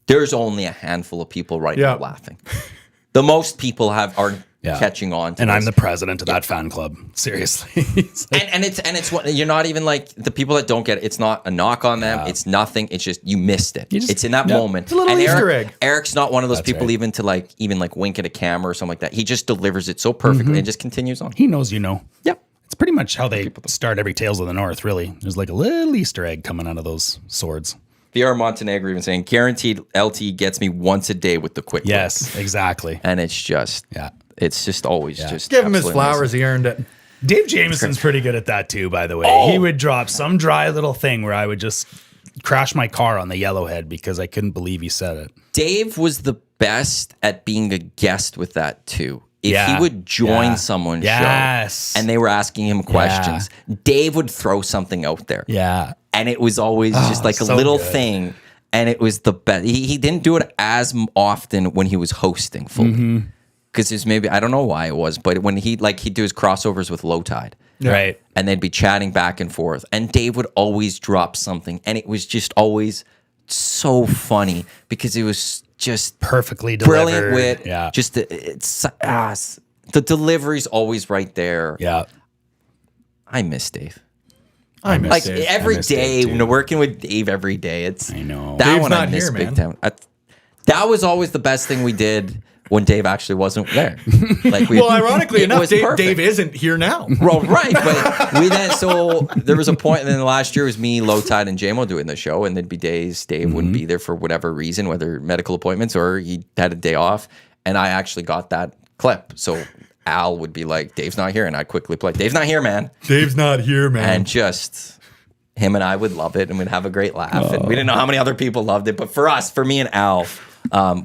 there's only a handful of people right now
Yeah.
laughing. The most people are catching on to
And I'm
this.
the president of that fan club. Seriously. It's like-
and it's what you're not even like the people that don't get it. It's not a knock on them. It's nothing. It's just you missed it. it's in that moment.
It's a little
and
Easter egg.
Eric's not one of those
That's
people
right.
even to wink at a camera or something like that. He just delivers it so perfectly and just continues on.
he knows you know.
Yep.
It's pretty much how they start every Tales of the North, really. There's like a little Easter egg coming out of those swords.
VR Montenegro even saying guaranteed LT gets me once a day with the quick.
Yes, exactly.
And it's just it's just always just
Give him his
absolutely
flowers. He earned it.
Dave Jameson's pretty good at that too, by the way.
Oh!
He would drop some dry little thing where I would just crash my car on the Yellowhead because I couldn't believe he said it.
Dave was the best at being a guest with that too. if
Yeah.
he would join
Yeah.
someone's
Yes.
show and they were asking him questions, Dave would throw something out there.
Yeah.
And it was always just like a
so
little
good.
thing. And it was the best. He didn't do it as often when he was hosting fully. Because there's maybe, I don't know why it was, but when he'd do his crossovers with Low Tide.
Right.
And they'd be chatting back and forth. And Dave would always drop something. And it was just always so funny because it was just
Perfectly delivered.
brilliant wit.
Yeah.
Just the delivery's always right there.
Yeah.
I miss Dave.
I miss
Like
Dave.
every
miss
day,
Dave, too.
working with Dave every day, it's
I know.
that
Dave's
one I
not
miss
here,
big
man.
time. That was always the best thing we did when Dave actually wasn't there. Like
Well, ironically
it
enough,
was
Dave,
perfect.
Dave isn't here now.
Well, right, but we then so there was a point, and then the last year was me, Low Tide, and JMO doing the show, and there'd be days Dave wouldn't be there for whatever reason, whether medical appointments or he had a day off, and I actually got that clip. So Al would be like, "Dave's not here," and I'd quickly play, "Dave's not here, man,"
Dave's not here, man.
and just him and I would love it, and we'd have a great laugh, and we didn't know how many other people loved it, but for us, for me and Al,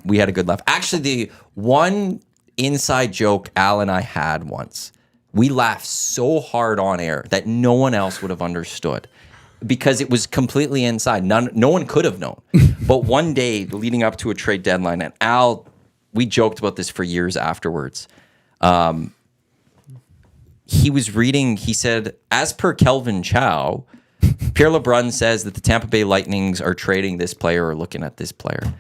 we had a good laugh. Actually, the one inside joke Al and I had once, we laughed so hard on air that no one else would have understood because it was completely inside. No one could have known. But one day leading up to a trade deadline, and Al, we joked about this for years afterwards. He was reading, he said, as per Kelvin Chow, Pierre LeBrun says that the Tampa Bay Lightnings are trading this player or looking at this player.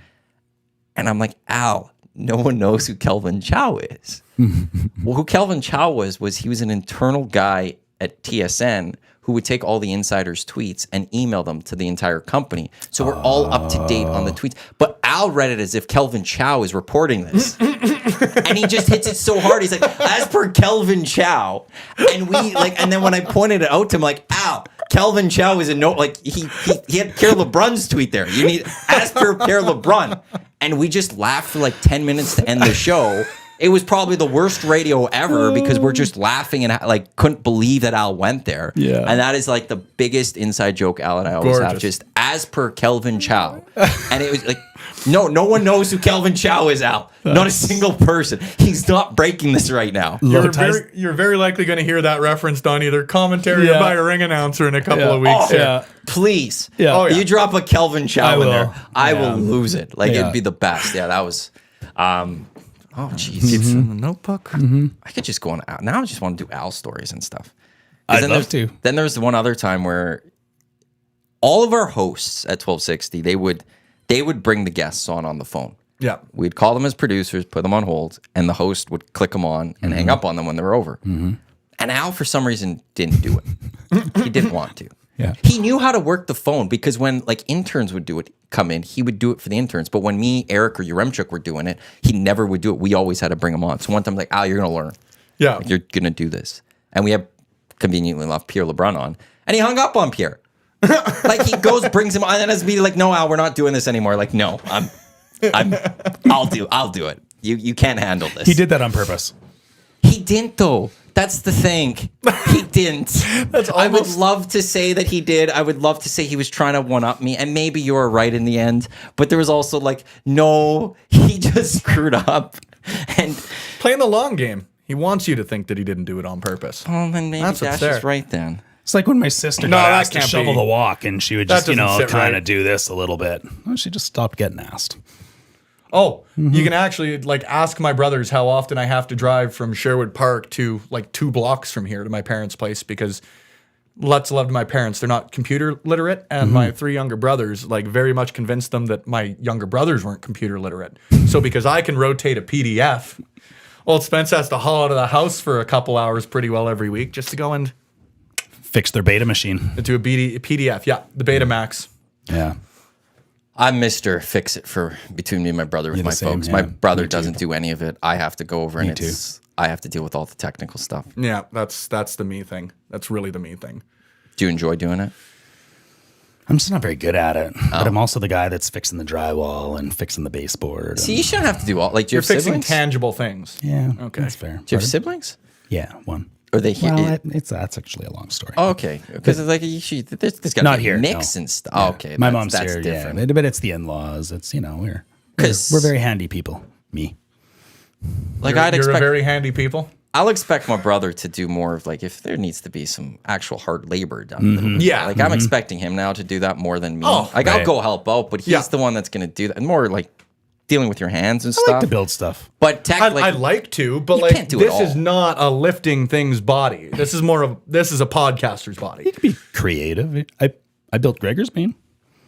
And I'm like, Al, no one knows who Kelvin Chow is. Well, who Kelvin Chow was he was an internal guy at TSN who would take all the insiders' tweets and email them to the entire company. So we're all up to date on the tweets. But Al read it as if Kelvin Chow is reporting this. And he just hits it so hard. He's like, as per Kelvin Chow. And and then when I pointed it out to him, like, Al, Kelvin Chow is a note, like he had Pierre LeBrun's tweet there. You need, as per Pierre LeBrun. And we just laughed for like 10 minutes to end the show. It was probably the worst radio ever because we're just laughing and like couldn't believe that Al went there.
Yeah.
And that is like the biggest inside joke Al and I always have,
Gorgeous.
just as per Kelvin Chow. And it was like, no one knows who Kelvin Chow is, Al. Not a single person. He's not breaking this right now.
You're very likely going to hear that referenced on either commentary or by a ring announcer in a couple of weeks.
Oh, please.
Yeah.
Oh, yeah.
You drop a Kelvin Chow
I
in
will.
there, I
Yeah.
will lose it. Like
Yeah.
it'd be the best. Yeah, that was. Oh, jeez.
In the notebook.
I could just go on Al. Now I just want to do Al stories and stuff. 'Cause
I'd
then
love
there's-
to.
Then there's one other time where all of our hosts at 1260, they would bring the guests on the phone.
Yeah.
We'd call them as producers, put them on hold, and the host would click them on and hang up on them when they were over. And Al, for some reason, didn't do it. He didn't want to.
Yeah.
He knew how to work the phone because when like interns would come in, he would do it for the interns. But when me, Eric, or Yaremchuk were doing it, he never would do it. We always had to bring him on. So one time, like, Al, you're going to learn.
Yeah.
Like, you're going to do this. And we have conveniently left Pierre LeBrun on. And he hung up on Pierre. Like he goes, brings him on, and then has me like, no, Al, we're not doing this anymore. Like, no, I'll do it. You can't handle this.
He did that on purpose.
He didn't though. That's the thing. He didn't. I would love to say that he did. I would love to say he was trying to one up me, and maybe you were right in the end. But there was also like, no, he just screwed up. And
Playing the long game. He wants you to think that he didn't do it on purpose.
then maybe
That's what's
Dash is
there.
right then.
It's like when my sister
No,
got
that
asked to
can't
shovel
be.
the walk, and she would
That
just,
doesn't sit
kind
right.
of do this a little bit. Well, she just stopped getting asked.
Oh, you can actually like ask my brothers how often I have to drive from Sherwood Park to like 2 blocks from here to my parents' place because lots of love to my parents. They're not computer literate, and my 3 younger brothers like very much convinced them that my younger brothers weren't computer literate. So because I can rotate a PDF, old Spence has to haul out of the house for a couple hours pretty well every week just to go and
Fix their beta machine.
do a PDF. Yeah, the Betamax.
Yeah.
I'm Mr. Fix It for between me and my brother with
You're
my
the same,
folks.
yeah.
My brother
Me too.
doesn't do any of it. I have to go over and
Me
I have to deal with all the technical stuff.
Yeah, that's the me thing. That's really the me thing.
Do you enjoy doing it?
I'm just not very good at it. But I'm also the guy that's fixing the drywall and fixing the baseboard.
See, you shouldn't have to do all. Like, do you
You're
have
fixing
siblings?
tangible things.
yeah.
Okay.
That's fair.
Do you have siblings?
Yeah, one.
Or they here?
Well, that's actually a long story.
Oh, okay, because it's like there's got
Not
to be
here,
mix
no.
and stuff. Oh, okay,
My
that's-
mom's
that's
here,
different.
yeah. But it's the in-laws. It's, we're
'Cause-
we're very handy people. Me.
Like
You're
I'd
a
expect,
very handy people.
I'll expect my brother to do more of like if there needs to be some actual hard labor done.
Yeah.
Like I'm expecting him now to do that more than me.
Oh,
like I'll
right.
go help out, but he's
Yeah.
the one that's going to do that. And more like dealing with your hands and
I
stuff.
like to build stuff.
But technically,
I'd like to, but
You
like
can't do it
this is
all.
not a lifting things body. This is a podcaster's body.
Be creative. I built Gregor's bean.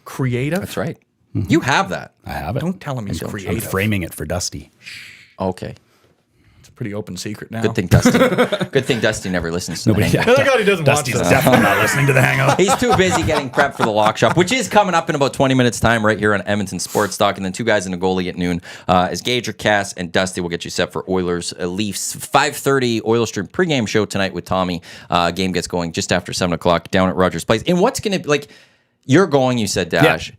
Creative.
that's right. You have that.
I have it.
Don't tell him he's
I'm
creative.
framing it for Dusty.
Okay.
It's a pretty open secret now.
Good thing Dusty. Good thing Dusty never listens to
Nobody-
the Hangout.
Thank God he doesn't
Dusty's
watch this.
definitely not listening to the Hangout.
He's too busy getting prepped for the lock shop, which is coming up in about 20 minutes time right here on Edmonton Sports Talk. And then two guys in a goalie at noon is Gager, Cass, and Dusty will get you set for Oilers Leafs. 5:30 Oilers Stream pregame show tonight with Tommy. Game gets going just after 7 o'clock down at Rogers Place. And what's going to, like, you're going, you said, Dash.
Yeah.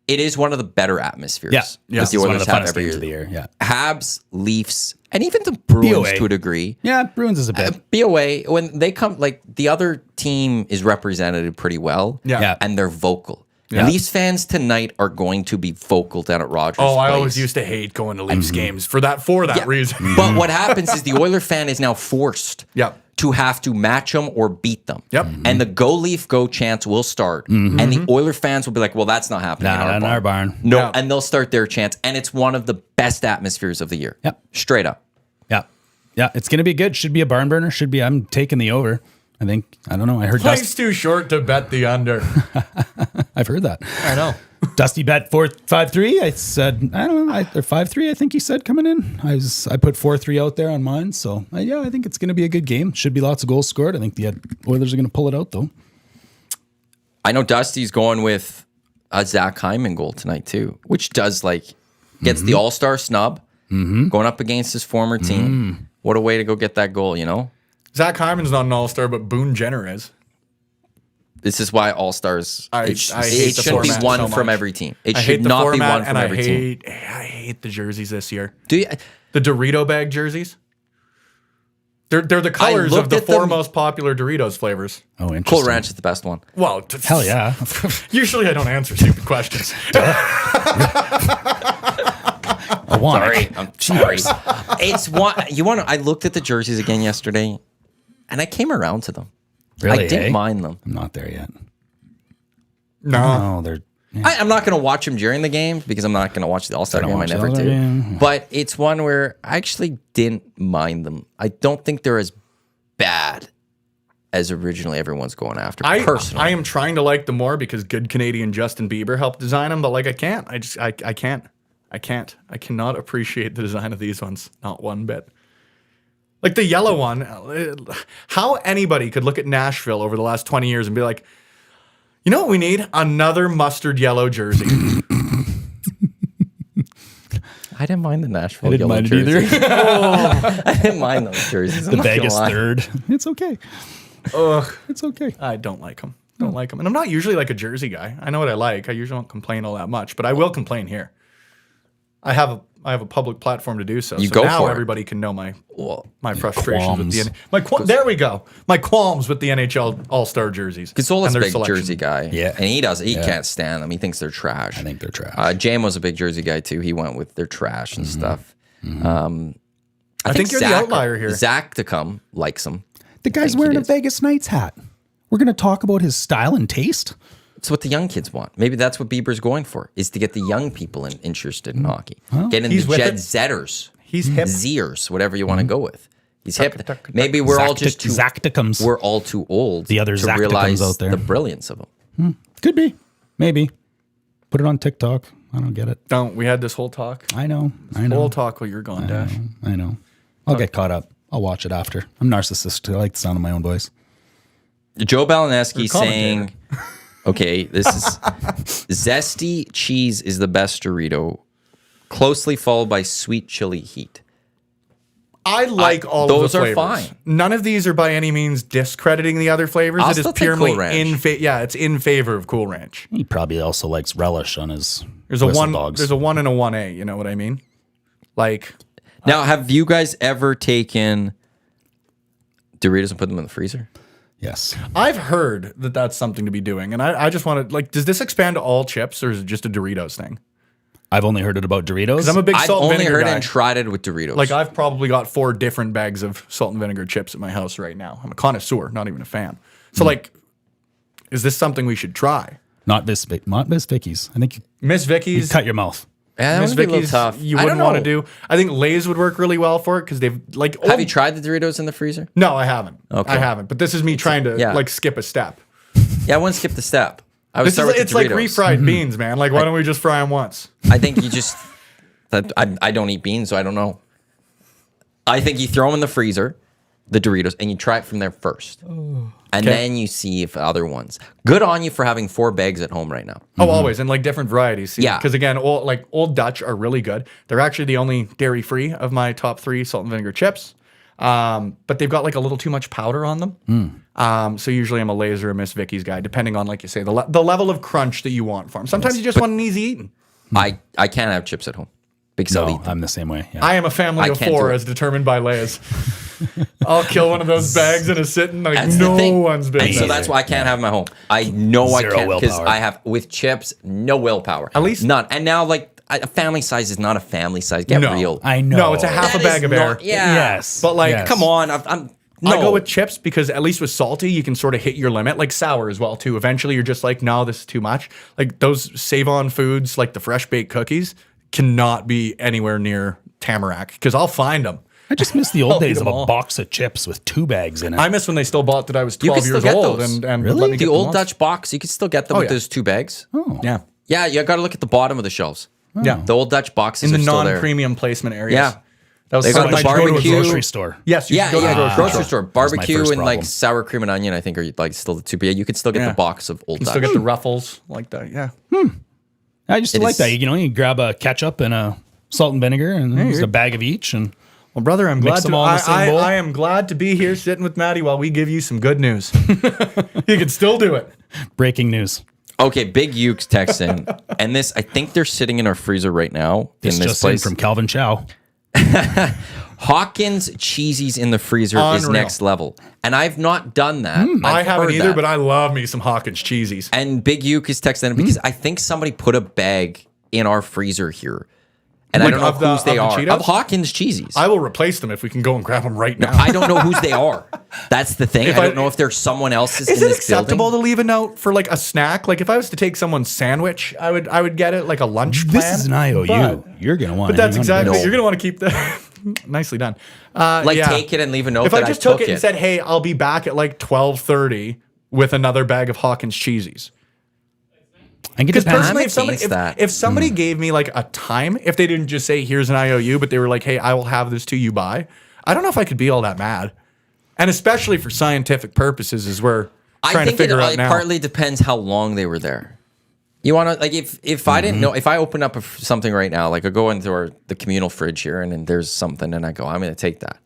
It is one of the better atmospheres
Yeah.
that
This
the
is one
Oilers
of the
have
funnest
every
games of the
year.
year. Yeah.
Habs, Leafs, and even the Bruins
BOA.
to a degree.
Yeah, Bruins is a bit.
BOA, when they come, like the other team is represented pretty well.
Yeah.
And they're vocal.
Yeah.
Leafs fans tonight are going to be vocal down at Rogers
Oh, I
Place.
always used to hate going to Leafs games for that reason.
But what happens is the Oiler fan is now forced
Yeah.
to have to match them or beat them.
Yep.
And the go Leaf go chants will start. And the Oiler fans will be like, well, that's not happening
Not in our barn.
No,
Yeah.
and they'll start their chants. And it's one of the best atmospheres of the year.
Yep.
Straight up.
Yeah. Yeah, it's going to be good. Should be a barn burner. Should be. I'm taking the over. I think. I don't know. I heard
Life's
Dusty.
too short to bet the under.
I've heard that.
I know.
Dusty bet 4-5-3. I said, I don't know, or 5-3. I think he said coming in. I put 4-3 out there on mine. So yeah, I think it's going to be a good game. Should be lots of goals scored. I think the Oilers are going to pull it out though.
I know Dusty's going with a Zach Hyman goal tonight too, which does gets the All-Star snub, going up against his former team. What a way to go get that goal, you know?
Zach Hyman's not an all-star, but Boone Jenner is.
This is why All-Stars,
I
it
hate the
shouldn't be
format
one
so
from
much.
every team. It
I
should
hate the
not be
format,
one from
and
every team.
I hate the jerseys this year.
Do you?
The Dorito bag jerseys. They're the colors of
looked
the
at them-
four most popular Doritos flavors.
Oh, interesting.
Cool Ranch is the best one.
Well,
Hell yeah.
Usually I don't answer stupid questions.
I want
Sorry,
it.
I'm sorry. It's one. You want? I looked at the jerseys again yesterday, and I came around to them.
Really,
I didn't
eh?
mind them.
I'm not there yet.
No.
No, they're.
I'm not going to watch them during the game because I'm not going to watch the All-Star
don't
game. I
watch the
never
All-Star
do.
game.
But it's one where I actually didn't mind them. I don't think they're as bad as originally everyone's going after. Personally,
I am trying to like them more because good Canadian Justin Bieber helped design them, but I can't. I can't. I cannot appreciate the design of these ones. Not one bit. Like the yellow one, how anybody could look at Nashville over the last 20 years and be like, you know what we need? Another mustard yellow jersey.
I didn't mind the Nashville
I didn't
yellow
mind it
jerseys.
either.
I didn't mind those jerseys.
The Vegas third. It's okay.
Ugh.
It's okay.
I don't like them. Don't like them. And I'm not usually like a jersey guy. I know what I like. I usually don't complain all that much, but I will complain here. I have a public platform to do so.
You
so
go
now
for it.
everybody can know my
Well,
frustrations with
qualms.
there we go. My qualms with the NHL All-Star jerseys.
Gasola's
and
a
their
big
selection.
jersey guy.
Yeah.
And he can't stand them. He thinks they're trash.
I think they're trash.
Jamo's a big jersey guy too. He went with their trash and stuff.
I think you're the outlier here.
Zach to come likes them.
The guy's
think he
wearing a
is.
Vegas Knights hat. We're going to talk about his style and taste.
It's what the young kids want. Maybe that's what Bieber's going for, is to get the young people interested in hockey. Get in
He's
the
with
Jed
it.
Zetters.
He's hip.
Zers, whatever you want to go with. He's hip. Maybe we're all just too
Zacticums.
we're all too old
The other
to
Zacticums
realize
out there.
the brilliance of them.
Could be. Maybe. Put it on TikTok. I don't get it.
Don't. We had this whole talk.
I know.
Whole talk while you're gone, Dash.
I know. I'll get caught up. I'll watch it after. I'm narcissistic. I like the sound of my own voice.
Joe Balaneski
Or commentator.
saying, okay, this is zesty cheese is the best Dorito, closely followed by sweet chili heat.
I like all
those
of
are
the flavors.
fine.
None of these are by any means discrediting the other flavors.
I'll
It is
still take
purely
Cool Ranch.
it's in favor of Cool Ranch.
He probably also likes relish on his
There's a
whistle
one.
dogs.
There's a 1 and a 1A. You know what I mean? Like
Now, have you guys ever taken Doritos and put them in the freezer?
Yes.
I've heard that that's something to be doing, and I just want to like. Does this expand to all chips, or is it just a Doritos thing?
I've only heard it about Doritos.
Because I'm a big
I've
salt and
only
vinegar
heard
guy.
and tried it with Doritos.
Like I've probably got 4 different bags of salt and vinegar chips at my house right now. I'm a connoisseur, not even a fan. So like, is this something we should try?
not Miss Vicky's. I think you
Miss Vicky's,
cut your mouth.
yeah, that
Miss
would be a little
Vicky's,
tough.
you
I
wouldn't
don't
want to
know.
do. I think Lay's would work really well for it because they've like.
Have you tried the Doritos in the freezer?
No, I haven't.
Okay.
I haven't. But this is me trying to
yeah.
like skip a step.
Yeah, I wouldn't skip the step. I would
This is
start with
it's
the
like
Doritos.
refried beans, man. Like why don't we just fry them once?
I think you just. I don't eat beans, so I don't know. I think you throw them in the freezer, the Doritos, and you try it from there first. And then you see if other ones. Good on you for having 4 bags at home right now.
Oh, always, and like different varieties.
Yeah.
Because again, Old Dutch are really good. They're actually the only dairy-free of my top 3 salt and vinegar chips. But they've got like a little too much powder on them. So usually I'm a Lay's or a Miss Vicky's guy, depending on, like you say, the level of crunch that you want for them. Sometimes you just want an easy eating.
I can't have chips at home because I'll
No,
eat them.
I'm the same way. Yeah.
I am a family
I
of
can't
4
do it.
as determined by Lay's. I'll kill one of those bags in a sitting. Like
That's the
no
thing.
one's
And
business.
so that's why I can't have them at home. I know I
Zero
can't because
willpower.
I have with chips no willpower.
At least-
none. And now like a family size is not a family size. Get
No.
real.
I know.
No, it's a half
That
a bag
is
of
not-
air.
Yeah.
Yes.
But like,
Yes.
Come on. I'm no.
I go with chips because at least with salty, you can sort of hit your limit. Like sour as well too. Eventually, you're just like, no, this is too much. Like those save-on foods, like the fresh baked cookies, cannot be anywhere near Tamarack because I'll find them.
I just miss the old
I'll eat
days of
them
a
all.
box of chips with 2 bags in it.
I miss when they still bought that I was
You
12
can
years
still get
old
those.
and
Really?
let me get
The
them
old
once.
Dutch box, you can still get them
Oh,
with
yeah.
those 2 bags.
Yeah,
Yeah, you got to look at the bottom of the shelves.
yeah.
The old Dutch boxes
In the
are still there.
non-premium placement areas.
Yeah.
that was
They got
something
the
I'd go to a
barbecue.
grocery store.
Yes, you
Yeah,
should go to
yeah,
the
grocery store.
my
Barbecue
first
and like
problem.
sour cream and onion, I think, are like still the 2. But yeah, you can still get
Yeah.
the box of old
You
Dutch.
still get the ruffles like that. Yeah.
I just
It
like
is-
that. You know, you grab a ketchup and a salt and vinegar and just
you're-
a bag of each. And
Well, brother, I'm glad
them
to.
all in the same bowl?
I am glad to be here sitting with Maddie while we give you some good news. You can still do it.
breaking news.
Okay, Big Ukes text in, and this I think they're sitting in our freezer right now
This
in this
just in
place.
from Calvin Chow.
Hawkins cheesies in the freezer is
Unreal.
next level, and I've not done that.
I
I've
haven't
heard
either,
that.
but I love me some Hawkins cheesies.
And Big Uke is texting in because I think somebody put a bag in our freezer here, and I
Like
don't know
of the-
whose they
of the
are.
Cheetos?
Of Hawkins cheesies.
I will replace them if we can go and grab them right now.
I don't know whose they are. That's the thing. I
If
don't
I-
know if there's someone else's
Is
in
it
this
acceptable
building.
to leave a note for like a snack? Like if I was to take someone's sandwich, I would get it like a lunch plan.
This is an IOU.
But-
You're going to want
But that's exactly
No.
you're gonna want to keep the nicely done.
Like
yeah.
take it and leave a note
If
that
I just took it and
it.
said, "Hey, I'll be back at like 12:30 with another bag of Hawkins cheesies."
I think it
Because
depends.
personally, if
I'm
somebody
against that.
if somebody gave me like a time, if they didn't just say here's an IOU, but they were like, "Hey, I will have this to you by," I don't know if I could be all that mad. And especially for scientific purposes, is where
I
trying to
think it,
figure out
it
now.
partly depends how long they were there. You want to like if I didn't know if I open up something right now, like I go into the communal fridge here and then there's something and I go, I'm going to take that.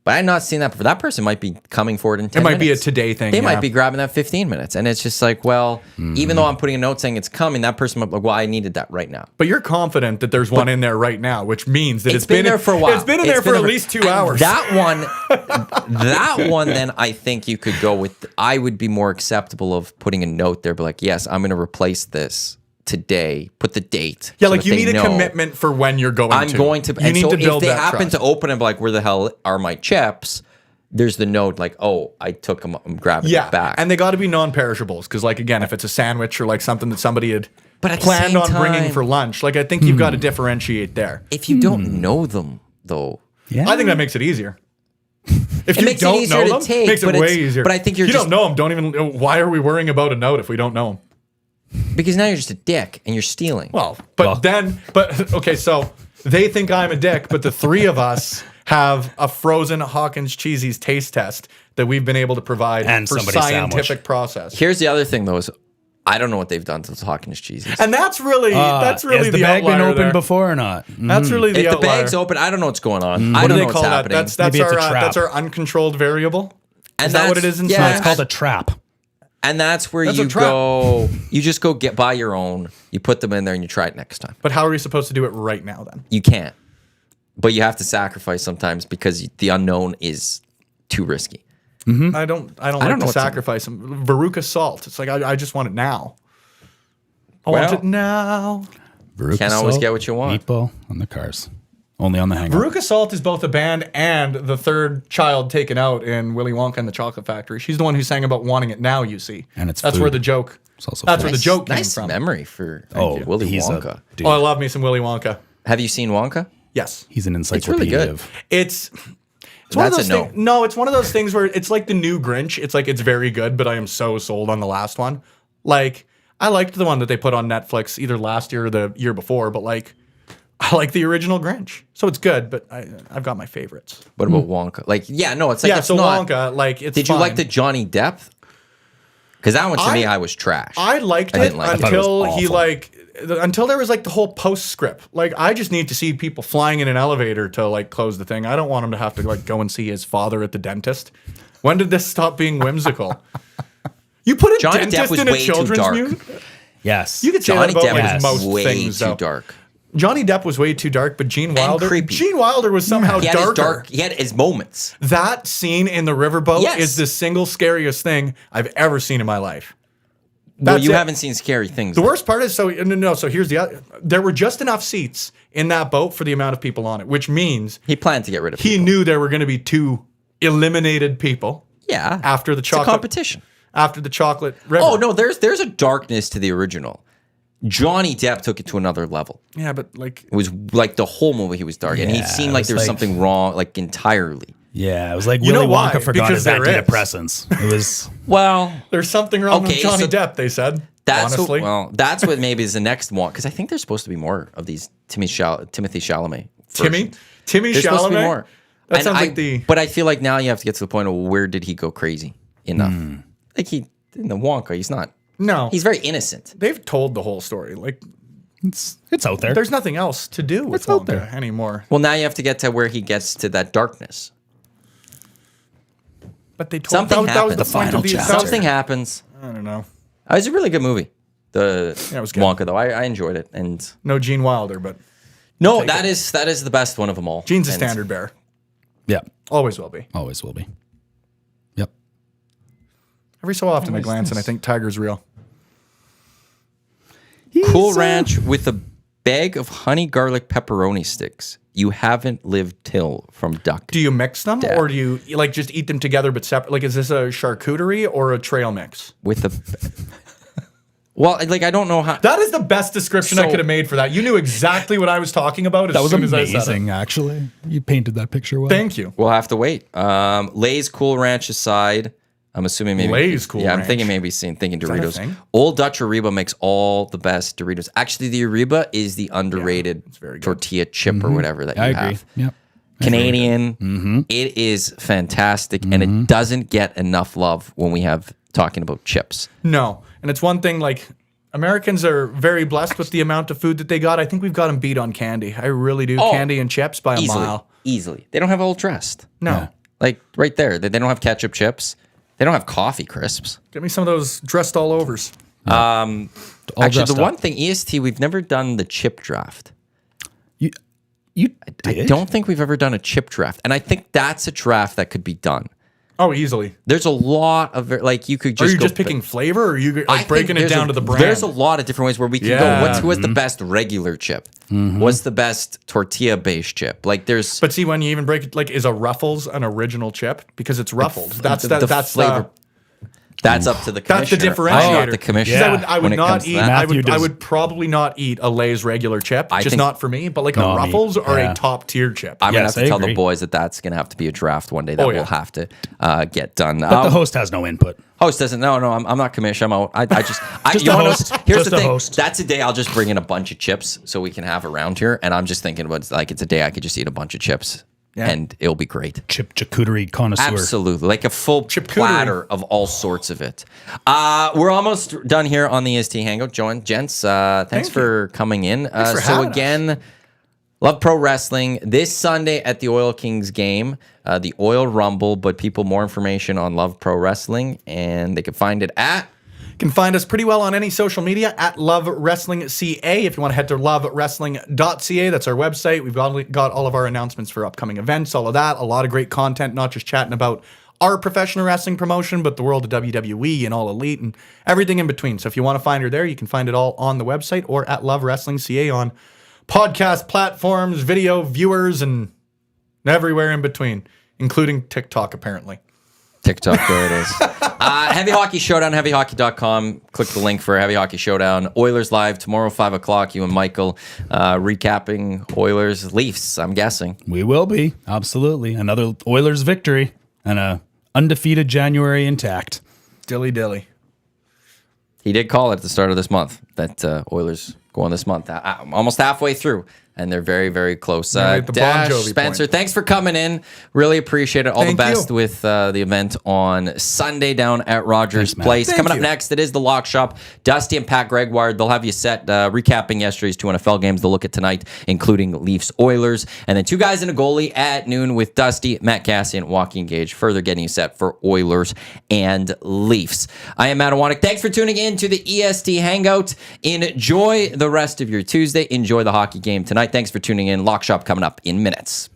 But I've not seen that before. That person might be coming for it in 10
It might be a
minutes.
today thing,
They
yeah.
might be grabbing that 15 minutes. And it's just like, well, even though I'm putting a note saying it's coming, that person might be like, well, I needed that right now.
But you're confident that there's one in there right now, which means that
It's been there for a while.
It's been in there for at least 2
and
hours.
That one, then I think you could go with. I would be more acceptable of putting a note there, be like, yes, I'm going to replace this today. Put the date.
yeah,
so
like
that
you
they
need a
know.
commitment for when you're going
I'm
to.
going to.
You
And
need
so
to build
if they
that
happen
trust.
to open and be like, where the hell are my chips? There's the note like, oh, I took them. I'm grabbing
Yeah,
it back.
and they got to be non-perishables because, like, again, if it's a sandwich or like something that somebody had
But at the
planned
same
on bringing
time-
for lunch, like I think you've got to differentiate there.
if you don't know them, though.
Yeah.
I think that makes it easier. If
It
you
makes it
don't
easier
know
to
them,
take,
makes it
but
way
it's-
easier.
but I think you're
you
just-
don't know them. Don't even. Why are we worrying about a note if we don't know them?
Because now you're just a dick and you're stealing.
But okay, so they think I'm a dick, but the three of us have a frozen Hawkins Cheesies taste test that we've been able to provide
And
for
somebody's
scientific
sandwich.
process.
Here's the other thing, though, is I don't know what they've done to the Hawkins cheesies.
And that's really
Has
the
the bag been
outlier
opened
there.
before or not?
That's really the
If the
outlier.
bag's open, I don't know what's going on. I
What
don't
do
know
they
what's
call that?
happening.
That's
Maybe it's a
that's
trap.
our uncontrolled variable.
And
Is that what it
that's-
is inside?
yeah,
No, it's called a trap.
And that's where
That's
you
a trap.
go. You just go buy your own. You put them in there and you try it next time.
But how are we supposed to do it right now then?
You can't. But you have to sacrifice sometimes because the unknown is too risky.
I don't like
know
to
what's in-
sacrifice them. Veruca salt. It's like I just want it now. I want
Well-
it now.
Veruca
Can't always
Salt,
get what you want.
Meatball on the Cars. Only on the Hangout.
Veruca Salt is both a band and the third child taken out in Willy Wonka and the Chocolate Factory. She's the one who sang about wanting it now, you see.
And it's
That's
food.
where the joke.
It's also
That's
food.
where the joke came
Nice
from.
memory for
Oh,
Willy
he's
Wonka.
a dude.
Oh, I love me some Willy Wonka.
Have you seen Wonka?
Yes.
He's an
really
encyclopedia
good.
of
It's one of
That's
those
a no.
things. No, it's one of those things where it's like the new Grinch. It's like it's very good, but I am so sold on the last one. Like I liked the one that they put on Netflix either last year or the year before, but like I like the original Grinch. So it's good, but I've got my favorites.
What about Wonka? Like, yeah, no, it's like
Yeah,
it's
so
not.
Wonka, like it's
Did you
fine.
like the Johnny Depp? Because that one to me, I was trash.
I liked
I
it
didn't like it.
I thought it was
until he
awful.
until there was like the whole postscript. Like I just need to see people flying in an elevator to like close the thing. I don't want him to have to like go and see his father at the dentist. When did this stop being whimsical? You put a
Johnny Depp
dentist
was
in a
way too
children's
dark.
music?
yes.
You could say
Johnny
that about
Depp
like
was
most
way
things.
too
Though.
dark.
Johnny Depp was way too dark, but Gene Wilder,
creepy.
Gene Wilder was somehow
He had his
darker.
dark. He had his moments.
That scene in the riverboat
Yes.
is the single scariest thing I've ever seen in my life.
Well,
That's
you
it.
haven't seen scary things.
The worst part is so here's the other. There were just enough seats in that boat for the amount of people on it, which means
He planned to get rid of.
he
people.
knew there were going to be 2 eliminated people
Yeah.
after the
It's a
chocolate
competition.
After the chocolate river.
Oh no, there's a darkness to the original. Johnny Depp took it to another level.
Yeah, but like
It was like the whole movie he was dark, and he
Yeah,
seemed
it
like
was
there was
like-
something wrong, like entirely.
Yeah, it was like
You know
Willy
why?
Wonka forgot
Because
his
there is.
antidepressants. It was
Well,
there's something wrong with
Okay,
Johnny
so
Depp. They said
That's
honestly.
that's what maybe is the next one, because I think there's supposed to be more of these Timothy Chalamet.
Timmy
There's supposed to be
Chalamet.
more.
That
And
sounds
I-
like the.
But I feel like now you have to get to the point of where did he go crazy enough? Like he in the Wonka, he's not.
No,
He's very innocent.
they've told the whole story. Like
it's out there.
there's nothing else to do with
It's out
Wonka
there.
anymore.
Well, now you have to get to where he gets to that darkness.
But they told
Something
that was the
happens.
point of
Final
the
chapter.
Something happens.
I don't know.
It was a really good movie. The
it was good.
Wonka, though, I enjoyed it. And
No Gene Wilder, but
no, that is the best one of them all.
Gene's a
And
standard bearer.
yeah,
Always will be.
always will be. Yep.
Every so often I glance and I think Tiger's real.
Cool Ranch with a bag of honey garlic pepperoni sticks. You haven't lived till from duck.
Do you mix them
Yeah.
or do you like just eat them together but separate? Like, is this a charcuterie or a trail mix?
With a well, like I don't know how.
That is the best description I
So-
could have made for that. You knew exactly what I was talking about as soon as I said it.
actually. You painted that picture well.
Thank you.
We'll have to wait. Lay's Cool Ranch aside, I'm assuming maybe
Lay's Cool
Yeah, I'm
Ranch?
thinking maybe thinking
that a
Doritos.
thing?
Old Dutch Ariba makes all the best Doritos. Actually, the Ariba is the underrated
very good.
tortilla chip or whatever that you
I agree.
have.
Yep.
Canadian. It is fantastic, and it doesn't get enough love when we have talking about chips.
No. And it's one thing like Americans are very blessed with the amount of food that they got. I think we've got them beat on candy. I really do.
Oh,
Candy and chips by a
Easily,
mile.
easily. They don't have Old Dressed.
No.
Like right there, they don't have ketchup chips. They don't have coffee crisps.
Get me some of those dressed all overs.
Actually,
dressed
the
up.
one thing EST we've never done the chip draft.
You
I
did?
don't think we've ever done a chip draft, and I think that's a draft that could be done.
Oh, easily.
There's a lot of like you could
Are
just
you
go
just picking flavor or are you
I
like
think
breaking it
there's
down
a-
to the brand?
There's a lot of different ways where we can
Yeah.
go. Who has the best regular chip? What's the best tortilla based chip? Like there's
But see, when you even break it, like, is a Ruffles an original chip because it's ruffled? That's
the
that's
flavor. That's up to the
That's the
commissioner. I'm not
differentiator.
the commissioner.
Because I
when
would
it
not
comes to
eat.
that.
I
Matthew
would. I
does-
would probably not eat a Lay's regular chip.
I
Just
think-
not for me. But like
No,
a
me-
Ruffles are
yeah.
a top tier chip.
I'm
Yes,
gonna have
I
to tell the
agree.
boys that that's gonna have to be a draft one day that
Oh, yeah.
we'll have to get done.
But the host has no input.
Host doesn't. No, I'm not commish. I'm out. I just.
Just
you
a
know what?
host.
Here's
Just
the
a
thing.
host.
That's a day I'll just bring in a bunch of chips so we can have around here. And I'm just thinking about like it's a day I could just eat a bunch of chips and it'll be great.
Chip charcuterie connoisseur.
Absolutely, like a full
Chipcootery.
platter of all sorts of it. We're almost done here on the EST Hangout. Gents, thanks for coming in.
for
So
having us.
again, Love Pro Wrestling this Sunday at the Oil Kings game, the Oil Rumble. But people, more information on Love Pro Wrestling, and they can find it at.
You can find us pretty well on any social media at Love Wrestling CA. If you want to head to lovewrestling.ca, that's our website. We've got all of our announcements for upcoming events, all of that. A lot of great content, not just chatting about our professional wrestling promotion, but the world of WWE and All Elite and everything in between. So if you want to find her there, you can find it all on the website or at Love Wrestling CA on podcast platforms, video viewers, and everywhere in between, including TikTok, apparently.
TikTok, there it is. Heavy Hockey Showdown, heavyhockey.com. Click the link for Heavy Hockey Showdown. Oilers live tomorrow, 5 o'clock. You and Michael recapping Oilers Leafs, I'm guessing.
We will be. Absolutely. Another Oilers victory and a undefeated January intact.
Dilly dilly.
He did call it at the start of this month that Oilers go on this month. Almost halfway through. And they're very, very close.
Right, the Bon
Dash,
Jovi
Spencer,
point.
thanks for coming in. Really appreciate it. All
Thank
the best
you.
with the event on Sunday down at Rogers
Thanks, Matt.
Place.
Thank
Coming up
you.
next, it is the Lock Shop. Dusty and Pat Gregoire, they'll have you set recapping yesterday's 2 NFL games. They'll look at tonight, including Leafs Oilers. And then 2 guys and a goalie at noon with Dusty, Matt Cassian, Joaquin Gage, further getting you set for Oilers and Leafs. I am Matt Iwanyk. Thanks for tuning in to the EST Hangout. Enjoy the rest of your Tuesday. Enjoy the hockey game tonight. Thanks for tuning in. Lock Shop coming up in minutes.